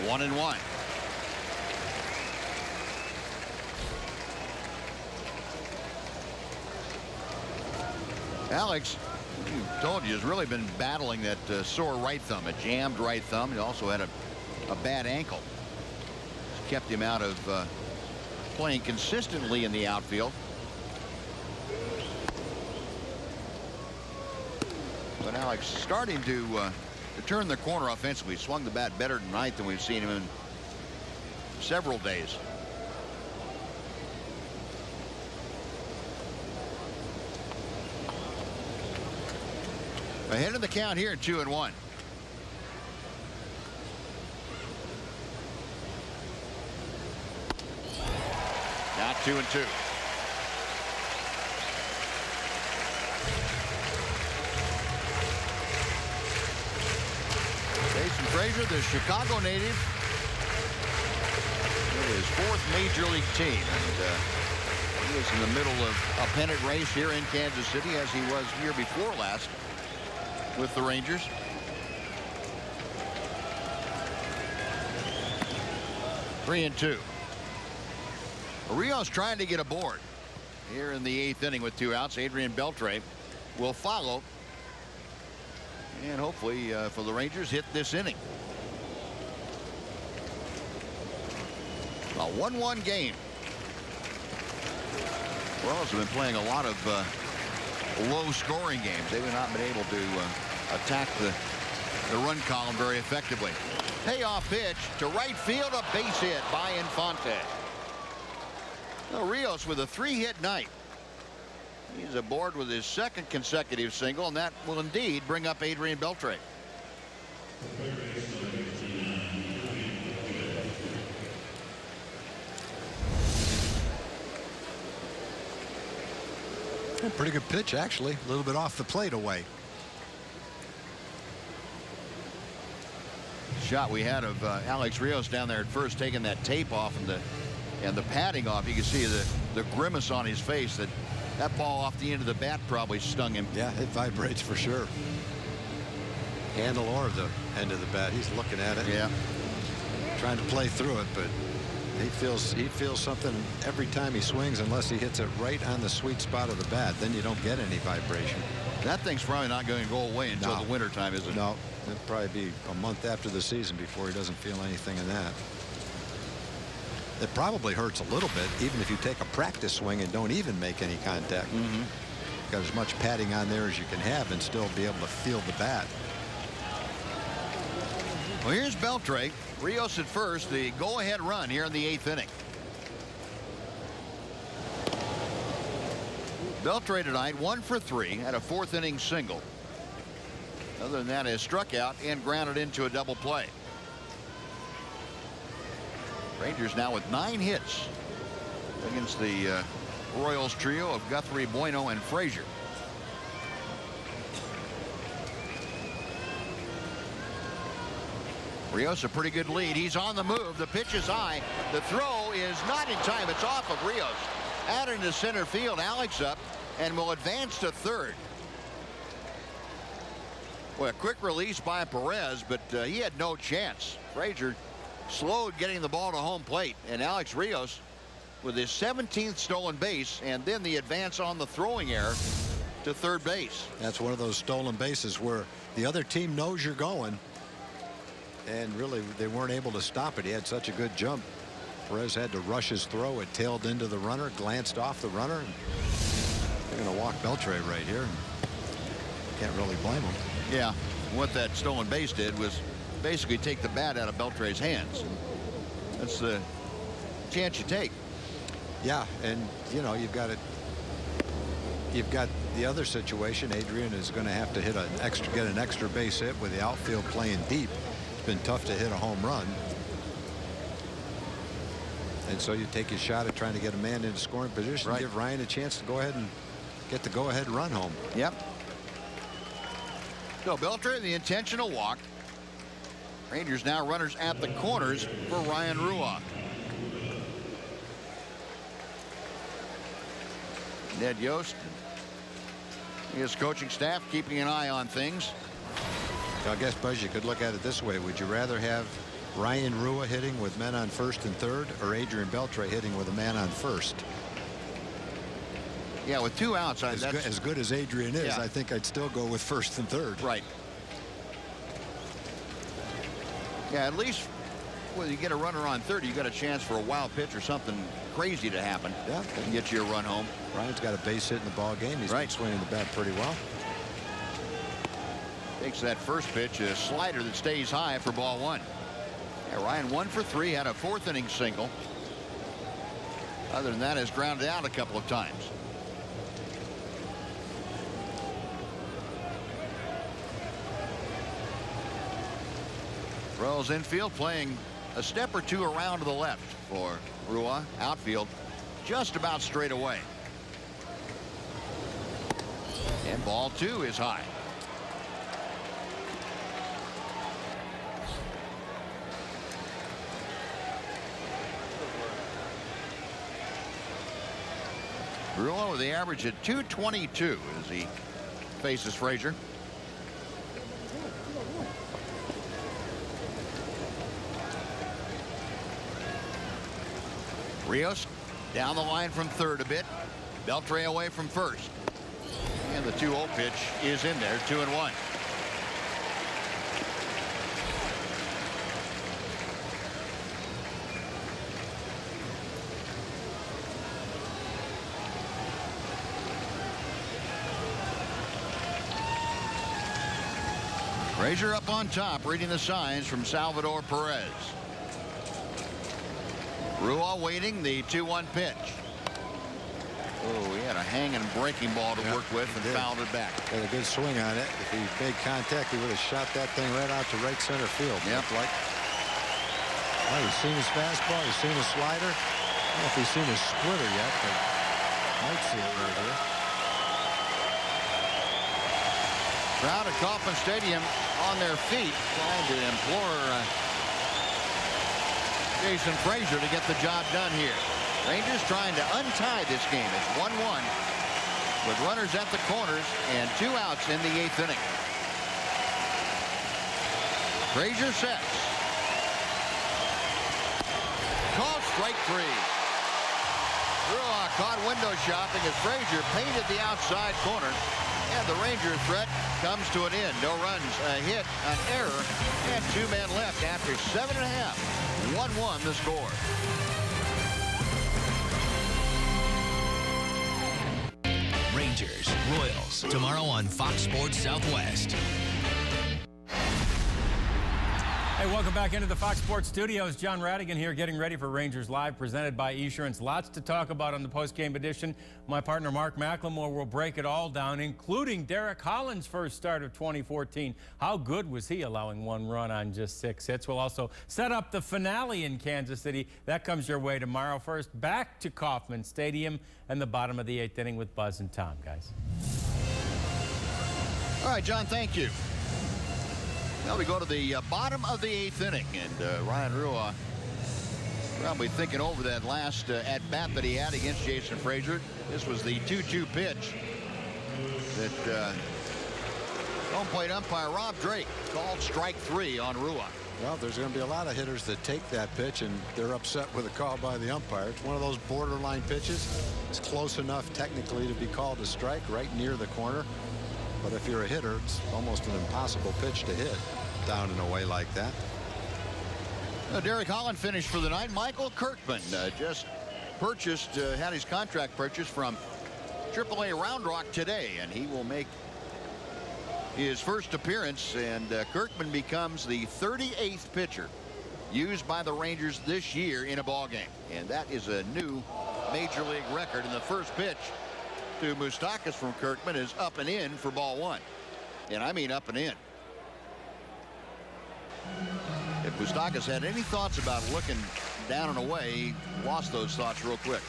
1-1. Alex, I told you, has really been battling that sore right thumb, a jammed right thumb. He also had a bad ankle. It's kept him out of playing consistently in the outfield. But Alex starting to turn the corner offensively. Swung the bat better tonight than we've seen him in several days. Ahead of the count here, 2-1. Now 2-2. Jason Frazier, the Chicago native, with his 4th major league team, and he is in the middle of a pennant race here in Kansas City, as he was year before last with the Rangers. Three and 2. Rios trying to get aboard here in the 8th inning with 2 outs. Adrian Beltre will follow and hopefully for the Rangers hit this inning. A 1-1 game. Royals have been playing a lot of low-scoring games. They've not been able to attack the run column very effectively. Payoff pitch to right field, a base hit by Infante. Well, Rios with a 3-hit night. He's aboard with his 2nd consecutive single, and that will indeed bring up Adrian Beltre. Pretty good pitch, actually. A little bit off the plate away. Shot we had of Alex Rios down there at first, taking that tape off and the padding off. You can see the grimace on his face. That ball off the end of the bat probably stung him. Yeah, it vibrates for sure. handle or the end of the bat. He's looking at it. Yeah. Trying to play through it, but he feels something every time he swings, unless he hits it right on the sweet spot of the bat. Then you don't get any vibration. That thing's probably not going to go away until the winter time, is it? No. It'll probably be a month after the season before he doesn't feel anything in that. It probably hurts a little bit, even if you take a practice swing and don't even make any contact. Got as much padding on there as you can have and still be able to feel the bat. Well, here's Beltre. Rios at first, the go-ahead run here in the 8th inning. Beltre tonight 1 for 3, had a 4th inning single. Other than that, has struck out and grounded into a double play. Rangers now with 9 hits against the Royals trio of Guthrie, Bueno, and Frazier. Rios a pretty good lead. He's on the move. The pitch is high. The throw is not in time. It's off of Rios. Out into center field. Alex up and will advance to third. Well, a quick release by Perez, but he had no chance. Frazier slowed getting the ball to home plate, and Alex Rios with his 17th stolen base, and then the advance on the throwing error to third base. That's one of those stolen bases where the other team knows you're going, and really they weren't able to stop it. He had such a good jump. Perez had to rush his throw. It tailed into the runner, glanced off the runner. They're going to walk Beltre right here. Can't really blame him. Yeah, what that stolen base did was basically take the bat out of Beltre's hands. That's the chance you take. Yeah, and you know, you've got the other situation. Adrian is going to have to get an extra base hit with the outfield playing deep. It's been tough to hit a home run, and so you take your shot at trying to get a man into scoring position. Give Ryan a chance to go ahead and get the go-ahead run home. Yep. So Beltre, the intentional walk. Rangers now runners at the corners for Ryan Rua. Ned Yost, his coaching staff, keeping an eye on things. I guess, Buzz, you could look at it this way. Would you rather have Ryan Rua hitting with men on first and third, or Adrian Beltre hitting with a man on first? Yeah, with 2 outs, as good as Adrian is, I think I'd still go with first and third. Right. Yeah, at least when you get a runner on third, you got a chance for a wild pitch or something crazy to happen. Yeah, and get you a run home. Ryan's got a base hit in the ball game. He's been swinging the bat pretty well. Takes that first pitch, a slider that stays high for ball 1. Yeah, Ryan 1 for 3, had a 4th inning single. Other than that, has grounded out a couple of times. Royals infield playing a step or 2 around to the left for Rua. Outfield just about straight away. And ball 2 is high. Rua with the average at 222 as he faces Frazier. Rios down the line from third a bit. Beltre away from first. And the 2-0 pitch is in there, 2-1. Frazier up on top, reading the signs from Salvador Perez. Rua waiting, the 2-1 pitch. Oh, he had a hanging breaking ball to work with and fouled it back. Had a good swing on it. If he made contact, he would have shot that thing right out to right center field. Yep. Well, he's seen his fastball. He's seen his slider. I don't know if he's seen his splitter yet, but might see it right here. Crowd at Kauffman Stadium on their feet, trying to implore Jason Frazier to get the job done here. Rangers trying to untie this game. It's 1-1 with runners at the corners and 2 outs in the 8th inning. Frazier sets. Call strike 3. Rua caught window shopping as Frazier painted the outside corner. And the Ranger threat comes to an end. No runs, a hit, an error, and 2 men left after 7.5. 1-1 the score. Rangers, Royals, tomorrow on Fox Sports Southwest. Hey, welcome back into the Fox Sports Studios. John Radigan here getting ready for Rangers Live, presented by Esurance. Lots to talk about on the post-game edition. My partner Mark McLemore will break it all down, including Derek Holland's first start of 2014. How good was he, allowing 1 run on just 6 hits? We'll also set up the finale in Kansas City. That comes your way tomorrow. First, back to Kauffman Stadium and the bottom of the 8th inning with Buzz and Tom, guys. All right, John, thank you. Now we go to the bottom of the 8th inning, and Ryan Rua probably thinking over that last at-bat that he had against Jason Frazier. This was the 2-2 pitch that home plate umpire Rob Drake called strike 3 on Rua. Well, there's going to be a lot of hitters that take that pitch, and they're upset with a call by the umpire. It's one of those borderline pitches. It's close enough technically to be called a strike, right near the corner. But if you're a hitter, it's almost an impossible pitch to hit down and away like that. Derek Holland finished for the night. Michael Kirkman just purchased, had his contract purchased from AAA Round Rock today, and he will make his first appearance, and Kirkman becomes the 38th pitcher used by the Rangers this year in a ball game, and that is a new major league record. And the first pitch to Moustakas from Kirkman is up and in for ball 1, and I mean up and in. If Moustakas had any thoughts about looking down and away, he lost those thoughts real quick.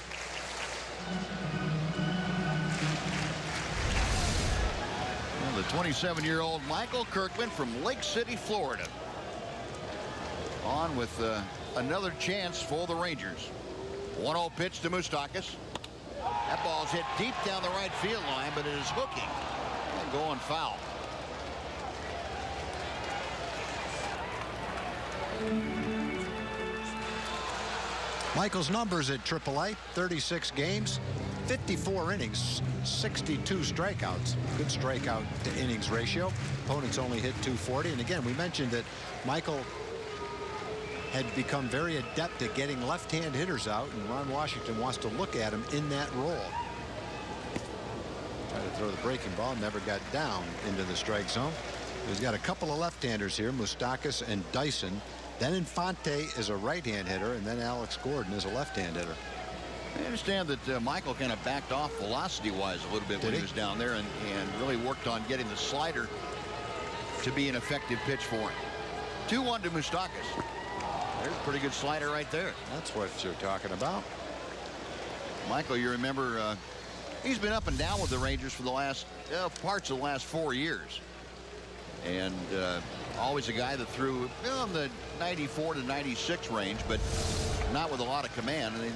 Well, the 27-year-old Michael Kirkman from Lake City, Florida, on with another chance for the Rangers. 1-0 pitch to Moustakas. That ball's hit deep down the right field line, but it is hooking and going foul. Michael's numbers at AAA: 36 games, 54 innings, 62 strikeouts. Good strikeout to innings ratio. Opponents only hit .240. And again, we mentioned that Michael had become very adept at getting left-hand hitters out, and Ron Washington wants to look at him in that role. Tried to throw the breaking ball, never got down into the strike zone. He's got a couple of left-handers here, Moustakas and Dyson. Then Infante is a right-hand hitter, and then Alex Gordon is a left-hand hitter. I understand that Michael kind of backed off velocity-wise a little bit when he was down there, and really worked on getting the slider to be an effective pitch for him. 2-1 to Moustakas. There's a pretty good slider right there. That's what you're talking about. Michael, you remember, he's been up and down with the Rangers for the last parts of the last 4 years. And always a guy that threw in the 94 to 96 range, but not with a lot of command. And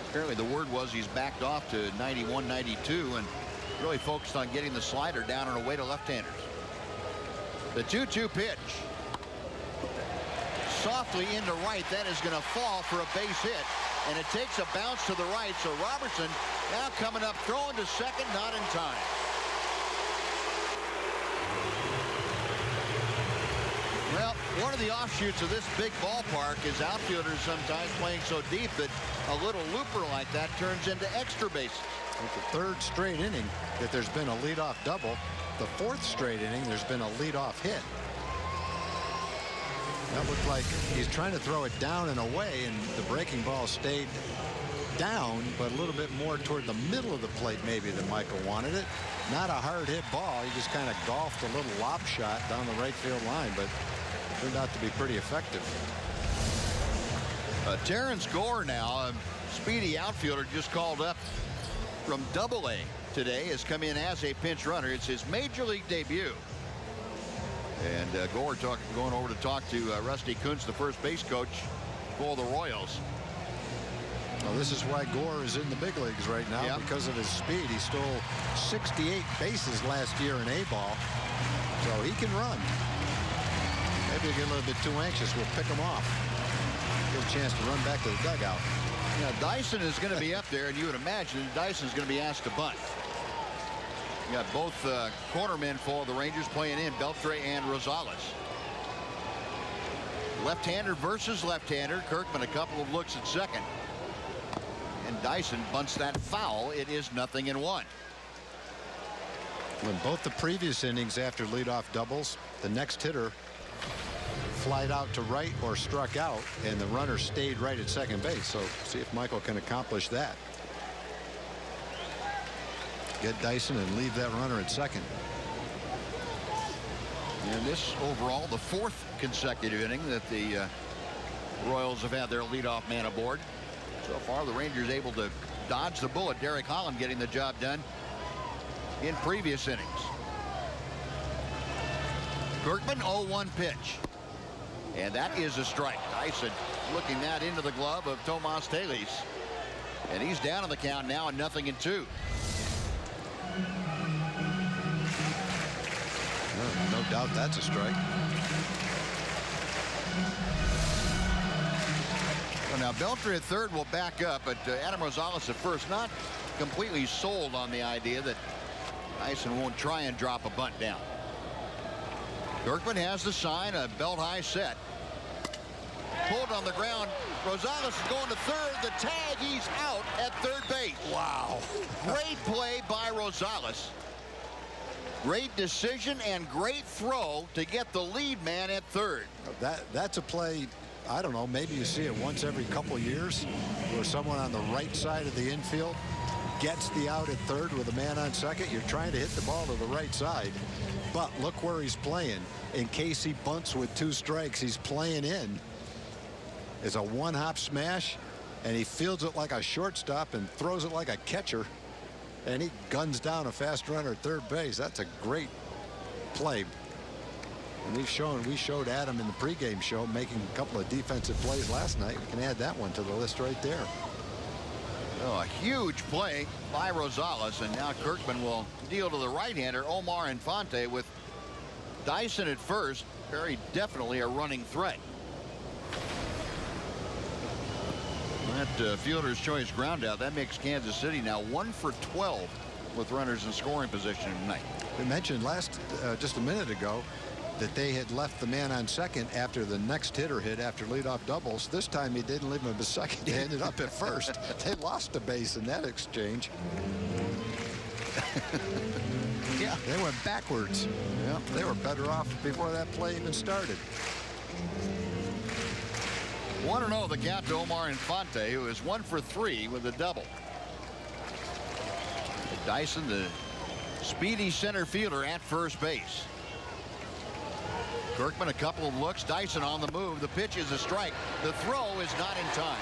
apparently the word was he's backed off to 91, 92, and really focused on getting the slider down and away to left-handers. The 2-2 pitch. Softly into right. That is going to fall for a base hit, and it takes a bounce to the right. So Robertson now coming up, throwing to second, not in time. Well, one of the offshoots of this big ballpark is outfielders sometimes playing so deep that a little looper like that turns into extra bases. It's the 3rd straight inning that there's been a leadoff double. The 4th straight inning there's been a leadoff hit. That looked like he's trying to throw it down and away, and the breaking ball stayed down, but a little bit more toward the middle of the plate maybe than Michael wanted it. Not a hard hit ball. He just kind of golfed a little lob shot down the right field line, but turned out to be pretty effective. Terrence Gore now, a speedy outfielder just called up from AA today, has come in as a pinch runner. It's his major league debut. And Gore going over to talk to Rusty Kuntz, the first base coach for the Royals. Well, this is why Gore is in the big leagues right now, because of his speed. He stole 68 bases last year in A-ball, so he can run. Maybe they get a little bit too anxious. We'll pick them off. Get a chance to run back to the dugout. Yeah, Dyson is going to be up there, and you would imagine Dyson's going to be asked to bunt. You got both cornermen for the Rangers playing in, Beltre and Rosales. Left-hander versus left-hander. Kirkman a couple of looks at second. And Dyson bunts that foul. It is 0-1. In both the previous innings after leadoff doubles, the next hitter flied out to right or struck out, and the runner stayed right at second base. So see if Michael can accomplish that. Get Dyson and leave that runner at second. And this overall the 4th consecutive inning that the Royals have had their leadoff man aboard. So far the Rangers able to dodge the bullet. Derek Holland getting the job done in previous innings. Kirkman 0-1 pitch. And that is a strike. Dyson looking that into the glove of Tomas Telis. And he's down on the count now at 0-2. No doubt that's a strike. Well, now Beltre at third will back up, but Adam Rosales at first, not completely sold on the idea that Dyson won't try and drop a bunt down. Kirkman has the sign, a belt high set. Pulled on the ground. Rosales is going to third. The tag, he's out at third base. Wow. Great play by Rosales. Great decision and great throw to get the lead man at third. That's a play, I don't know, maybe you see it once every couple years where someone on the right side of the infield gets the out at third with a man on second. You're trying to hit the ball to the right side, but look where he's playing. In case he bunts with 2 strikes, he's playing in. It's a one-hop smash, and he fields it like a shortstop and throws it like a catcher. And he guns down a fast runner at third base. That's a great play. And we showed Adam in the pregame show making a couple of defensive plays last night. We can add that one to the list right there. Oh, a huge play by Rosales, and now Kirkman will deal to the right-hander Omar Infante with Dyson at first. Very definitely a running threat. That fielder's choice ground out, that makes Kansas City now 1 for 12 with runners in scoring position tonight. We mentioned just a minute ago that they had left the man on second after the next hitter hit after leadoff doubles. This time he didn't leave him at second. They ended up at first. They lost a base in that exchange. Yeah, they went backwards. Yeah, they were better off before that play even started. 1-0 the count to Omar Infante, who is 1 for 3 with a double. Dyson, the speedy center fielder at first base. Kirkman a couple of looks. Dyson on the move. The pitch is a strike. The throw is not in time.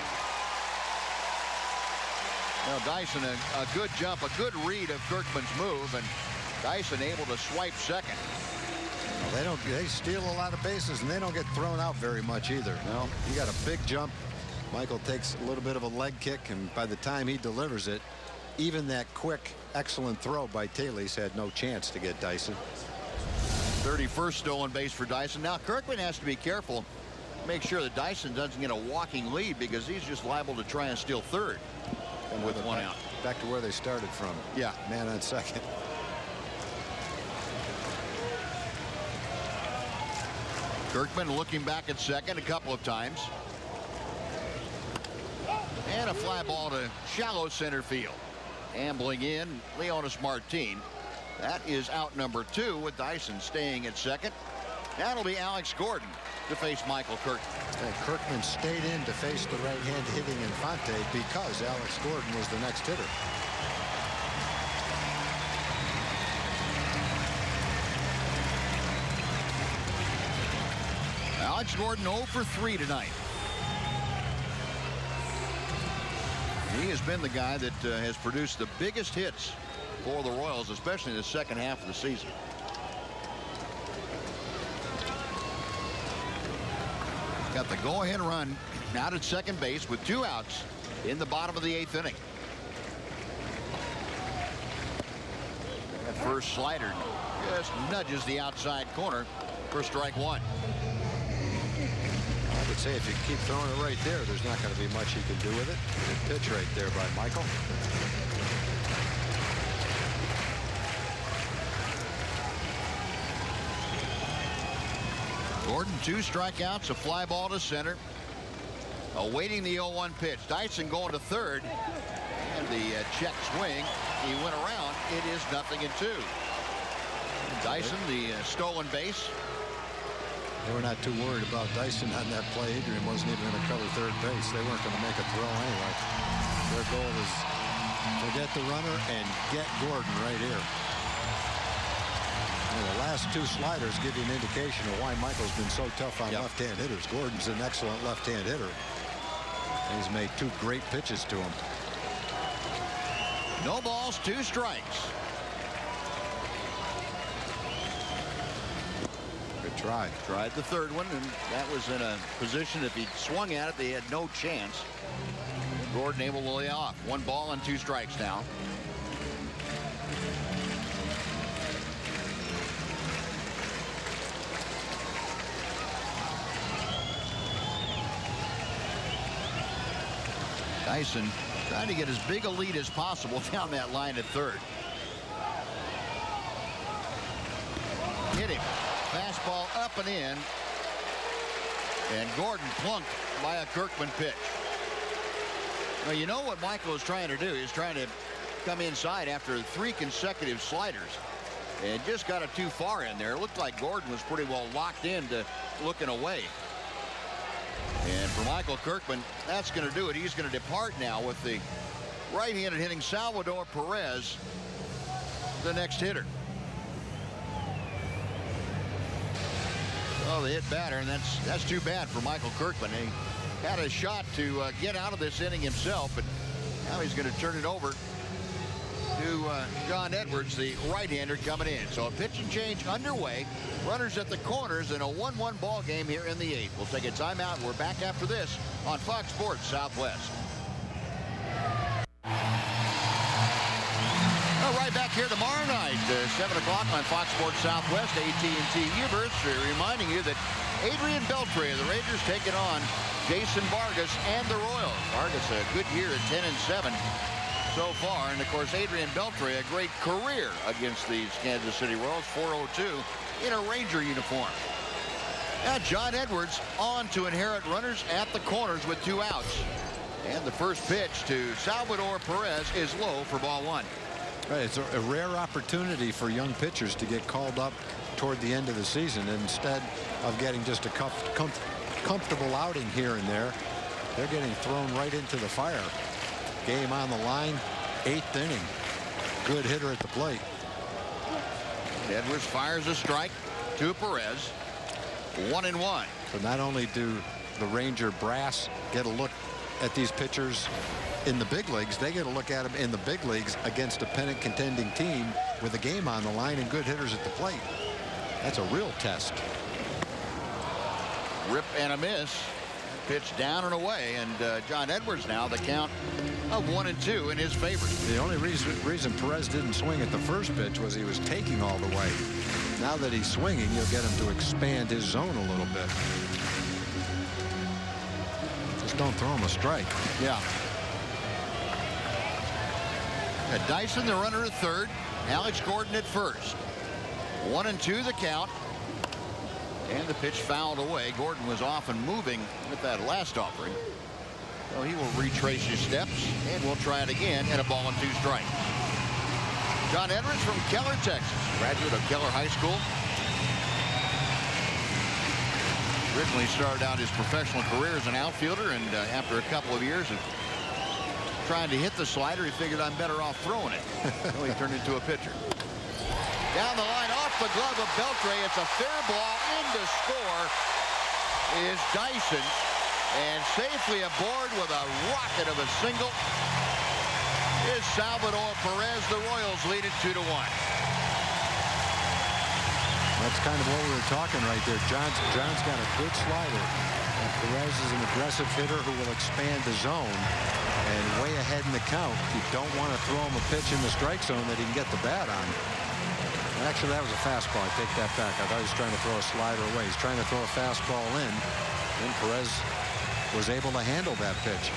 Now Dyson a good jump, a good read of Kirkman's move, and Dyson able to swipe second. Well, they steal a lot of bases, and they don't get thrown out very much either. No, you got a big jump. Michael takes a little bit of a leg kick, and by the time he delivers it, even that quick, excellent throw by Telis had no chance to get Dyson. 31st stolen base for Dyson. Now Kirkman has to be careful, make sure that Dyson doesn't get a walking lead, because he's just liable to try and steal third with 1 out. Back to where they started from. Yeah, man on second. Kirkman looking back at second a couple of times. And a fly ball to shallow center field. Ambling in, Leonys Martin. That is out number 2 with Dyson staying at second. That'll be Alex Gordon to face Michael Kirkman. And Kirkman stayed in to face the right-hand hitting Infante because Alex Gordon was the next hitter. Alex Gordon 0 for 3 tonight. He has been the guy that has produced the biggest hits for the Royals, especially in the second half of the season. Got the go-ahead run out at second base with 2 outs in the bottom of the 8th inning. That first slider just nudges the outside corner for strike 1. I would say if you keep throwing it right there, there's not going to be much he can do with it. Good pitch right there by Michael. Gordon, 2 strikeouts, a fly ball to center. Awaiting the 0-1 pitch. Dyson going to third. And the check swing. He went around. It is 0-2. Dyson, the stolen base. They were not too worried about Dyson on that play. Adrian wasn't even going to cover third base. They weren't going to make a throw anyway. Their goal was forget the runner and get Gordon right here. The last 2 sliders give you an indication of why Michael's been so tough on left-hand hitters. Gordon's an excellent left-hand hitter. He's made 2 great pitches to him. No balls, 2 strikes. Good try. Tried the third one, and that was in a position if he swung at it, they had no chance. Gordon able to lay off. 1 ball and 2 strikes now. Dyson trying to get as big a lead as possible down that line at third. Hit him. Fastball up and in. And Gordon plunked by a Kirkman pitch. Well, you know what Michael is trying to do? He's trying to come inside after 3 consecutive sliders. And just got it too far in there. It looked like Gordon was pretty well locked in to looking away. And for Michael Kirkman, that's going to do it. He's going to depart now with the right-handed hitting Salvador Perez, the next hitter. Oh, the hit batter, and that's too bad for Michael Kirkman. He had a shot to get out of this inning himself, but now he's going to turn it over to John Edwards, the right-hander coming in. So a pitching change underway. Runners at the corners in a 1-1 ball game here in the 8th. We'll take a timeout. We're back after this on Fox Sports Southwest. Right back here tomorrow night, 7 o'clock on Fox Sports Southwest, AT&T Ubers. Reminding you that Adrian Beltre of the Rangers taking on Jason Vargas and the Royals. Vargas a good year at 10-7 so far, and of course Adrian Beltre a great career against these Kansas City Royals, 402 in a Ranger uniform. Now John Edwards on to inherit runners at the corners with 2 outs, and the first pitch to Salvador Perez is low for ball 1. Right, it's a rare opportunity for young pitchers to get called up toward the end of the season. And instead of getting just a comfortable outing here and there, they're getting thrown right into the fire. Game on the line, 8th inning. Good hitter at the plate. Edwards fires a strike to Perez. 1-1. So not only do the Ranger brass get a look at these pitchers in the big leagues, they get a look at them in the big leagues against a pennant contending team with a game on the line and good hitters at the plate. That's a real test. Rip and a miss. Pitch down and away, and John Edwards now the count of 1-2 in his favor. The only reason Perez didn't swing at the first pitch was he was taking all the way. Now that he's swinging, you'll get him to expand his zone a little bit. Just don't throw him a strike. Yeah. Dyson, the runner at third. Alex Gordon at first. 1-2 the count. And the pitch fouled away. Gordon was off and moving with that last offering. So he will retrace his steps, and we'll try it again, and a ball and 2 strikes. John Edwards from Keller, Texas. Graduate of Keller High School. Originally started out his professional career as an outfielder, and after a couple of years of trying to hit the slider, he figured I'm better off throwing it. So he turned into a pitcher. Down the line, off the glove of Beltre. It's a fair ball. In to score is Dyson. And safely aboard with a rocket of a single is Salvador Perez. The Royals lead it 2-1. That's kind of what we were talking right there. John's got a good slider. And Perez is an aggressive hitter who will expand the zone. And way ahead in the count, you don't want to throw him a pitch in the strike zone that he can get the bat on. Actually, that was a fastball. I take that back. I thought he was trying to throw a slider away. He's trying to throw a fastball in. And Perez was able to handle that pitch.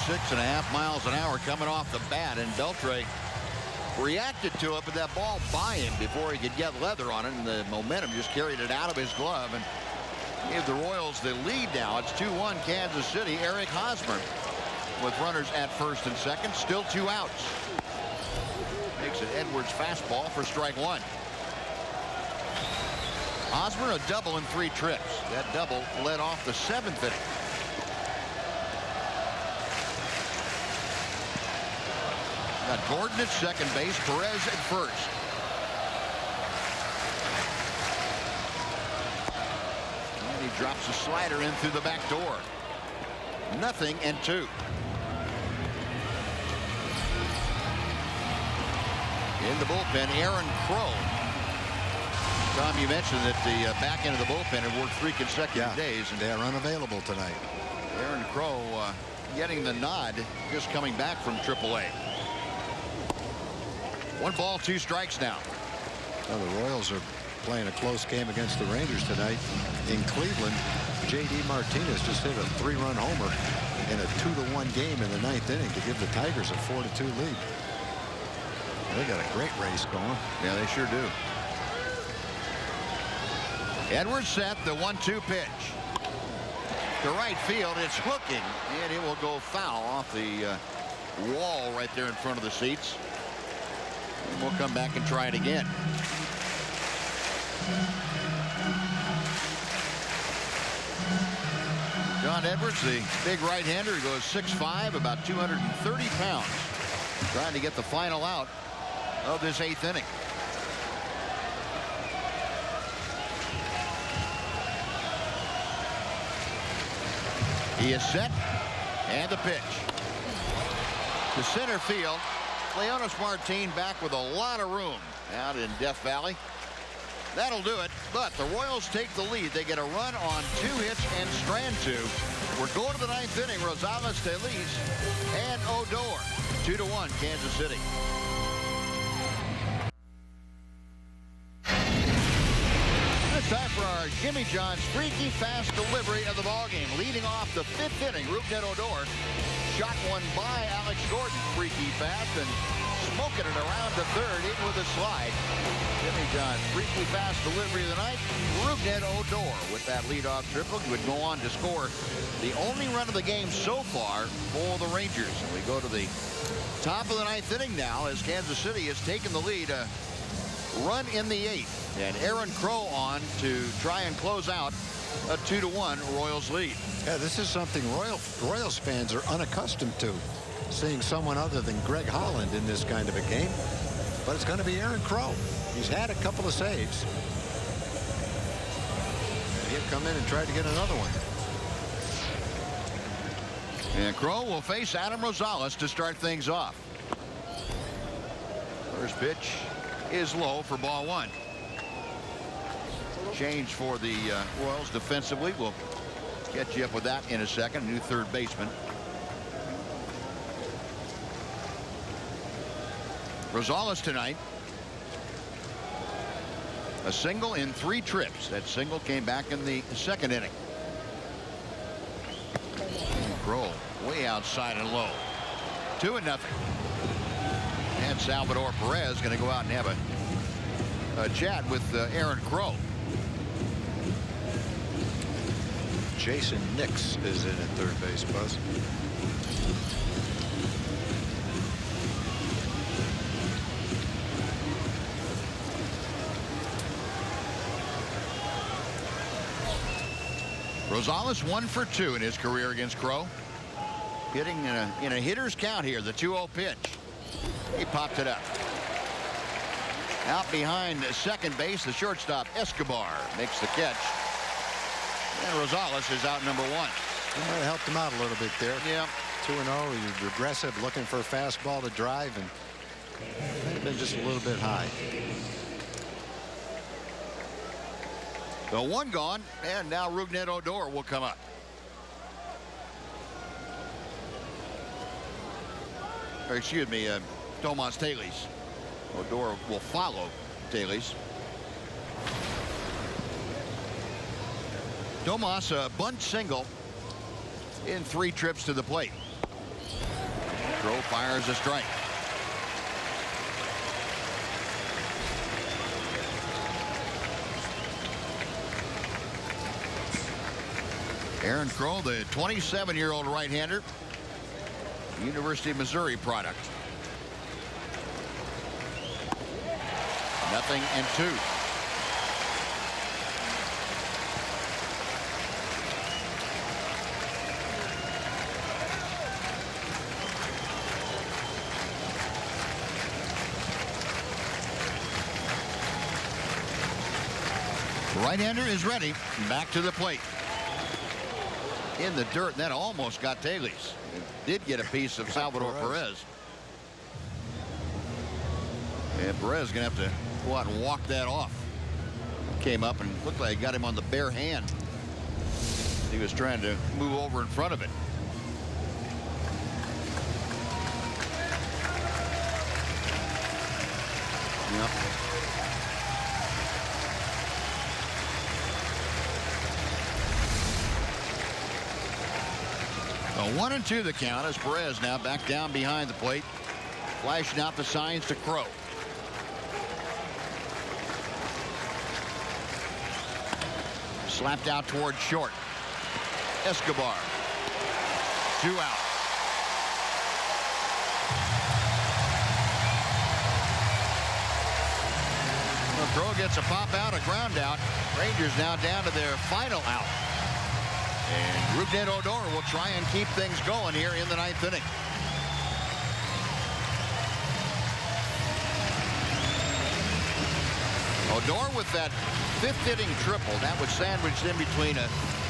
.5 miles an hour coming off the bat, and Beltre reacted to it, but that ball by him before he could get leather on it, and the momentum just carried it out of his glove and gave the Royals the lead now. It's 2-1 Kansas City. Eric Hosmer with runners at first and second, still 2 outs. Makes it Edwards fastball for strike 1. Hosmer a double in 3 trips. That double led off the 7th inning. Got Gordon at second base, Perez at first. And he drops a slider in through the back door. 0-2. In the bullpen, Aaron Crow. Tom, you mentioned that the back end of the bullpen had worked 3 consecutive days, and they are unavailable tonight. Aaron Crow getting the nod, just coming back from AAA. 1 ball, 2 strikes now. Well, the Royals are playing a close game against the Rangers tonight. In Cleveland, J.D. Martinez just hit a 3-run homer in a 2-1 game in the 9th inning to give the Tigers a 4-2 lead. They got a great race going. Yeah, they sure do. Edwards set the 1-2 pitch. To right field, it's hooking, and it will go foul off the wall right there in front of the seats. And we'll come back and try it again. John Edwards, the big right-hander, he goes 6'5", about 230 pounds, trying to get the final out of this 8th inning. He is set, and the pitch to center field. Leonys Martin back with a lot of room out in Death Valley. That'll do it, but the Royals take the lead. They get a run on 2 hits and strand 2. We're going to the 9th inning. Rosales, Delis, and Odor. 2-1 Kansas City. It's time for our Jimmy John's freaky fast delivery of the ballgame. Leading off the 5th inning, Rougned Odor shot one by Alex Gordon, freaky fast, and smoking it around to third, in with a slide. Jimmy John's freaky fast delivery of the night. Rougned Odor with that leadoff triple. He would go on to score the only run of the game so far for the Rangers. And we go to the top of the 9th inning now as Kansas City has taken the lead. Run in the 8th, and Aaron Crow on to try and close out a 2-1 Royals lead. Yeah, this is something Royals fans are unaccustomed to, seeing someone other than Greg Holland in this kind of a game. But it's going to be Aaron Crow. He's had a couple of saves. He'll come in and try to get another one. And Crow will face Adam Rosales to start things off. First pitch is low for ball 1. Change for the Royals defensively. We'll get you up with that in a second. New third baseman. Rosales tonight. A single in 3 trips. That single came back in the 2nd inning. Crow way outside and low. 2-0. And Salvador Perez going to go out and have a chat with Aaron Crow. Jason Nix is in at third base, Buzz. Rosales 1 for 2 in his career against Crow. Hitting in a hitter's count here. The 2-0 pitch. He popped it up. Out behind second base, the shortstop Escobar makes the catch. And Rosales is out number 1. That might have helped him out a little bit there. Yeah. 2-0. He's aggressive, looking for a fastball to drive, and might have been just a little bit high. The 1 gone, and now Rougned Odor will come up. Or excuse me, Tomas Taillys. Odor will follow Dailies. Domas a bunt single in 3 trips to the plate. Crowe fires a strike. Aaron Crowe, the 27-year-old right-hander, University of Missouri product. 0-2. Right-hander is ready. Back to the plate. In the dirt, and that almost got Taylor's. It did get a piece of Salvador Perez. And Perez is going to have to go out and walk that off. Came up and looked like he got him on the bare hand. He was trying to move over in front of it. Yep. A 1-2 the count as Perez now back down behind the plate, flashing out the signs to Crowe. Slapped out toward short. Escobar. 2 out. Well, Crowe gets a pop out, a ground out. Rangers now down to their final out. And Rougned Odor will try and keep things going here in the 9th inning. Odor with that 5th inning triple. That was sandwiched in between a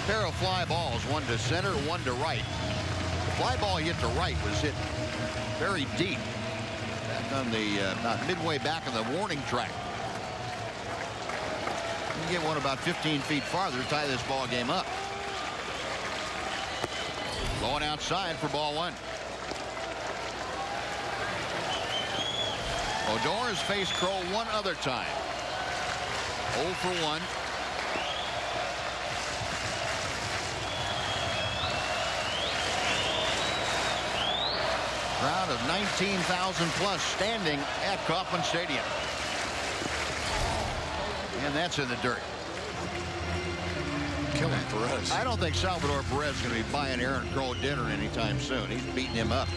pair of fly balls, one to center, one to right. The fly ball hit to right was hit very deep. Back on the midway back of the warning track. You get one about 15 feet farther, tie this ball game up. Going outside for ball 1. Odor has faced Crowe one other time. 0 for 1. Crowd of 19,000 plus standing at Kauffman Stadium. And that's in the dirt. Killing Perez. I don't think Salvador Perez is going to be buying Aaron Crowe dinner anytime soon. He's beating him up.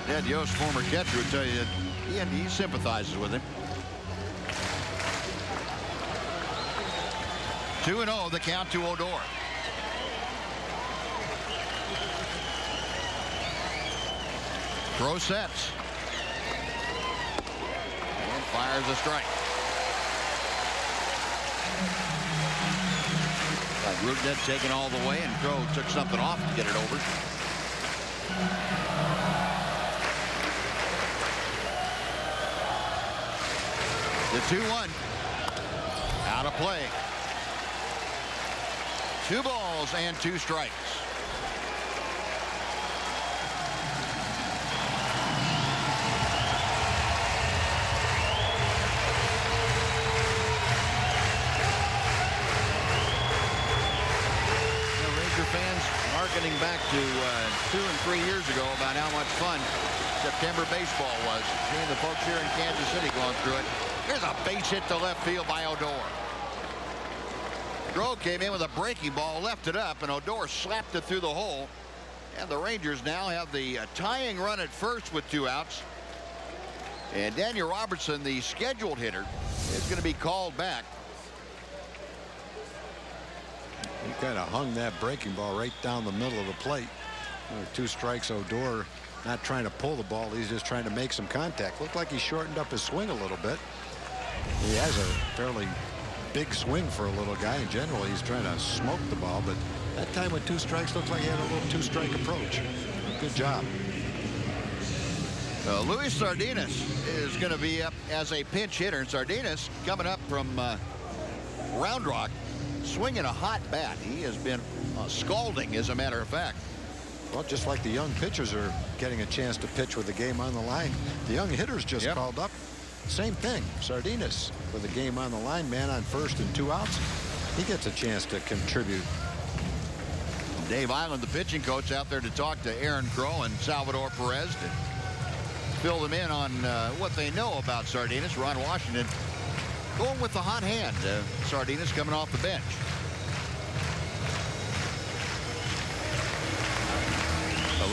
Ted Yost, former catcher, would tell you that he sympathizes with him. 2-0 the count to Odor. Crowe sets. And fires a strike. Rougned taken all the way, and Crowe took something off to get it over. The 2-1. Out of play. 2 balls and 2 strikes. Harkening back to 2 and 3 years ago about how much fun September baseball was. Seeing the folks here in Kansas City going through it. Here's a base hit to left field by Odor. Crowe came in with a breaking ball, left it up, and Odor slapped it through the hole. And the Rangers now have the tying run at first with 2 outs. And Daniel Robertson, the scheduled hitter, is going to be called back. He kind of hung that breaking ball right down the middle of the plate. 2 strikes. Odor not trying to pull the ball. He's just trying to make some contact. Looked like he shortened up his swing a little bit. He has a fairly big swing for a little guy. In general, he's trying to smoke the ball. But that time with 2 strikes, looked like he had a little 2-strike approach. Good job. Luis Sardinas is going to be up as a pinch hitter. And Sardinas coming up from Round Rock, swinging a hot bat. He has been scalding, as a matter of fact. Well, just like the young pitchers are getting a chance to pitch with the game on the line, the young hitters just called up. Same thing. Sardinas with the game on the line, man on first and 2 outs. He gets a chance to contribute. Dave Island, the pitching coach, out there to talk to Aaron Crow and Salvador Perez to fill them in on what they know about Sardinas. Ron Washington going with the hot hand. Sardinas coming off the bench.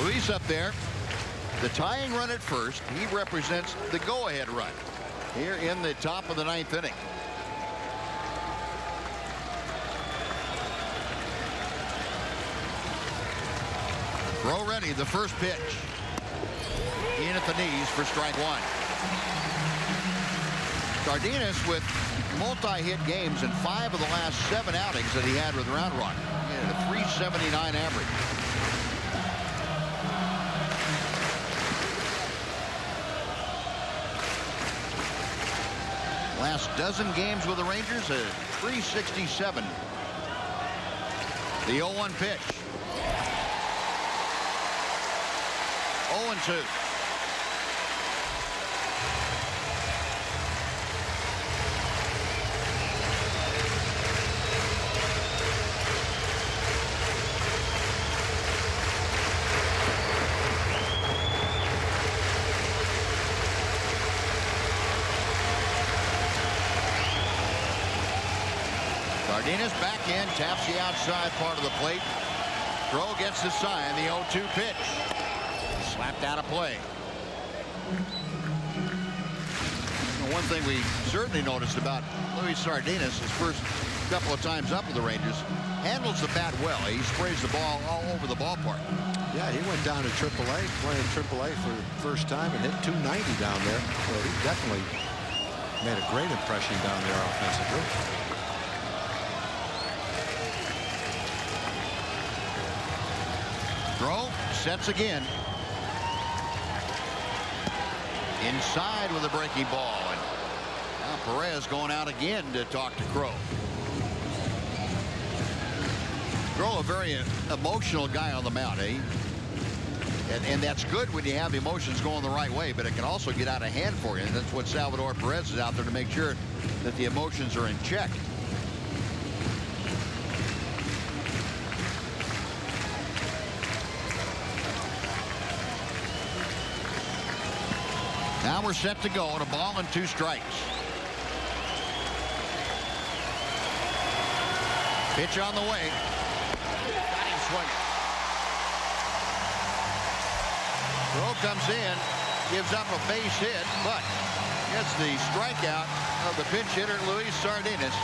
Luis up there, the tying run at first. He represents the go-ahead run here in the top of the 9th inning. Crow ready, the first pitch. In at the knees for strike 1. Sardinas with multi-hit games in 5 of the last 7 outings that he had with Round Rock. He had a 379 average. Last dozen games with the Rangers, a 367. The 0-1 pitch. 0-2. Sardinas back in, taps the outside part of the plate. Crow gets the sign, the 0-2 pitch. Slapped out of play. One thing we certainly noticed about Luis Sardinas, his first couple of times up with the Rangers, handles the bat well. He sprays the ball all over the ballpark. Yeah, he went down to AAA, playing AAA for the first time and hit 290 down there. So he definitely made a great impression down there offensively. Crow sets again. Inside with a breaking ball. And now Perez going out again to talk to Crow. Crow, a very emotional guy on the mound, eh? And that's good when you have emotions going the right way, but it can also get out of hand for you. And that's what Salvador Perez is out there to make sure that the emotions are in check. Now we're set to go on a ball and 2 strikes. Pitch on the way. Got him swinging. Crow comes in, gives up a base hit, but gets the strikeout of the pinch hitter Luis Sardinas.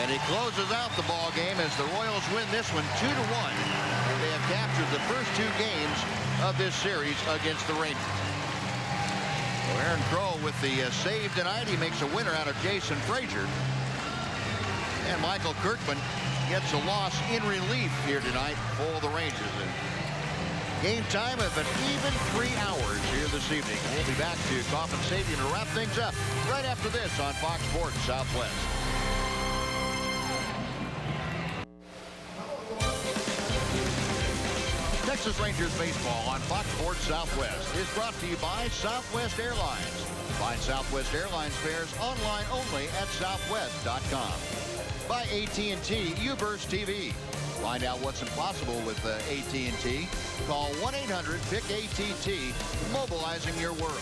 And he closes out the ball game as the Royals win this one 2-1. And they have captured the first 2 games of this series against the Rangers. So Aaron Crow with the save tonight. He makes a winner out of Jason Frazier. And Michael Kirkman gets a loss in relief here tonight for the Rangers. And game time of an even 3 hours here this evening. We'll be back to Kauffman Stadium to wrap things up right after this on Fox Sports Southwest. Texas Rangers baseball on Fox Sports Southwest is brought to you by Southwest Airlines. Find Southwest Airlines fares online only at southwest.com. By AT&T UBurst TV. Find out what's impossible with AT&T. Call 1-800-PIC-ATT, mobilizing your world.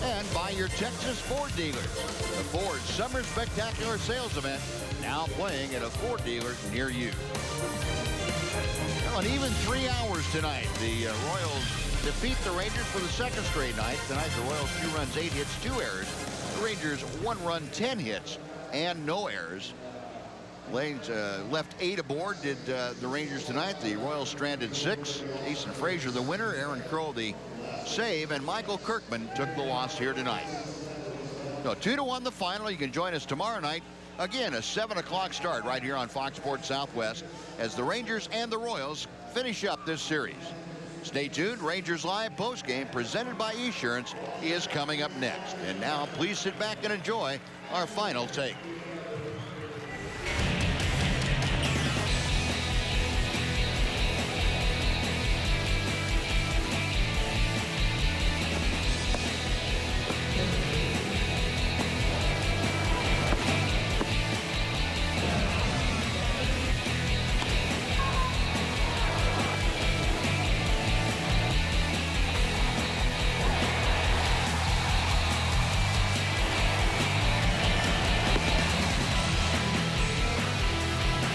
And by your Texas Ford dealers. The Ford Summer Spectacular Sales Event now playing at a Ford dealer near you. Well, an even 3 hours tonight. The Royals defeat the Rangers for the 2nd straight night. Tonight the Royals 2 runs, 8 hits, 2 errors. The Rangers 1 run, 10 hits, and no errors. Lane's left 8 aboard did the Rangers tonight. The Royals stranded 6. Jason Frazier the winner, Aaron Crow the save, and Michael Kirkman took the loss here tonight. So 2-1 the final. You can join us tomorrow night. Again, a 7 o'clock start right here on Fox Sports Southwest as the Rangers and the Royals finish up this series. Stay tuned. Rangers Live postgame presented by Esurance is coming up next. And now please sit back and enjoy our final take.